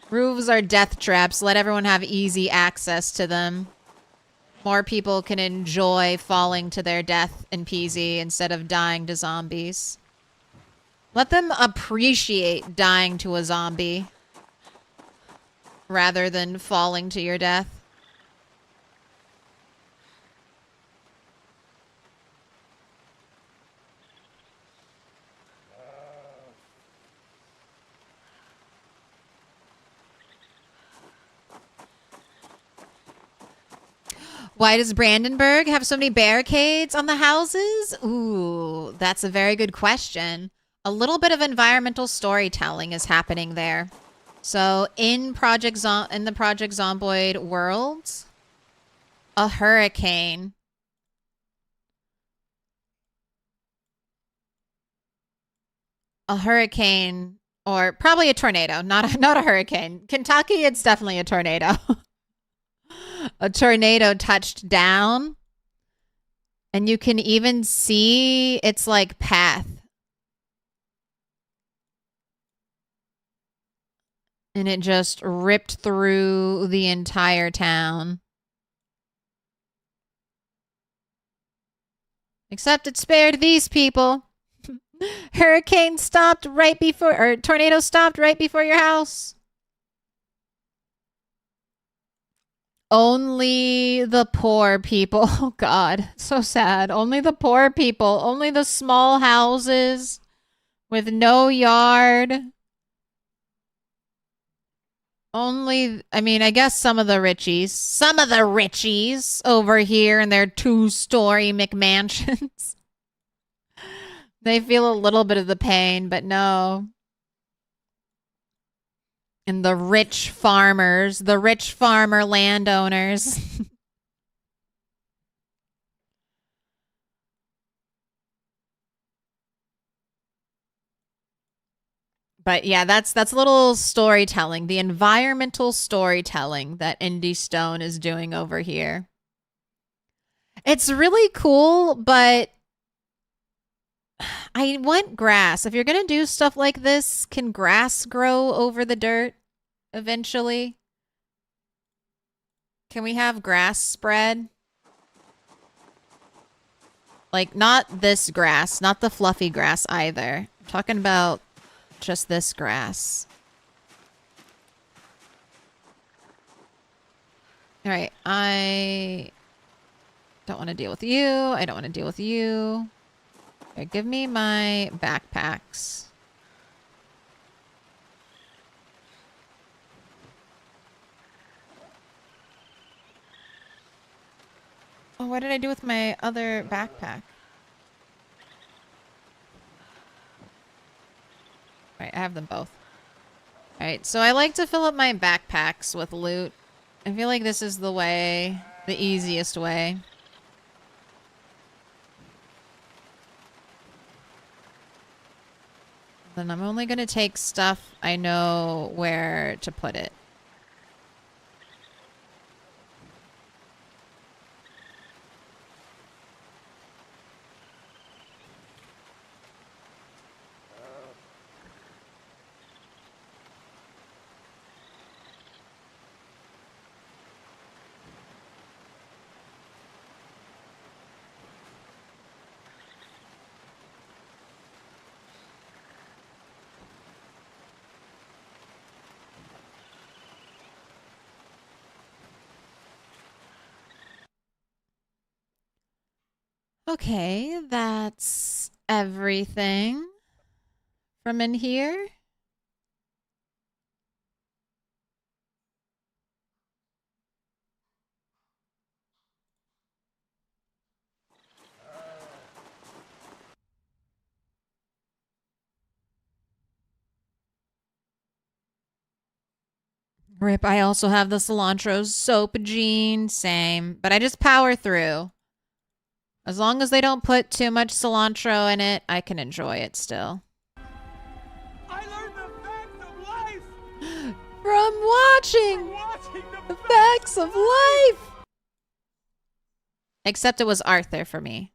Roofs are death traps. Let everyone have easy access to them. More people can enjoy falling to their death in PZ instead of dying to zombies. Let them appreciate dying to a zombie rather than falling to your death. Why does Brandenburg have so many barricades on the houses? Ooh, that's a very good question. A little bit of environmental storytelling is happening there. So in the Project Zomboid world, a hurricane or probably a tornado, not a hurricane. Kentucky, it's definitely a tornado. A tornado touched down, and you can even see its like path. And it just ripped through the entire town. Except it spared these people. Hurricane stopped right before, or tornado stopped right before your house. Only the poor people. Oh, God. So sad. Only the poor people. Only the small houses with no yard. Only, I mean, I guess some of the richies. Some of the richies over here in their 2-story McMansions. They feel a little bit of the pain, but no. And the rich farmers, the rich farmer landowners. But yeah, that's a little storytelling, the environmental storytelling that Indie Stone is doing over here. It's really cool, but I want grass. If you're going to do stuff like this, can grass grow over the dirt eventually? Can we have grass spread? Like, not this grass, not the fluffy grass either. I'm talking about just this grass. All right, I don't want to deal with you. I don't want to deal with you. Okay, give me my backpacks. Oh, what did I do with my other backpack? Alright, I have them both. Alright, so I like to fill up my backpacks with loot. I feel like this is the way, the easiest way. Then I'm only going to take stuff I know where to put it. Okay, that's everything from in here. Rip, I also have the cilantro soap gene, same, but I just power through. As long as they don't put too much cilantro in it, I can enjoy it still. I learned watching the facts of life. Except it was Arthur for me.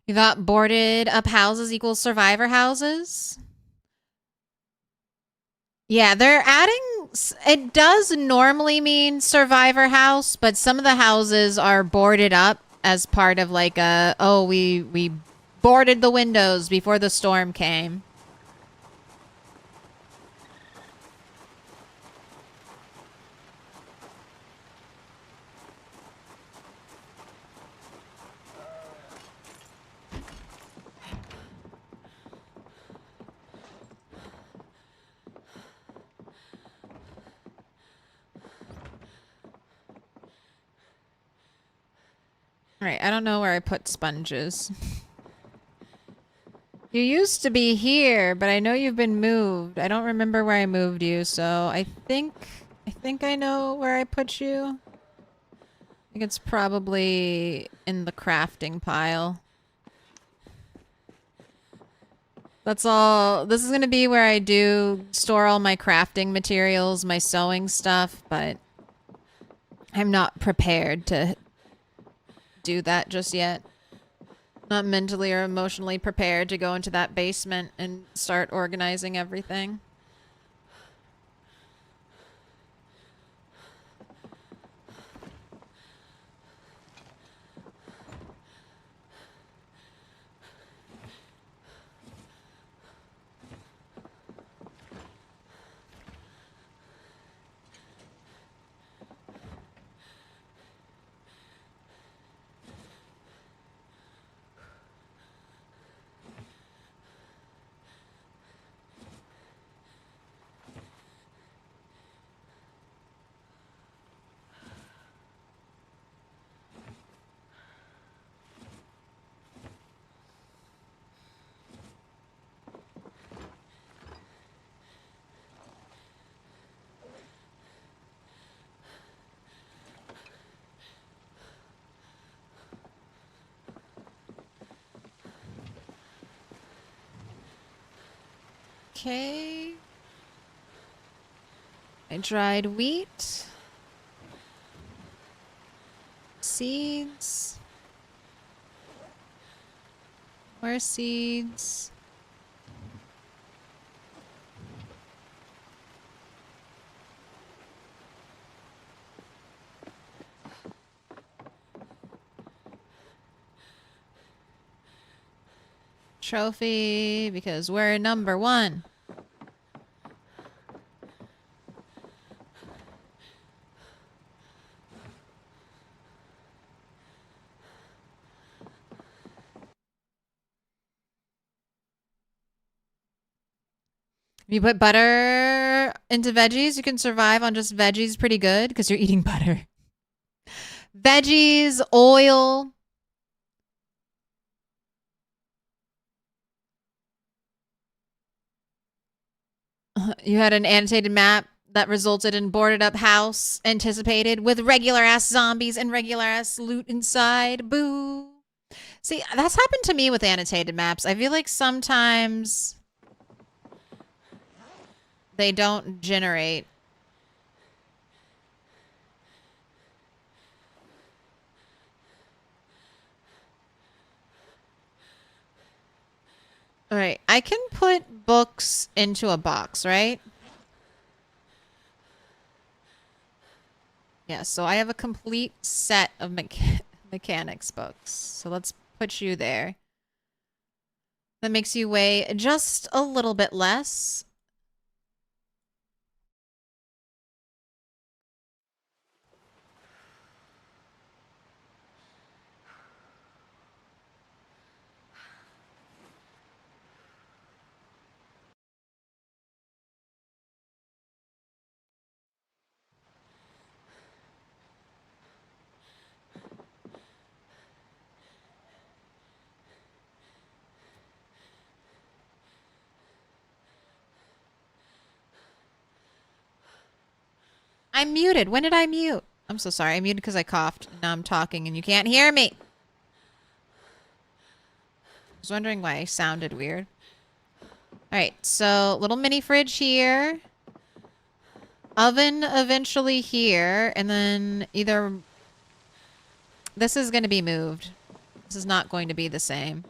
You thought boarded up houses equals survivor houses? Yeah, they're adding... It does normally mean survivor house, but some of the houses are boarded up as part of like a... Oh, we boarded the windows before the storm came. Alright, I don't know where I put sponges. You used to be here, but I know you've been moved. I don't remember where I moved you, so I think I know where I put you. I think it's probably in the crafting pile. That's all. This is going to be where I do store all my crafting materials, my sewing stuff, but I'm not prepared to do that just yet. Not mentally or emotionally prepared to go into that basement and start organizing everything. Okay. I dried wheat. Seeds. More seeds. Trophy, because we're number one. If you put butter into veggies, you can survive on just veggies pretty good because you're eating butter. Veggies, oil. You had an annotated map that resulted in boarded up house anticipated with regular ass zombies and regular ass loot inside. Boo. See, that's happened to me with annotated maps. I feel like sometimes they don't generate. All right, I can put books into a box, right? Yeah, so I have a complete set of mechanics books. So let's put you there. That makes you weigh just a little bit less. I'm muted. When did I mute? I'm so sorry. I muted because I coughed. Now I'm talking and you can't hear me. I was wondering why I sounded weird. Alright, so little mini fridge here. Oven eventually here. And then either... This is going to be moved. This is not going to be the same.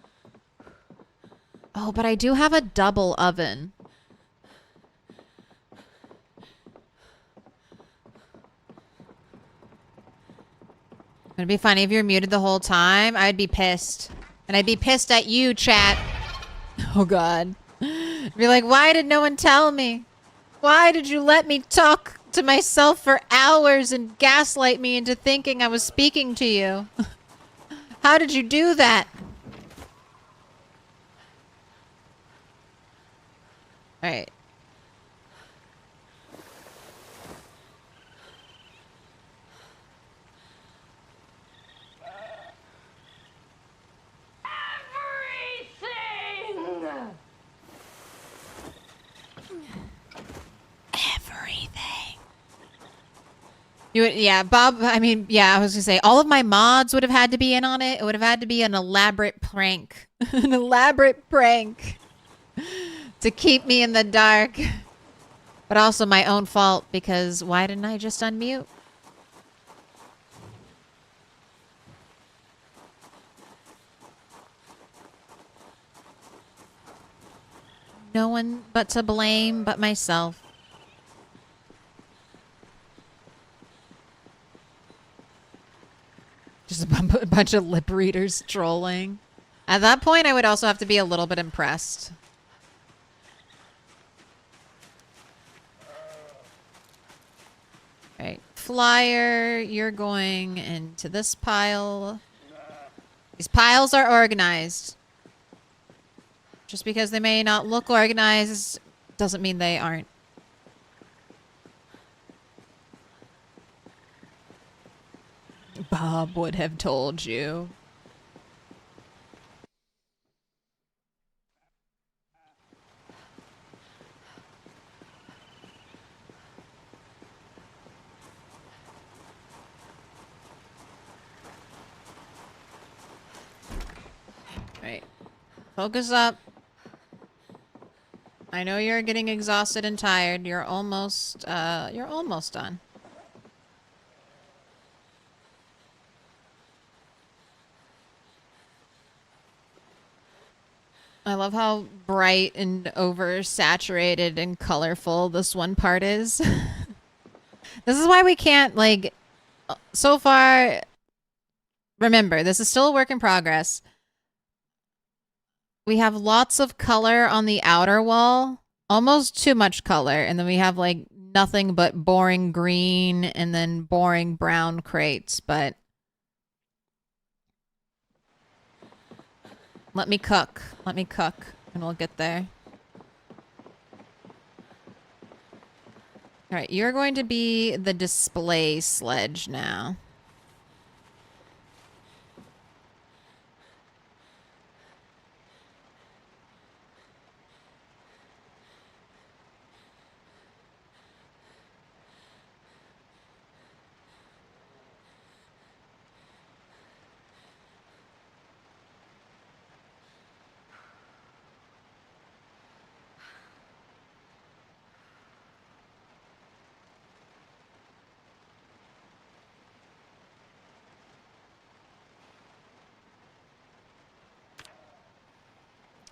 Oh, but I do have a double oven. It'd be funny if you were muted the whole time. I'd be pissed. And I'd be pissed at you, chat. Oh, God. I'd be like, why did no one tell me? Why did you let me talk to myself for hours and gaslight me into thinking I was speaking to you? How did you do that? All right. Everything. You would, yeah, Bob, I mean, yeah, I was gonna say, all of my mods would have had to be in on it. It would have had to be an elaborate prank. An elaborate prank. To keep me in the dark. But also my own fault, because why didn't I just unmute? No one but to blame but myself. Just a bunch of lip readers trolling. At that point, I would also have to be a little bit impressed. Alright, flyer, you're going into this pile. These piles are organized. Just because they may not look organized doesn't mean they aren't. Bob would have told you. Right. Focus up. I know you're getting exhausted and tired. You're almost done. I love how bright and oversaturated and colorful this one part is. This is why we can't, like, so far, remember, this is still a work in progress. We have lots of color on the outer wall, almost too much color, and then we have, like, nothing but boring green and then boring brown crates, but let me cook, and we'll get there. All right, you're going to be the display sledge now.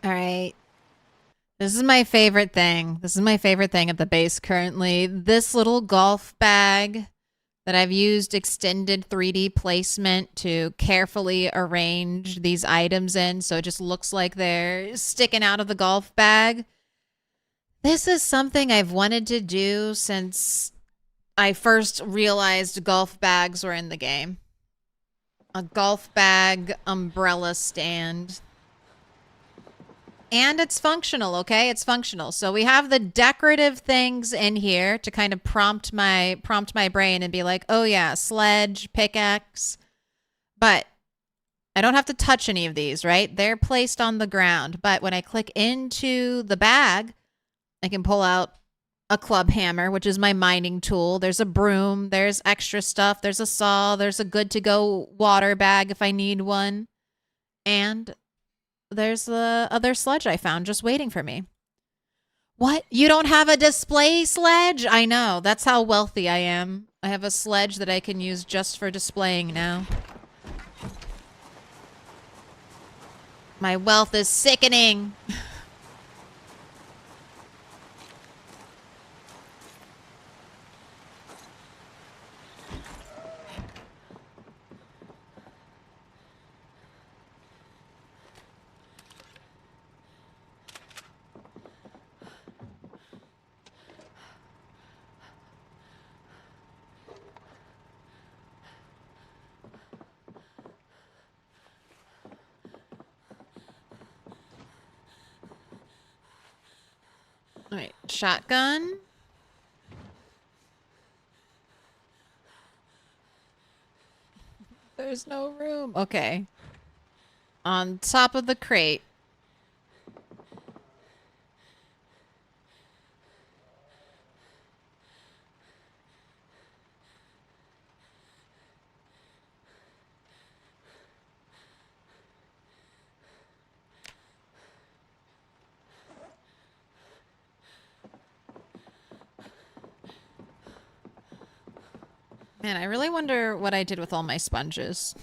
All right. This is my favorite thing. This is my favorite thing at the base currently. This little golf bag that I've used extended 3D placement to carefully arrange these items in so it just looks like they're sticking out of the golf bag. This is something I've wanted to do since I first realized golf bags were in the game. A golf bag umbrella stand. And it's functional, okay? It's functional. So we have the decorative things in here to kind of prompt my brain and be like, oh yeah, sledge, pickaxe. But I don't have to touch any of these, right? They're placed on the ground. But when I click into the bag, I can pull out a club hammer, which is my mining tool. There's a broom. There's extra stuff. There's a saw. There's a good to go water bag if I need one. And there's the other sledge I found just waiting for me. What? You don't have a display sledge? I know. That's how wealthy I am. I have a sledge that I can use just for displaying now. My wealth is sickening. All right, shotgun. There's no room. Okay. On top of the crate. Man, I really wonder what I did with all my sponges.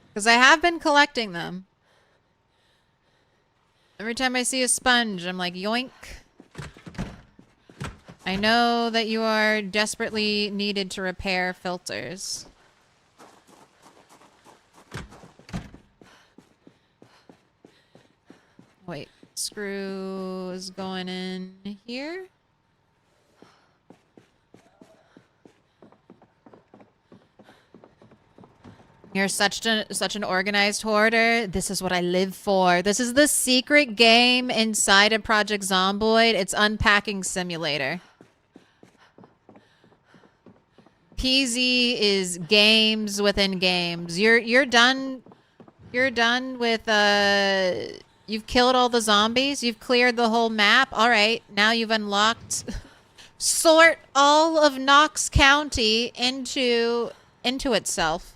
Because I have been collecting them. Every time I see a sponge, I'm like, yoink. I know that you are desperately needed to repair filters. Wait, screw is going in here. You're such an organized hoarder. This is what I live for. This is the secret game inside of Project Zomboid. It's Unpacking Simulator. PZ is games within games. You're done. You're done with you've killed all the zombies. You've cleared the whole map. All right, now you've unlocked. Sort all of Knox County into itself.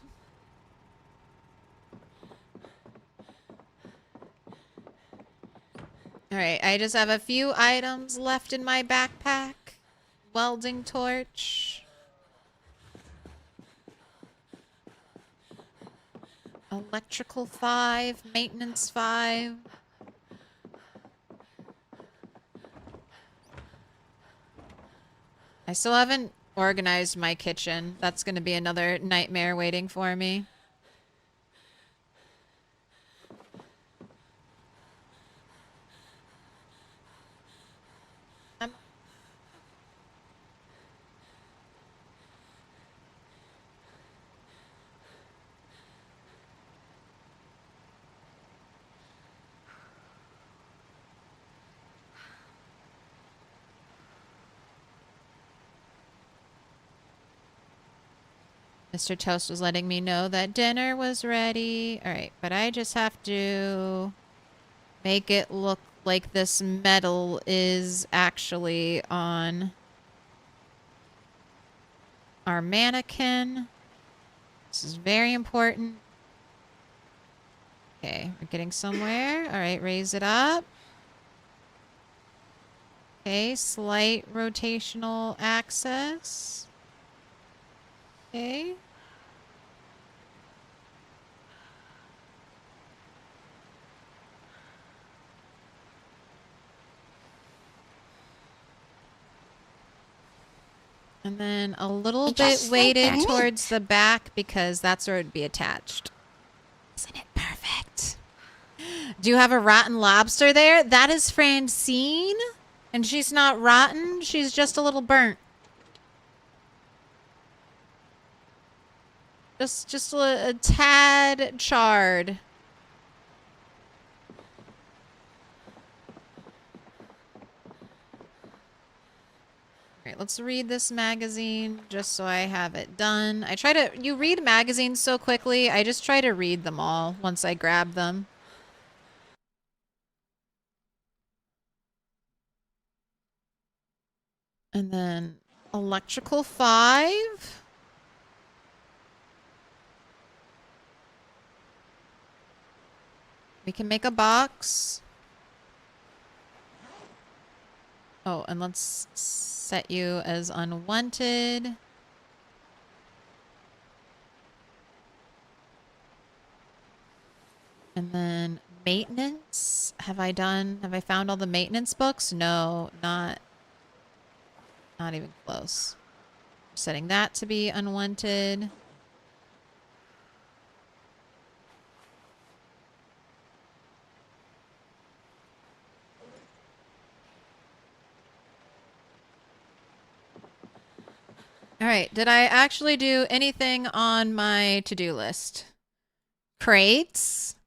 Alright, I just have a few items left in my backpack. Welding torch. Electrical 5. Maintenance 5. I still haven't organized my kitchen. That's going to be another nightmare waiting for me. Mr. Toast was letting me know that dinner was ready. Alright, but I just have to make it look like this metal is actually on our mannequin. This is very important. Okay, we're getting somewhere. Alright, raise it up. Okay, slight rotational axis. Okay. And then a little bit weighted towards the back because that's where it'd be attached. Isn't it perfect? Do you have a rotten lobster there? That is Francine. And she's not rotten. She's just a little burnt. Just a tad charred. Alright, let's read this magazine just so I have it done. You read magazines so quickly, I just try to read them all once I grab them. And then electrical 5. We can make a box. Oh, and let's set you as unwanted. And then maintenance. Have I found all the maintenance books? No, not even close. I'm setting that to be unwanted. All right, did I actually do anything on my to-do list? Crates.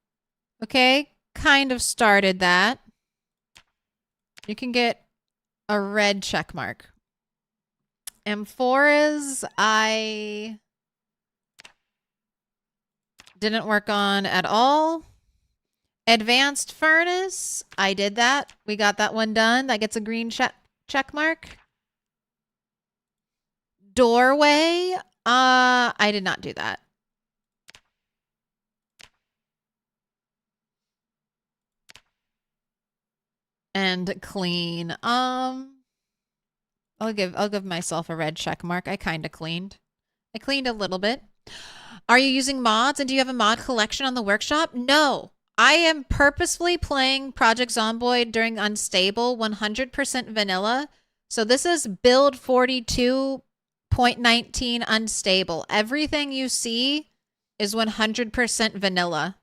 Okay, kind of started that. You can get a red check mark. Amphoras, I didn't work on at all. Advanced furnace, I did that. We got that one done. That gets a green check mark. Doorway, I did not do that. And clean. I'll give myself a red check mark. I kind of cleaned. I cleaned a little bit. Are you using mods and do you have a mod collection on the workshop? No. I am purposefully playing Project Zomboid during Unstable 100% vanilla. So this is build 42.19 Unstable. Everything you see is 100% vanilla.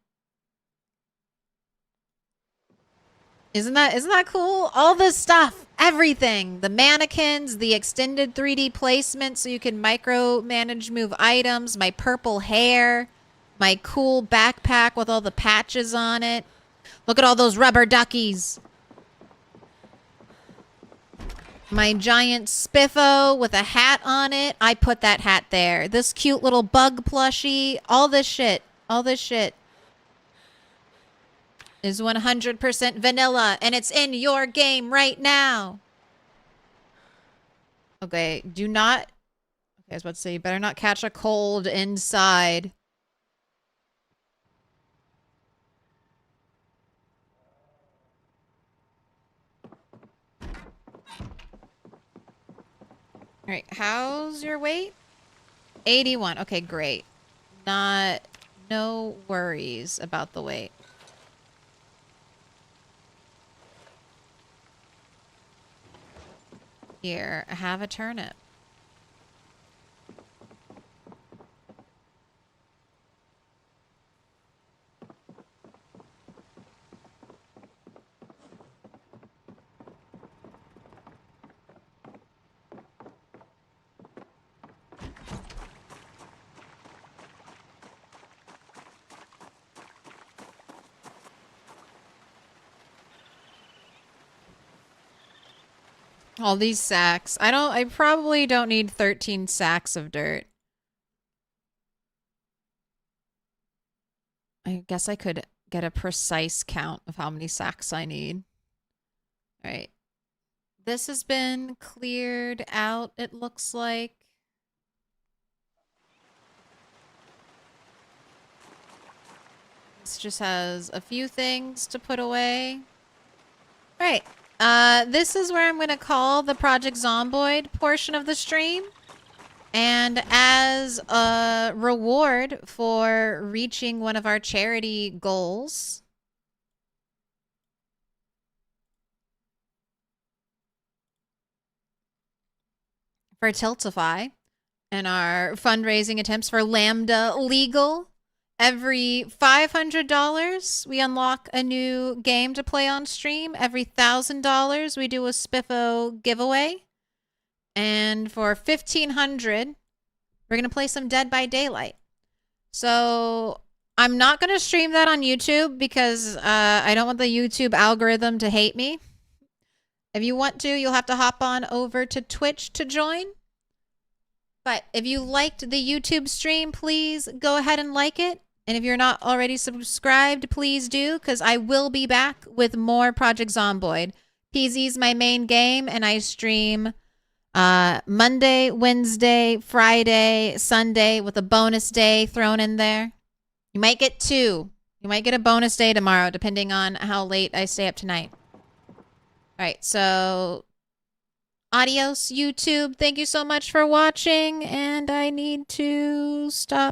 Isn't that cool? All this stuff, everything. The mannequins, the extended 3D placement so you can micromanage move items, my purple hair, my cool backpack with all the patches on it. Look at all those rubber duckies. My giant spiffo with a hat on it. I put that hat there. This cute little bug plushie. All this shit. All this shit is 100% vanilla, and it's in your game right now. Okay, do not... Okay, I was about to say, you better not catch a cold inside. Alright, how's your weight? 81. Okay, great. No worries about the weight. Here, have a turnip. All these sacks. I probably don't need 13 sacks of dirt. I guess I could get a precise count of how many sacks I need. All right. This has been cleared out, it looks like. This just has a few things to put away. All right. This is where I'm going to call the Project Zomboid portion of the stream. And as a reward for reaching one of our charity goals, for Tiltify and our fundraising attempts for Lambda Legal, every $500, we unlock a new game to play on stream. Every $1,000, we do a Spiffo giveaway. And for $1,500, we're going to play some Dead by Daylight. So I'm not going to stream that on YouTube because I don't want the YouTube algorithm to hate me. If you want to, you'll have to hop on over to Twitch to join. But if you liked the YouTube stream, please go ahead and like it. And if you're not already subscribed, please do, because I will be back with more Project Zomboid. PZ's my main game, and I stream Monday, Wednesday, Friday, Sunday with a bonus day thrown in there. You might get 2. You might get a bonus day tomorrow, depending on how late I stay up tonight. All right, so adios, YouTube. Thank you so much for watching, and I need to stop